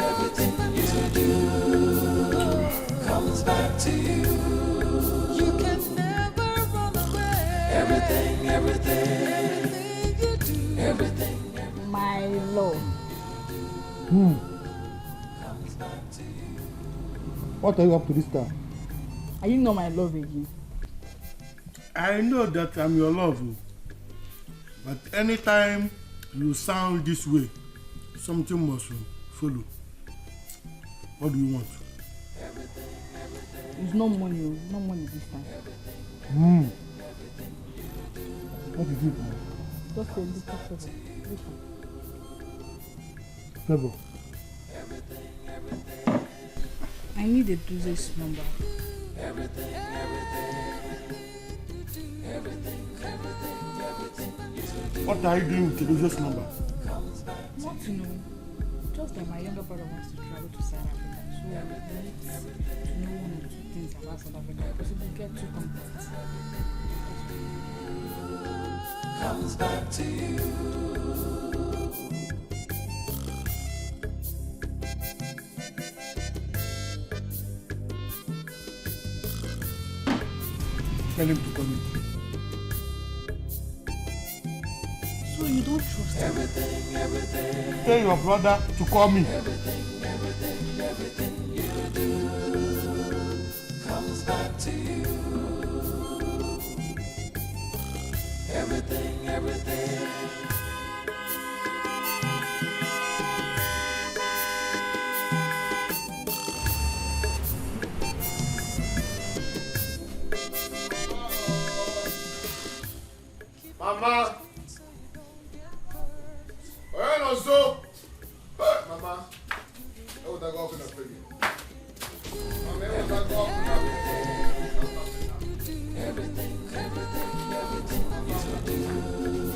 Everything you do comes back to you. You can never run away. Everything you do. Everything. My love. What are you up to this time? Are you not my love again? I know that I'm your love. At any time you sound this way, something must follow. What do you want? It's no money, no money this time. What is it now? Just a little favor. Favor. I need a Tuesday's number. What are you doing with Tedo's number? Not to know. Just that my younger brother wants to travel to South Africa. So I need to know one or two things about South Africa because it will get too complex. Comes back to you. Tell him to come in. So you don't trust him? Everything. Tell your brother to call me. Everything you do comes back to you. Everything. Mama! Where no so? Hey, Mama! How would I go up in a figure? Mama, how would I go up in a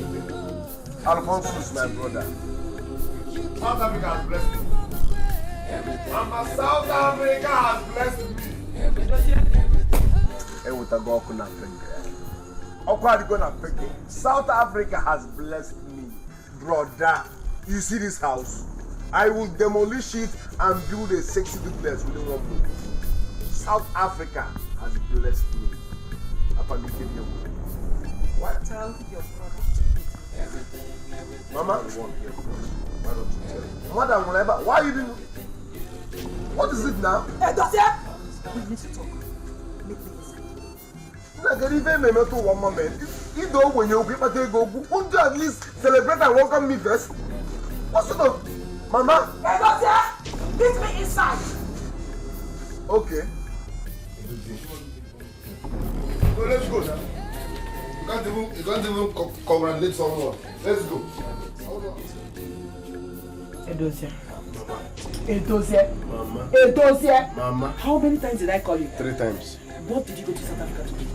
figure? Alphonsus, my brother. South Africa has blessed me. Mama, South Africa has blessed me. South Africa has blessed me. Brother, you see this house? I will demolish it and build a sexy duplex within 1 month. South Africa has blessed me. What? Tell your brother to meet Mama, why don't you tell me? Mother, why you didn't? What is it now? Hey, Dosia! We need to talk. Meet me inside. One moment. You know when you get my go, won't you at least celebrate and welcome me first? What sort of Mama? Hey, Dosia! Meet me inside. Okay. So let's go now. You can't even congratulate someone. Let's go. Edosia. Mama. Edosia. Mama. Edosia. Mama. How many times did I call you? 3 times. What did you go to South Africa to do?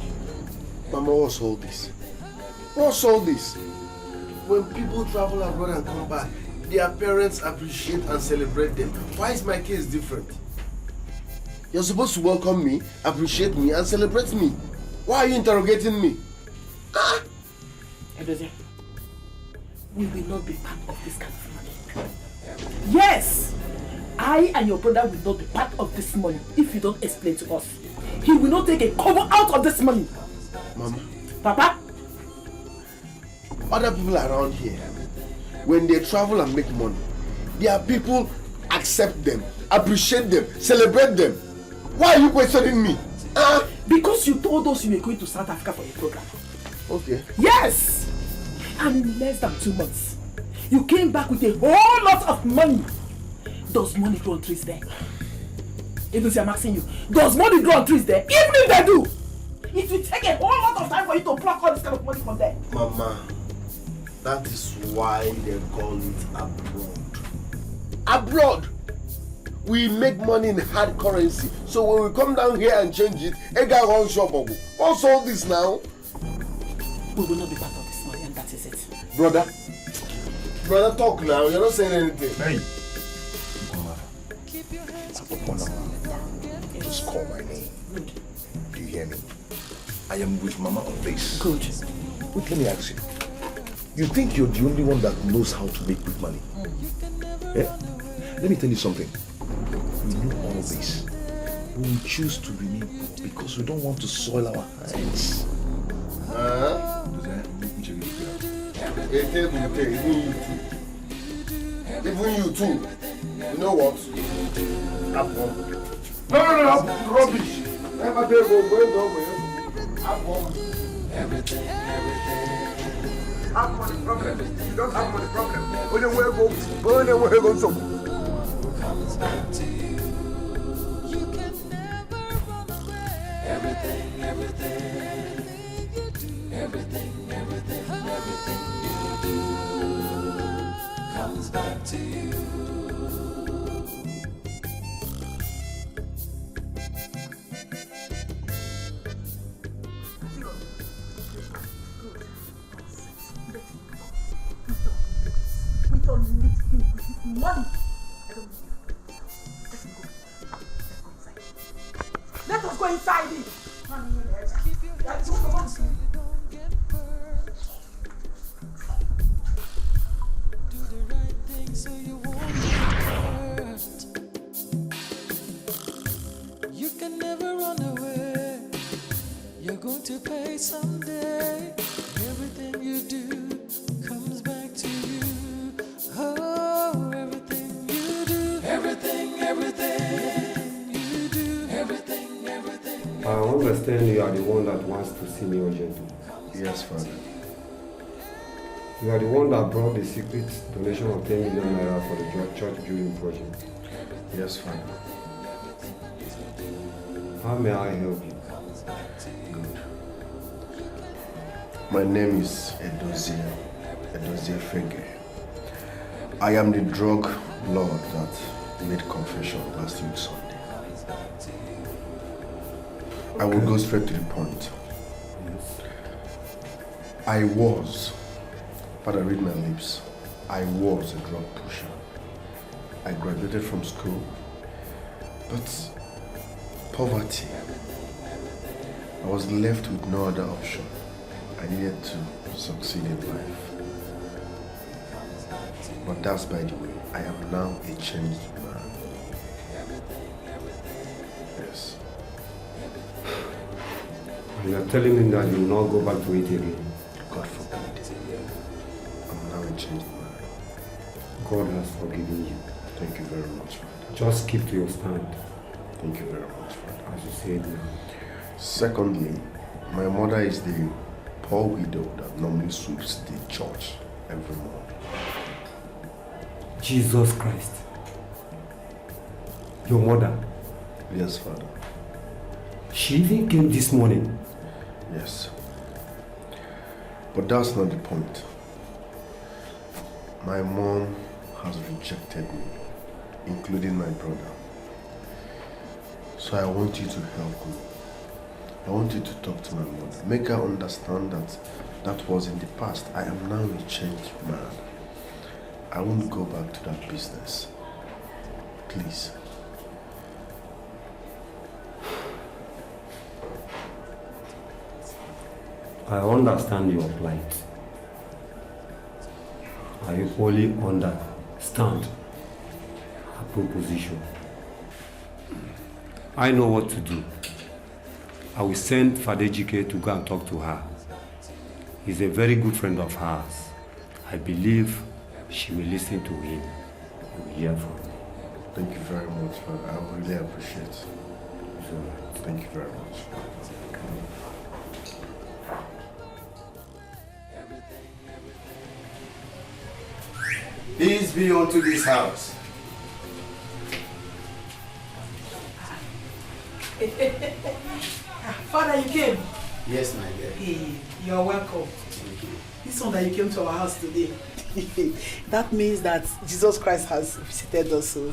Mama, what's all this? What's all this? When people travel abroad and come back, their parents appreciate and celebrate them. Why is my case different? You're supposed to welcome me, appreciate me, and celebrate me. Why are you interrogating me? Edosia, we will not be part of this kind of money. Yes! I and your brother will not be part of this money if you don't explain to us. He will not take a cover out of this money. Mama. Papa? Other people around here, when they travel and make money, their people accept them, appreciate them, celebrate them. Why are you questioning me? Because you told us you were going to South Africa for a program. Okay. Yes! And in less than 2 months, you came back with a whole lot of money. Does money grow on trees there? Even I'm asking you, does money grow on trees there? Even if they do, it will take a whole lot of time for you to pluck all this kind of money from there. Mama, that is why they call it abroad. Abroad! We make money in hard currency. So when we come down here and change it, what's all this now? We will not be part of this money, and that is it. Brother, talk now. You're not saying anything. Hey. Just call my name. Good. Do you hear me? I am with Mama on base. Good. Wait, let me ask you. You think you're the only one that knows how to make quick money? Yeah? Let me tell you something. We know all this. We will choose to remain poor because we don't want to soil our hands. Even you too. You know what? No, rubbish. Never dare go. Everything. have money problem. You don't have money problem. Only where go so. Everything you do comes back to you. Money. Let us go inside it. So you won't hurt. You can never run away. You're going to pay someday. Everything you do comes back to you. Oh, everything you do, everything you do, everything. I understand you are the one that wants to see me urgently. Yes, Father. You are the one that brought the secret donation of 10 million naira for the church building project. Yes, Father. How may I help you? Good. My name is Edozie Fege. I am the drug lord that made confession last week Sunday. I will go straight to the point. I was, Father, read my lips. I was a drug pusher. I graduated from school, but poverty. I was left with no other option. I needed to succeed in life. But that's by the way. I am now a changed man. Yes. You are telling me that you will not go back to it again? God forbid. I'm now a changed man. God has forgiven you. Thank you very much, Father. Just keep to your stand. Thank you very much, Father. As you said now. Secondly, my mother is the poor widow that normally sweeps the church every morning. Jesus Christ. Your mother? Yes, Father. She even came this morning? Yes. But that's not the point. My mom has rejected me, including my brother. So I want you to help me. I want you to talk to my mother. Make her understand that that was in the past. I am now a changed man. I won't go back to that business. Please. I understand your plight. I wholly understand her proposition. I know what to do. I will send Father Dikeh to go and talk to her. He's a very good friend of hers. I believe she will listen to him. You will hear from me. Thank you very much, Father. I really appreciate it. Thank you very much. Peace be unto this house. Father, you came? Yes, my dear. Hey, you are welcome. Thank you. This one that you came to our house today, that means that Jesus Christ has visited us. So.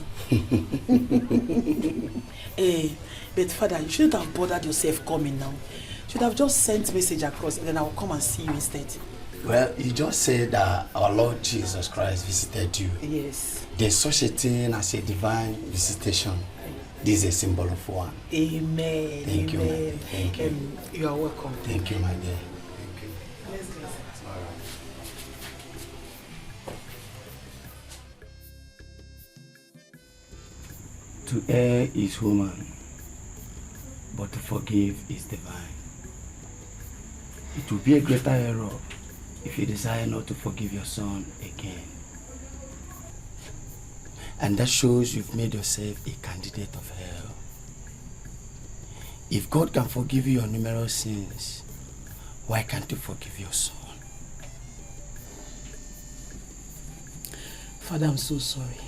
Hey, but Father, you shouldn't have bothered yourself coming now. You should have just sent message across and then I will come and see you instead. Well, you just said that our Lord Jesus Christ visited you. Yes. There's such a thing as a divine visitation. This is a symbol of one. Amen. Thank you, my dear. Amen. Thank you. You are welcome. Thank you, my dear. Let's go. To err is human, but to forgive is divine. It will be a greater error if you desire not to forgive your son again. And that shows you've made yourself a candidate of hell. If God can forgive you your numerous sins, why can't you forgive your son? Father, I'm so sorry.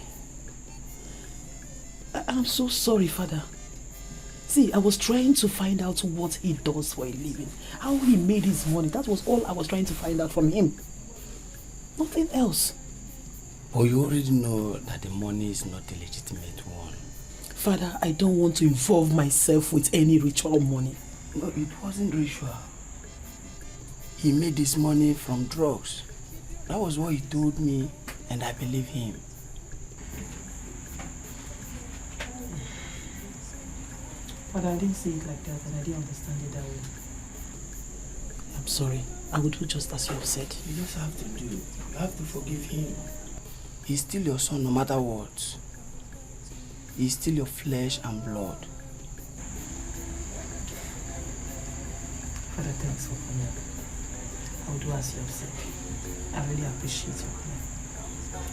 I'm so sorry, Father. See, I was trying to find out what he does for a living. How he made his money. That was all I was trying to find out from him. Nothing else. But you already know that the money is not a legitimate one. Father, I don't want to involve myself with any ritual money. No, it wasn't ritual. He made this money from drugs. That was what he told me, and I believe him. Father, I didn't say it like that, and I didn't understand it that way. I'm sorry. I will do just as you have said. You just have to do it. You have to forgive him. He's still your son no matter what. He's still your flesh and blood. Father, thanks for coming. I will do as you have said. I really appreciate your coming.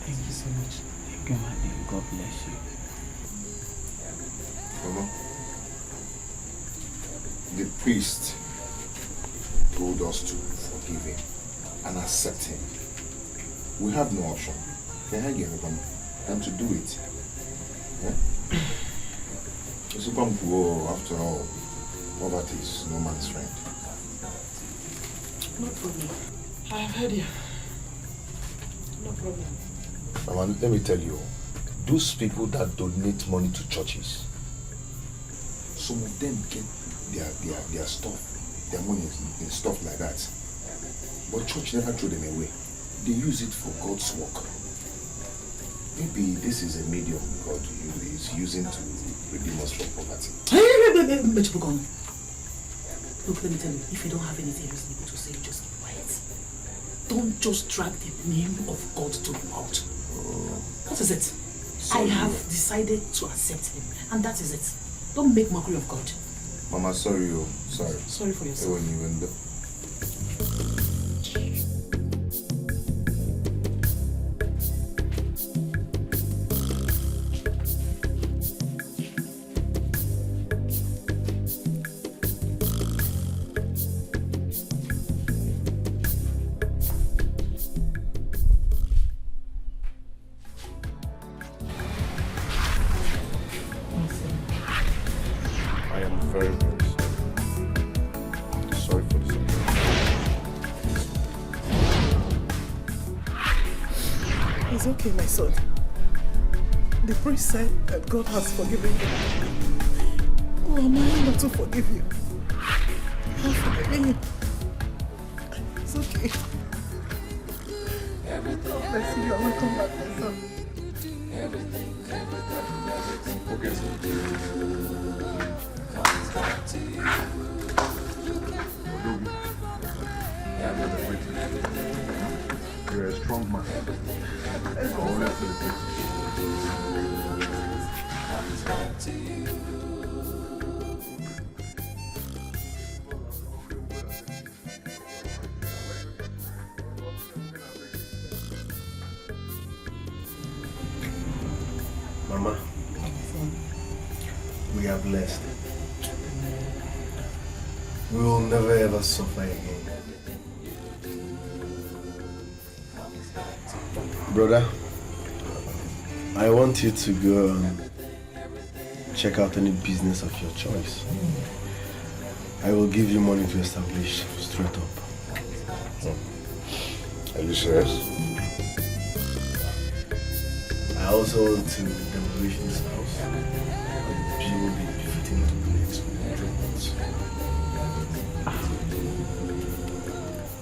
Thank you so much. Thank you, my dear. God bless you. Mama, the priest told us to forgive him and accept him. We have no option. Time to do it. Yeah? After all, poverty is no man's friend. No problem. I have heard you. No problem. Mama, let me tell you, those people that donate money to churches, some of them get their stuff, their money in stuff like that. But church never throw them away. They use it for God's work. Maybe this is a medium God is using to redeem us from poverty. Look, let me tell you, if you don't have anything reasonable to say, just keep quiet. Don't just drag the name of God to the mouth. What is it? Sorry, I have decided to accept him, and that is it. Don't make mockery of God. Mama, sorry, sorry. Sorry for yourself. I am very, very sorry for this. It's okay, my son. The priest said that God has forgiven you. Who am I not to forgive you? I'm forgiving you. It's okay. God bless you. You're welcome back, my son. Okay. You're a strong man. Always Mama, we are blessed. We will never ever suffer again. Brother, I want you to go and check out any business of your choice. I will give you money to establish straight up. Are you serious? I also want to demolish this house and build a befitting duplex with 3 months.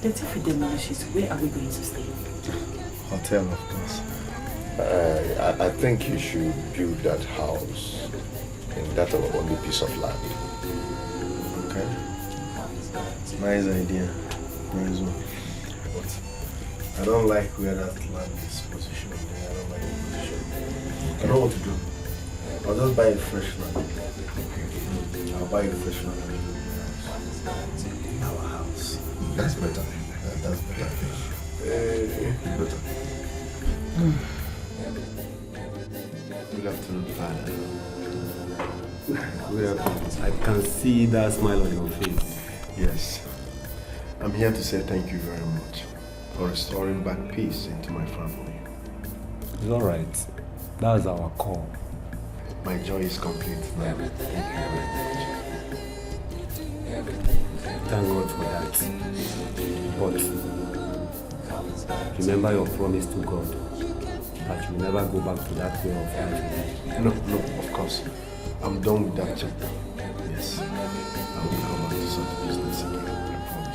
Then if we demolish it, where are we going to stay? Hotel, of course. I think you should build that house in that only piece of land. Okay. Nice idea. Nice one. But I don't like where that land is positioned. I don't like the position. I know what to do. I'll just buy a fresh land. I'll buy a fresh land and build our house. That's better. That's better. Better. Good afternoon, Father. Good afternoon. I can see that smile on your face. Yes. I'm here to say thank you very much for restoring back peace into my family. It's alright. That's our call. My joy is complete. Thank you very much. Thank God for that. But remember your promise to God that you never go back to that way of life. No, of course. I'm done with that chapter. Yes. I will come back to such business again. I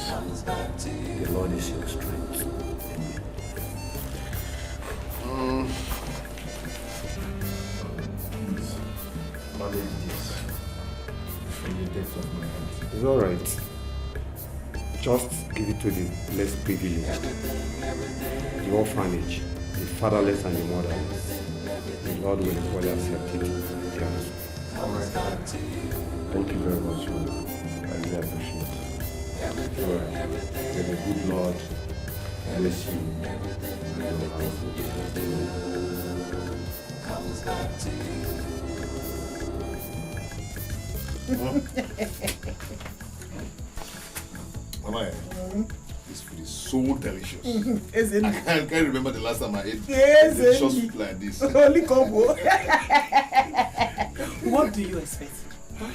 promise. The Lord is your strength. Manage this. In the depth of my heart. It's alright. Just give it to the less privileged, the orphanage, the fatherless and the motherless. The Lord will equally accept it. Yeah. Alright. Thank you very much, man. I really appreciate it. Sure. May the good Lord bless you and your household. Comes back to you. Mama, this food is so delicious. Isn't I can't remember the last time I ate Yes, delicious food like this. Only combo. What do you expect?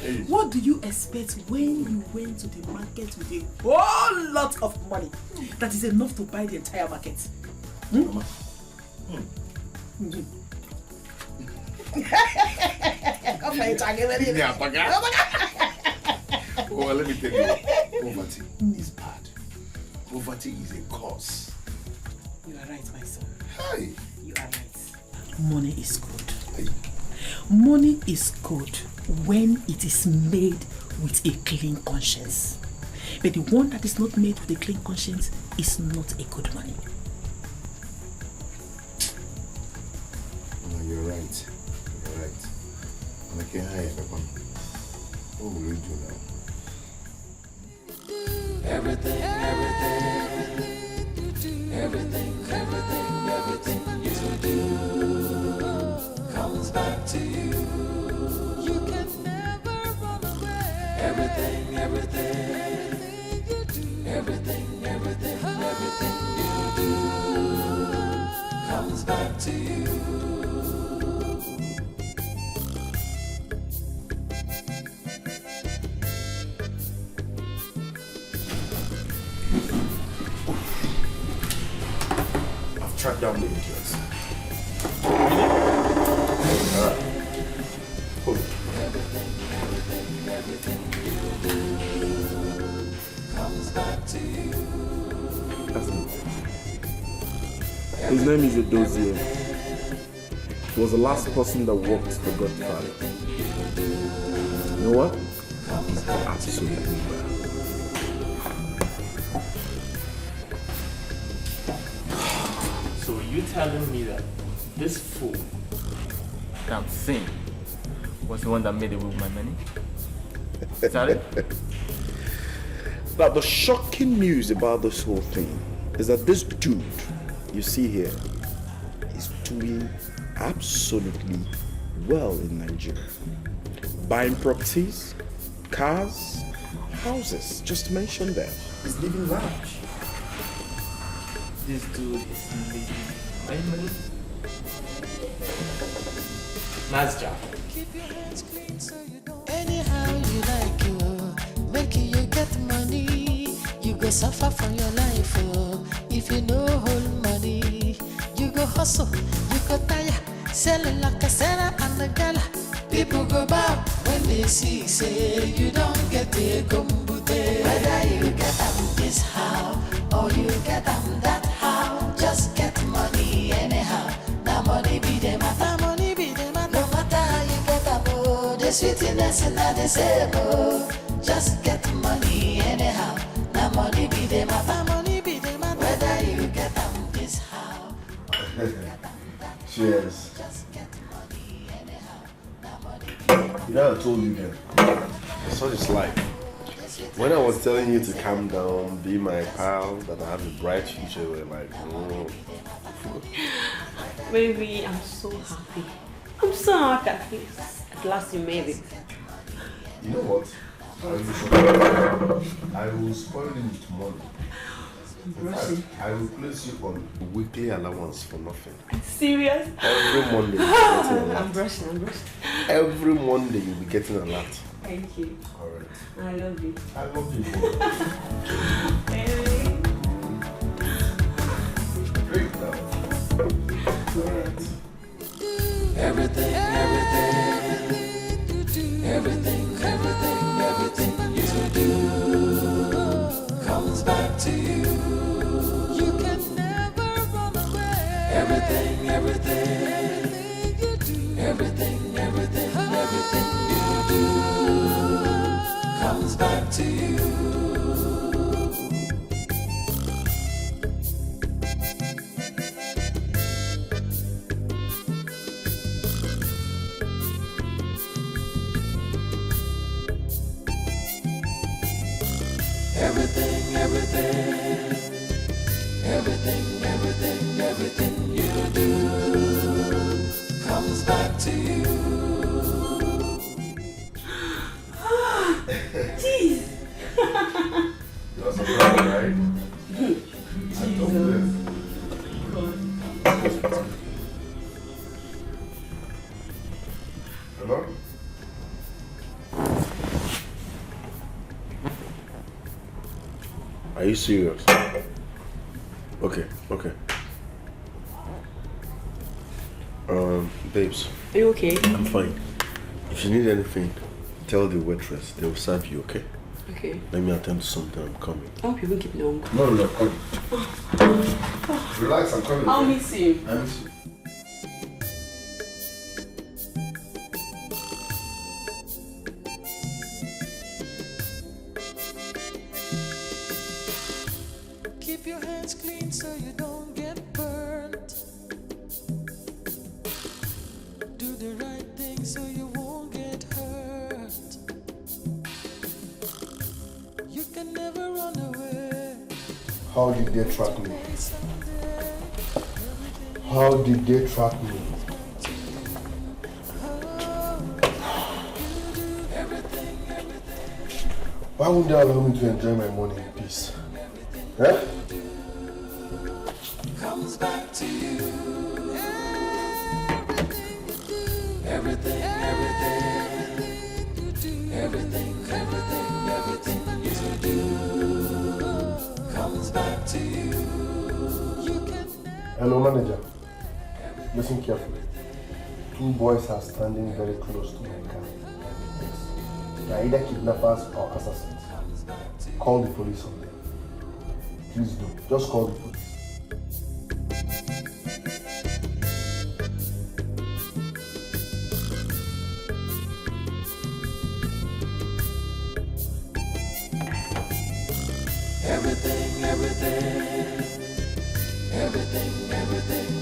Hey. What do you expect when you went to the market with a whole lot of money that is enough to buy the entire market? Mama. Oh, let me tell you, poverty is bad. Poverty is a curse. You are right, my son. Hey. You are right. Money is good. Money is good when it is made with a clean conscience. But the one that is not made with a clean conscience is not a good money. No, you're right. You're right. And I can't hire everyone. What will we do now? Everything you do comes back to you. You can never run away. Everything you do, everything you do comes back to you. Track down the idiots. Alright. Hold it. That's him. His name is Edozie. He was the last person that walked the Godfather. You know what? Absolutely well. So you telling me that this fool can sing was the one that made away with my money? Is that it? But the shocking news about this whole thing is that this dude you see here is doing absolutely well in Nigeria. Buying properties, cars, houses, just to mention them. He's living large. This dude is living money. Nice job. Keep your hands clean so you don't. Anyhow you like you, making you get money. You go suffer for your life, if you no hold money. You go hustle, you go tire, selling like a seller and a gala. People go back when they see, say you don't get a gumbute. Whether you get this how or you get that how, just get money anyhow. Now money be the matter, money be the matter. No matter how you get the sweetness and the same. Just get money anyhow. Now money be the matter, money be the matter. Whether you get this how. Cheers. You know, I told you then. Such is life. When I was telling you to calm down, be my pal, that I have a bright future, you were like, oh. Baby, I'm so happy. I'm so happy. At last you made it. You know what? I will spoil you with money. I will place you on weekly allowance for nothing. Serious? Every Monday you'll be getting a lot. I'm brushing. Every Monday you'll be getting a lot. Thank you. Alright. I love you. I love you. Baby. Great love. Everything you do comes back to you. You can never run away. Everything you do. Everything you do comes back to you. Everything you do comes back to you. Jeez. You're surprised, right? Hello? Are you serious? Okay. Babes. Are you okay? I'm fine. If you need anything, tell the waitress. They will serve you, okay? Okay. Let me attend to something. I'm coming. I hope you won't keep long. No, I'm coming. Relax, I'm coming. I'll miss you. I miss you. Keep your hands clean so you don't get burnt. Do the right thing so you won't get hurt. You can never run away. How did they track me? How did they track me? Why wouldn't they allow me to enjoy my money in peace? Huh? Comes back to you. Everything you do. Everything you do comes back to you. Hello, manager. Listen carefully. 2 boys are standing very close to my car. They are either kidnappers or assassins. Call the police on them. Please do. Just call the police.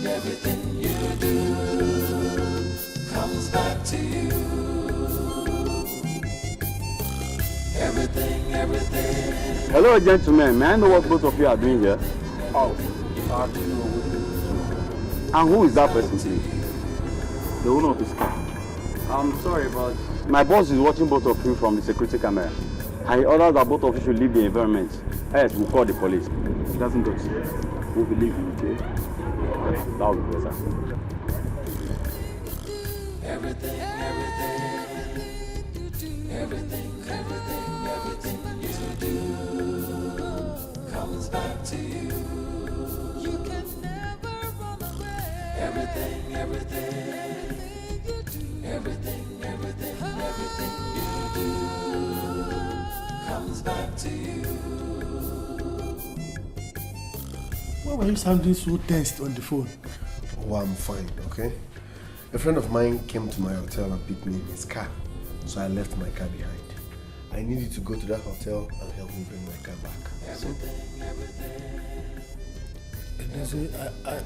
Everything you do comes back to you. Everything. Hello, gentlemen. May I know what both of you are doing here? Oh, and who is that person, please? The owner of his car. I'm sorry, but my boss is watching both of you from the security camera. And he orders that both of you should leave the environment. Else, we'll call the police. It doesn't go to you. We'll believe you, okay? That will be better. Everything you do comes back to you. You can never run away. Everything you do. Everything you do comes back to you. Why were you sounding so tense on the phone? Oh, I'm fine, okay? A friend of mine came to my hotel and picked me in his car, so I left my car behind. I needed to go to that hotel and help me bring my car back. So,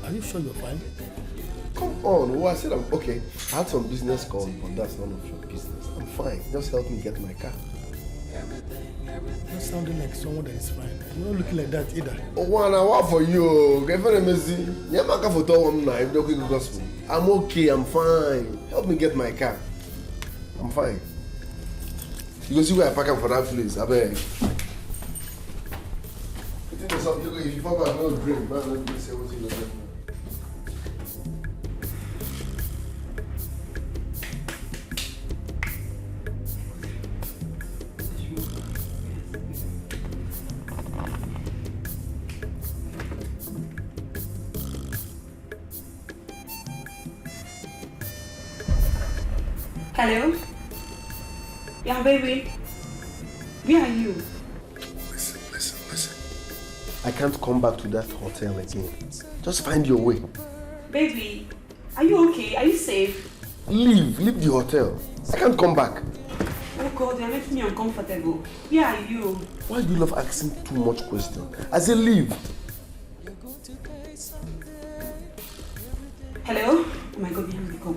Are you sure you're fine? come on, I said I'm okay. I had some business calls, but that's none of your business. I'm fine. Just help me get my car. You're sounding like someone that is fine. You're not looking like that either. Oh, one hour for you. Get very messy. I'm okay, I'm fine. Help me get my car. I'm fine. You go see where I park up for that place. I beg. You think there's something if you fuck out, no drink. Man, let me say what's in the drink. Hello? Yeah, baby. Where are you? Listen. I can't come back to that hotel again. Just find your way. Baby, are you okay? Are you safe? Leave the hotel. I can't come back. Oh God, you're making me uncomfortable. Where are you? Why do you love asking too much questions? I say leave. Hello? Oh my God, behind the call.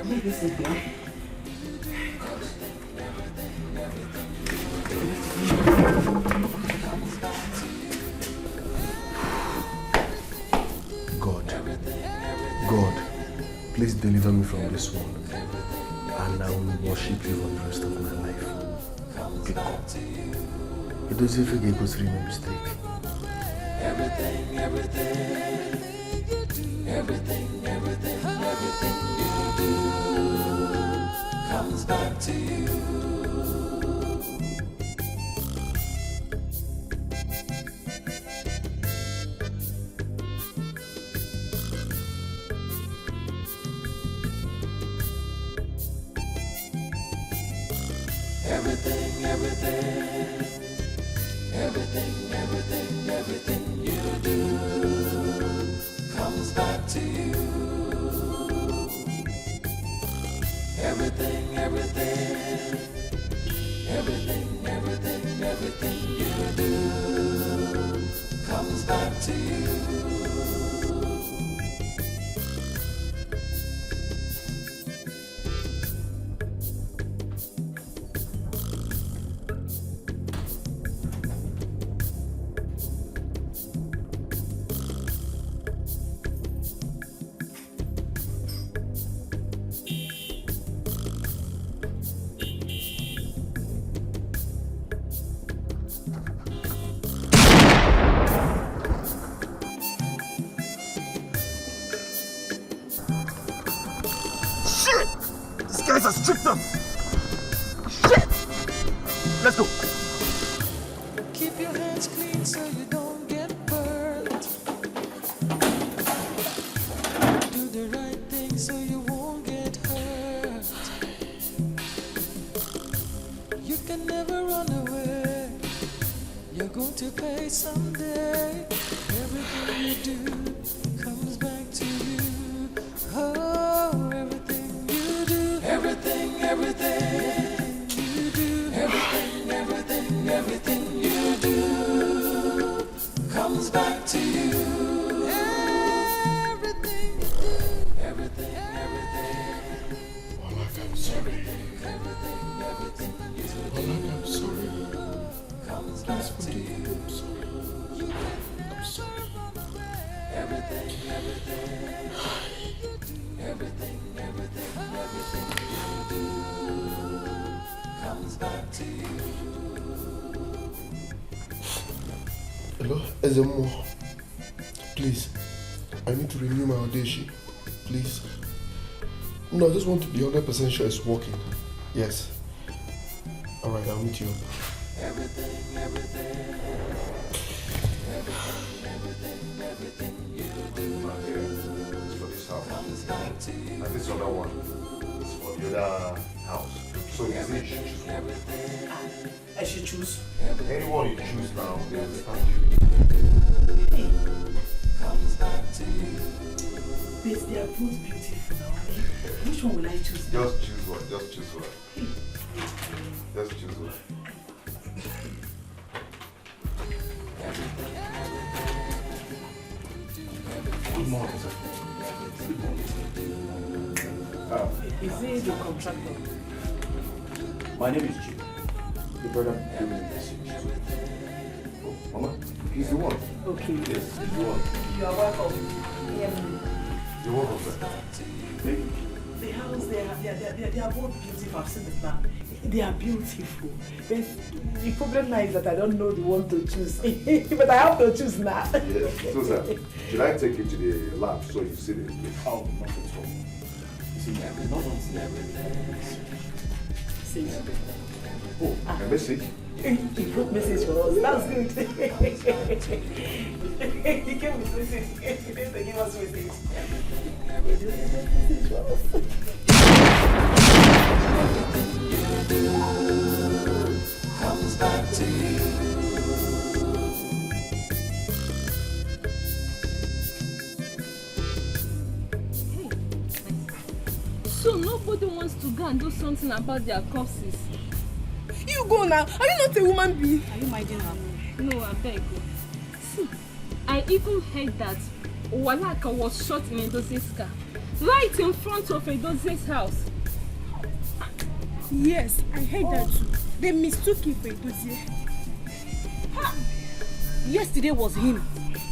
Leave this in here. God, please deliver me from this one, and I will worship you for the rest of my life. Okay, God. It doesn't forget it was really a mistake. Everything you do comes back to you. Everything you do comes back to you. Everything you do comes back to you. Guys are stripped us. Shit! Let's go. Keep your hands clean so you don't get burned. Do the right thing so you won't get hurt. You can never run away. You're going to pay someday. Everything you do comes back to you. Oh, everything you do. Everything you do. Everything you do comes back to you. Everything you do. Everything. Walak, I'm sorry. Everything you do. Walak, I'm sorry. Comes back to you. I'm sorry. Everything you do comes back to you. Hello, Ezemo. Please, I need to renew my audition. Please. No, I just want to be 100% sure it's working. Yes. Alright, I'll meet you. Everything you do It's for this house. comes back to you. And this other one is for the other house. So you see, you should choose one. I should choose. Anyone you choose now, they will start you. Comes back to you. But they are both beautiful now. Which one will I choose? Just choose one. Just choose one. Just choose one. Good morning, sir. Good morning. Is he the contractor? My name is Jim. The brother doing this. Oh, Mama, he's the one. Okay. Yes, he's the one. You are welcome. You're welcome, sir. Thank you. The house, they are both beautiful. I've seen the plan. They are beautiful. But the problem now is that I don't know the one to choose. But I have to choose now. Yes. So, sir, should I take you to the lab so you see the place? Oh, not at all. You see, I will not want to see everything. See. Oh, a message? He wrote message for us. That's good. He came with message. He gave us message. He wrote message for us. Comes back to you. So nobody wants to go and do something about their corpses? You go now. Are you not a woman being? Are you minding her? No, I beg you. See, I even heard that Walaka was shot in Edoze's car, right in front of Edoze's house. Yes, I heard that too. They mistook him for Edozie. Yesterday was him.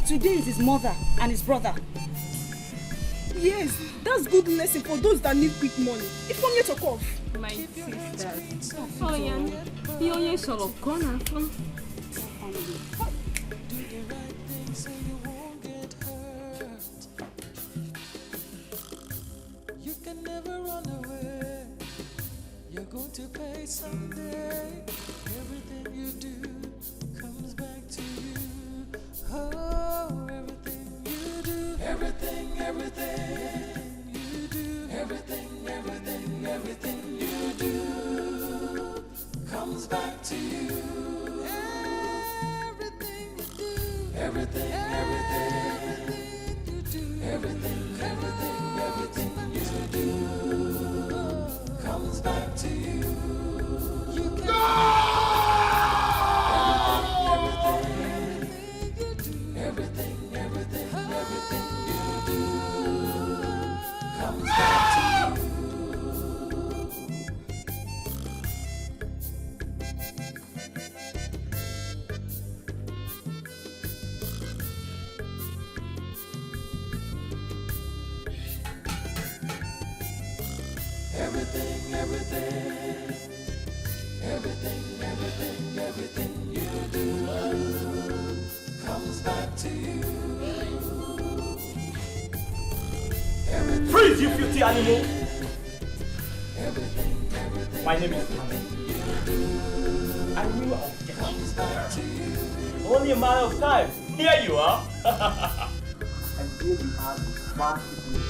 Today is his mother and his brother. Yes, that's good lesson for those that need quick money. If only to off. My sister. Oh, yeah. You only sort of corner from. You can never run away. You're going to pay someday. Everything you do comes back to you. Oh, everything you do. Everything you do. Everything you do comes back to you. Everything you do. Everything you do. Everything you do comes back to you. You can everything you do comes back to you. Everything you do comes back to you. Freeze, you filthy animal! My name is Philmond. I knew I'd get you. Only a matter of time. Here you are. And here we are, the smart people.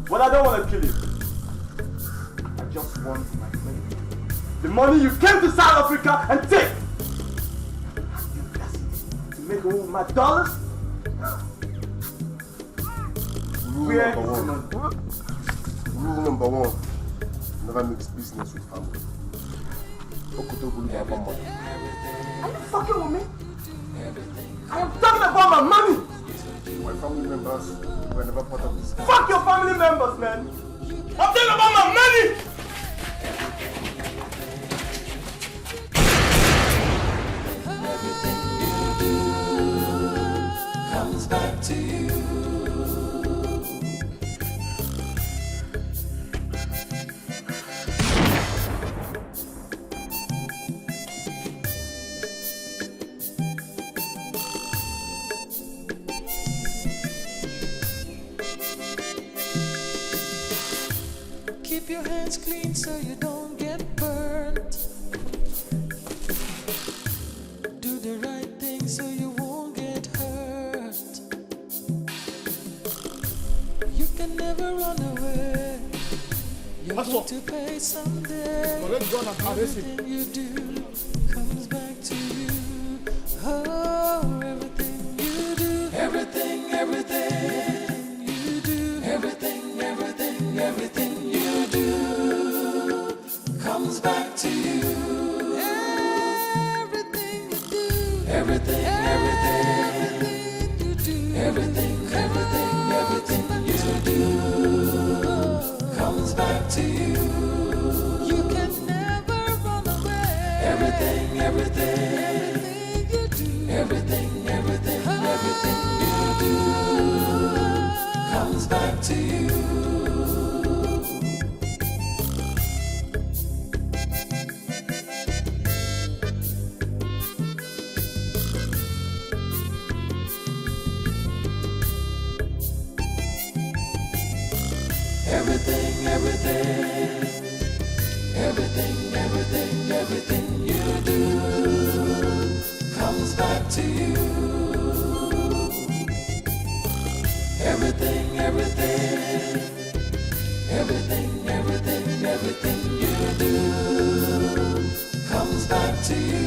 Well, I don't want to kill you. I just want my money. The money you came to South Africa and take. You blessed to make all my dollars. Rule number one, never mix business with family. Are you fucking with me? I am talking about my money! My family members were never part of this. Fuck your family members, man! I'm talking about my money! Everything you do comes back to you. Keep your hands clean so you don't get burnt. Do the right thing so you won't get hurt. You can never run away. You're going to pay someday. Everything you do comes back to you. Oh, everything you do. Everything you do. Everything you do comes back to you. Everything you do. Everything you do. Everything you do comes back to you. You can never run away. Everything you do. Everything you do comes back to you. everything you do comes back to you. Everything you do comes back to you.